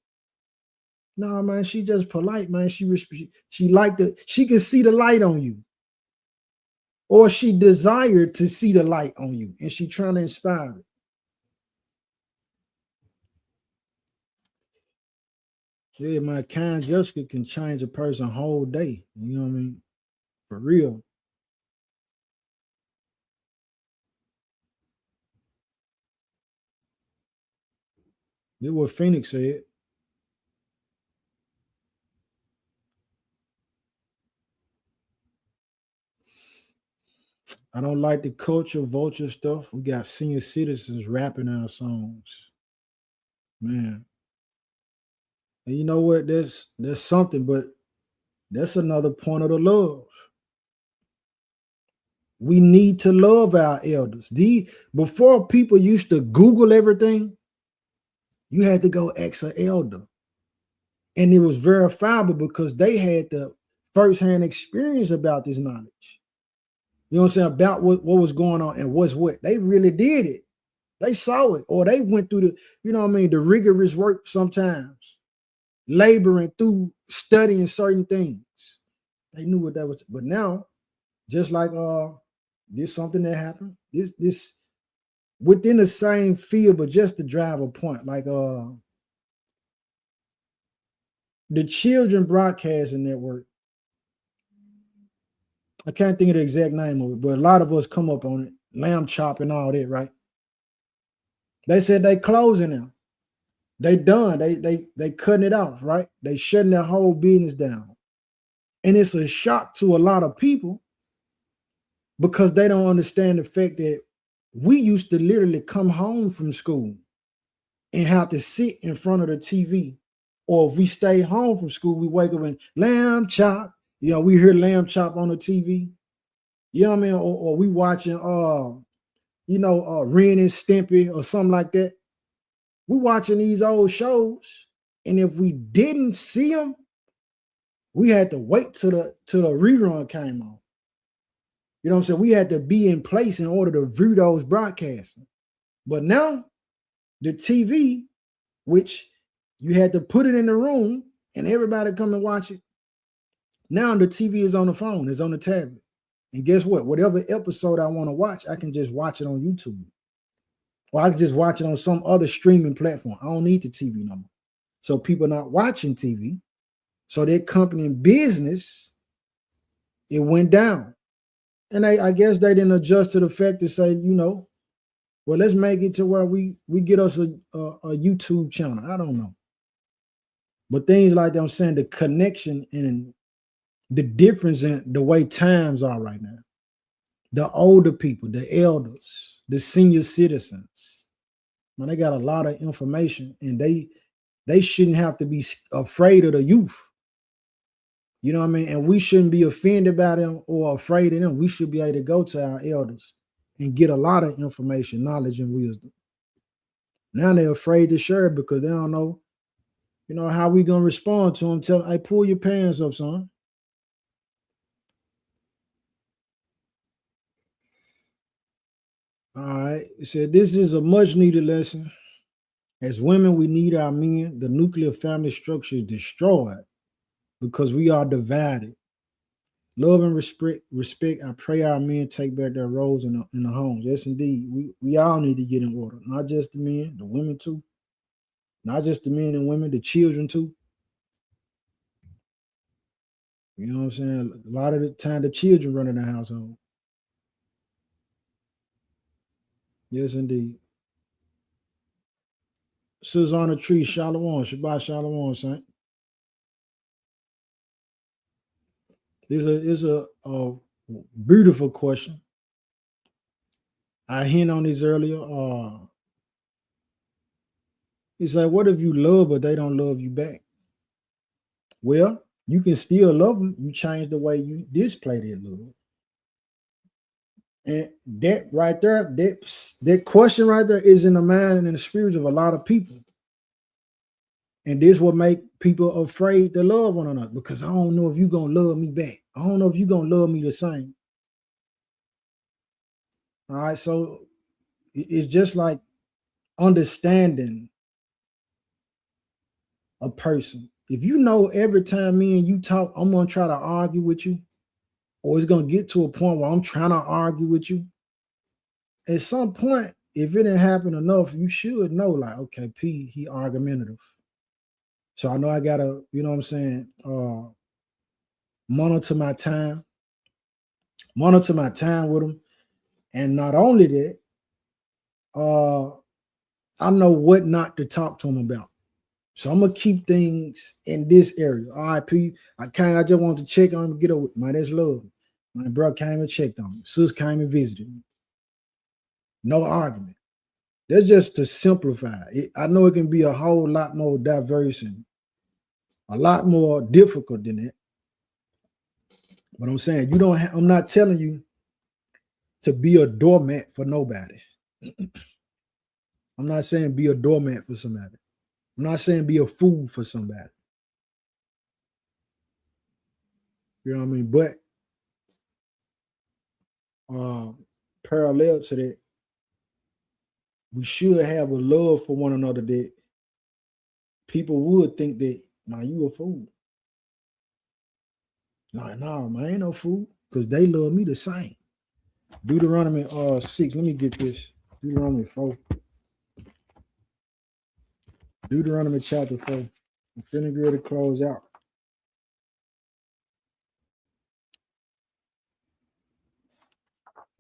No, man, she just polite, man. She like she can see the light on you. Or she desired to see the light on you and she trying to inspire it. Yeah, my kind gesture can change a person's whole day. You know what I mean? For real. This is what Phoenix said. I don't like the culture vulture stuff. We got senior citizens rapping our songs. Man. And you know what? There's something, but that's another point of the love. We need to love our elders. Before people used to Google everything, you had to go ask an elder. And it was verifiable because they had the firsthand experience about this knowledge. You know what I'm saying? About what was going on and what's what. They really did it. They saw it. Or they went through the rigorous work sometimes. Laboring through, studying certain things. They knew what that was. But now, just like this something that happened, this within the same field, but just to drive a point, like the Children Broadcasting Network. I can't think of the exact name of it, but a lot of us come up on it. Lamb chop and all that, right? They said they closing now. They done. They cutting it off, right? They shutting their whole business down. And it's a shock to a lot of people because they don't understand the fact that we used to literally come home from school and have to sit in front of the TV. Or if we stay home from school, we wake up and lamb chop. You know, we hear lamb chop on the TV. You know what I mean? Or we watching Ren and Stimpy or something like that. We watching these old shows, and if we didn't see them, we had to wait till the rerun came on. You know what I'm saying? We had to be in place in order to view those broadcasts. But now, the TV, which you had to put it in the room and everybody come and watch it. Now the TV is on the phone, it's on the tablet. And guess what? Whatever episode I want to watch, I can just watch it on YouTube. Or I can just watch it on some other streaming platform. I don't need the TV no more. So people not watching TV. So their company and business, it went down. And I guess they didn't adjust to the fact to say, well, let's make it to where we get us a YouTube channel. I don't know. But things like that, I'm saying the connection and the difference in the way times are right now. The older people, the elders, the senior citizens, man, they got a lot of information, and they shouldn't have to be afraid of the youth. You know what I mean? And we shouldn't be offended by them or afraid of them. We should be able to go to our elders and get a lot of information, knowledge, and wisdom. Now they're afraid to share it because they don't know, how we gonna respond to them. Tell them, hey, pull your pants up, son. All right. It said this is a much needed lesson. As women, we need our men. The nuclear family structure is destroyed because we are divided. Love and respect. I pray our men take back their roles in the homes. Yes, indeed. We all need to get in order. Not just the men, the women too. Not just the men and women, the children too. You know what I'm saying? A lot of the time, the children run in the household. Yes, indeed. Susanna Tree, Shalom, Shabbat Shalom, Saint. It's a beautiful question. I hint on this earlier. It's like, what if you love, but they don't love you back? Well, you can still love them. You change the way you display that love. And that right there, that question right there is in the mind and in the spirits of a lot of people. And this will make people afraid to love one another because I don't know if you're going to love me back. I don't know if you're going to love me the same. All right, so it's just like understanding a person. If you know every time me and you talk, I'm going to try to argue with you, or it's going to get to a point where I'm trying to argue with you. At some point, if it didn't happen enough, you should know, like, okay, P, he argumentative. So I know I got to, you know what I'm saying, monitor my time with him. And not only that, I know what not to talk to him about. So I'm gonna keep things in this area. All right, P. I just want to check on him, get over. Man, that's love. My bro came and checked on me. Sis came and visited me. No argument. That's just to simplify it. I know it can be a whole lot more diverse and a lot more difficult than that. But I'm saying I'm not telling you to be a doormat for nobody. I'm not saying be a doormat for somebody. I'm not saying be a fool for somebody. You know what I mean? But parallel to that, we should have a love for one another that people would think that, man, you a fool. No, man, ain't no fool. Because they love me the same. Deuteronomy 6. Let me get this. Deuteronomy 4. Deuteronomy chapter 4. I'm finna get ready to close out.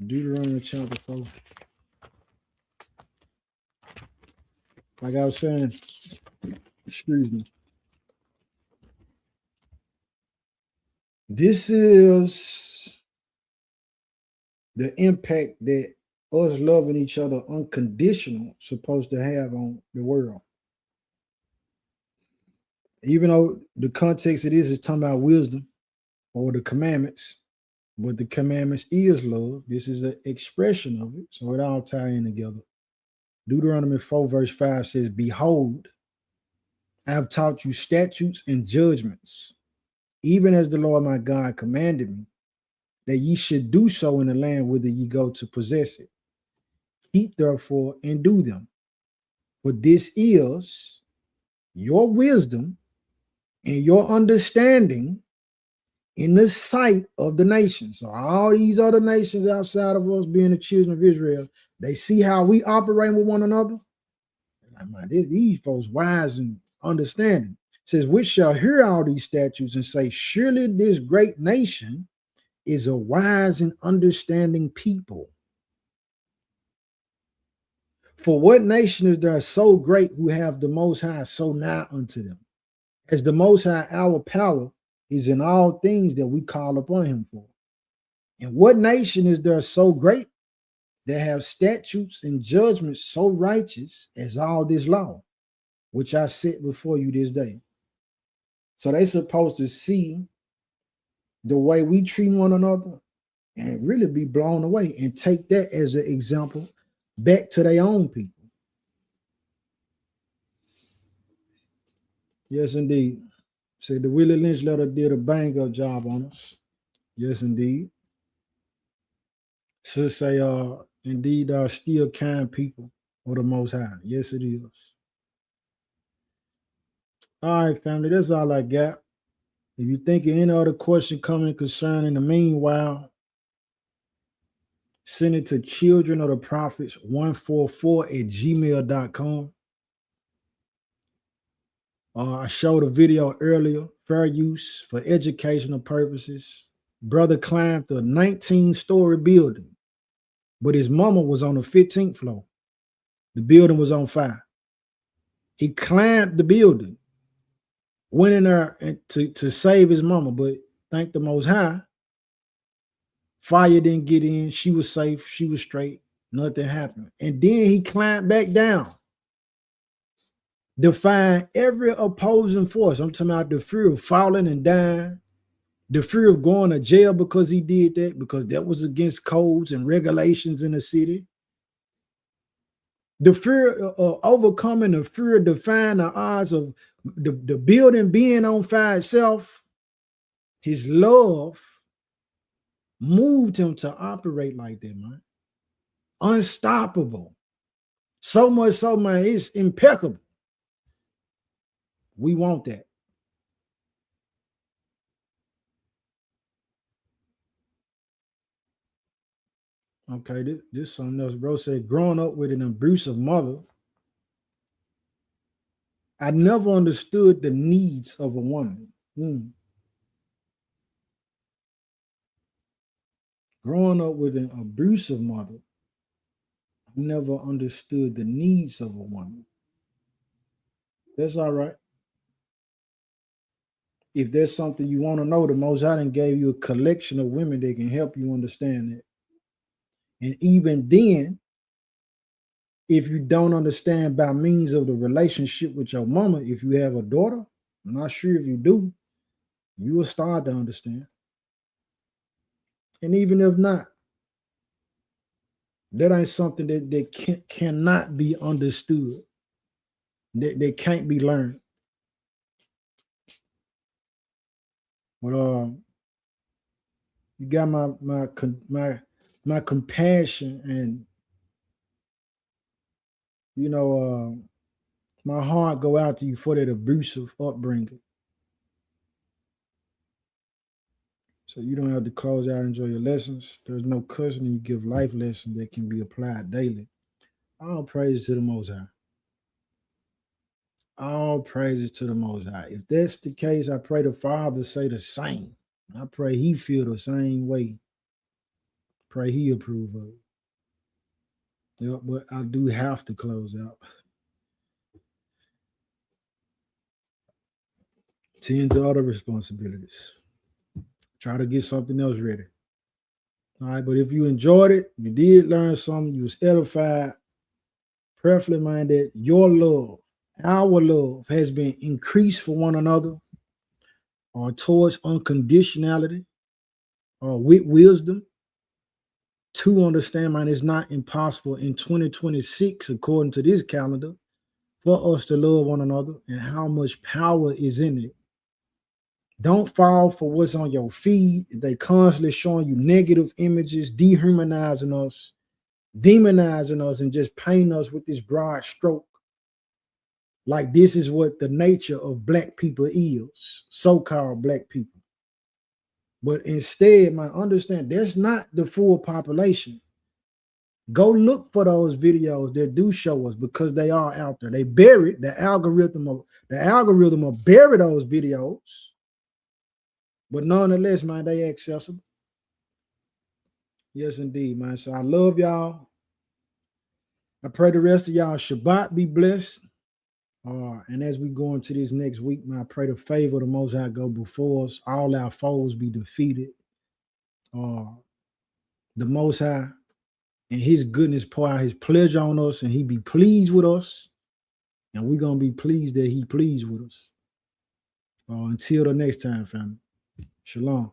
Deuteronomy chapter 4. Like I was saying, excuse me. This is the impact that us loving each other unconditional supposed to have on the world. Even though the context of this is talking about wisdom or the commandments, but the commandments is love. This is an expression of it. So it all tie in together. Deuteronomy 4 verse 5 says, behold, I have taught you statutes and judgments, even as the Lord my God commanded me, that ye should do so in the land whither ye go to possess it. Keep therefore and do them. For this is your wisdom and your understanding in the sight of the nations. So all these other nations outside of us being the children of Israel, they see how we operate with one another. Like, man, these folks wise and understanding. It says, which shall hear all these statutes and say, surely this great nation is a wise and understanding people. For what nation is there so great who have the Most High so nigh unto them? As the Most High, our power is in all things that we call upon him for. And what nation is there so great that have statutes and judgments so righteous as all this law, which I set before you this day? So they supposed to see the way we treat one another and really be blown away and take that as an example back to their own people. Yes, indeed. Say the Willie Lynch letter did a bang-up job on us. Yes, indeed. Should say, indeed, still kind people of the Most High. Yes, it is. All right, family, that's all I got. If you think of any other question, comment, concern in the meanwhile, send it to children of the prophets 144@gmail.com. I showed a video earlier, fair use for educational purposes. Brother climbed a 19-story building, but his mama was on the 15th floor. The building was on fire. He climbed the building, went in there to save his mama, but thank the Most High, fire didn't get in. She was safe. She was straight. Nothing happened. And then he climbed back down, defying every opposing force. I'm talking about the fear of falling and dying, the fear of going to jail because he did that, because that was against codes and regulations in the city. The fear of overcoming the fear of defying the odds of the building being on fire itself. His love moved him to operate like that, man. Unstoppable. So much so, man, it's impeccable. We want that. Okay, this something else. Bro said, growing up with an abusive mother, I never understood the needs of a woman. Growing up with an abusive mother, I never understood the needs of a woman. That's all right. If there's something you want to know, the Most High done gave you a collection of women that can help you understand it. And even then, if you don't understand by means of the relationship with your mama, if you have a daughter, I'm not sure if you do, you will start to understand. And even if not, that ain't something that cannot be understood, that can't be learned. But you got my compassion, and you know, my heart go out to you for that abusive upbringing. So you don't have to close out and enjoy your lessons. There's no cussing, and you give life lessons that can be applied daily. All praises to the Most High. All praises to the Most High. If that's the case, I pray the Father say the same. I pray he feel the same way. Pray he approve of it. Yeah, but I do have to close out. Tend to other responsibilities. Try to get something else ready. All right, but if you enjoyed it, you did learn something, you was edified, prayerfully minded, your love, our love has been increased for one another or towards unconditionality or with wisdom to understand, man, it's not impossible in 2026, according to this calendar, for us to love one another and how much power is in it. Don't fall for what's on your feed. They constantly showing you negative images, dehumanizing us, demonizing us, and just painting us with this broad stroke. Like this is what the nature of black people is, so-called black people. But instead, man, understand that's not the full population. Go look for those videos that do show us because they are out there. They buried the algorithm will bury those videos. But nonetheless, man, they accessible. Yes, indeed, man. So I love y'all. I pray the rest of y'all Shabbat be blessed. And as we go into this next week, man, I pray the favor of the Most High go before us. All our foes be defeated. The Most High and his goodness pour out his pleasure on us and he be pleased with us. And we're going to be pleased that he pleased with us. Until the next time, family. Shalom.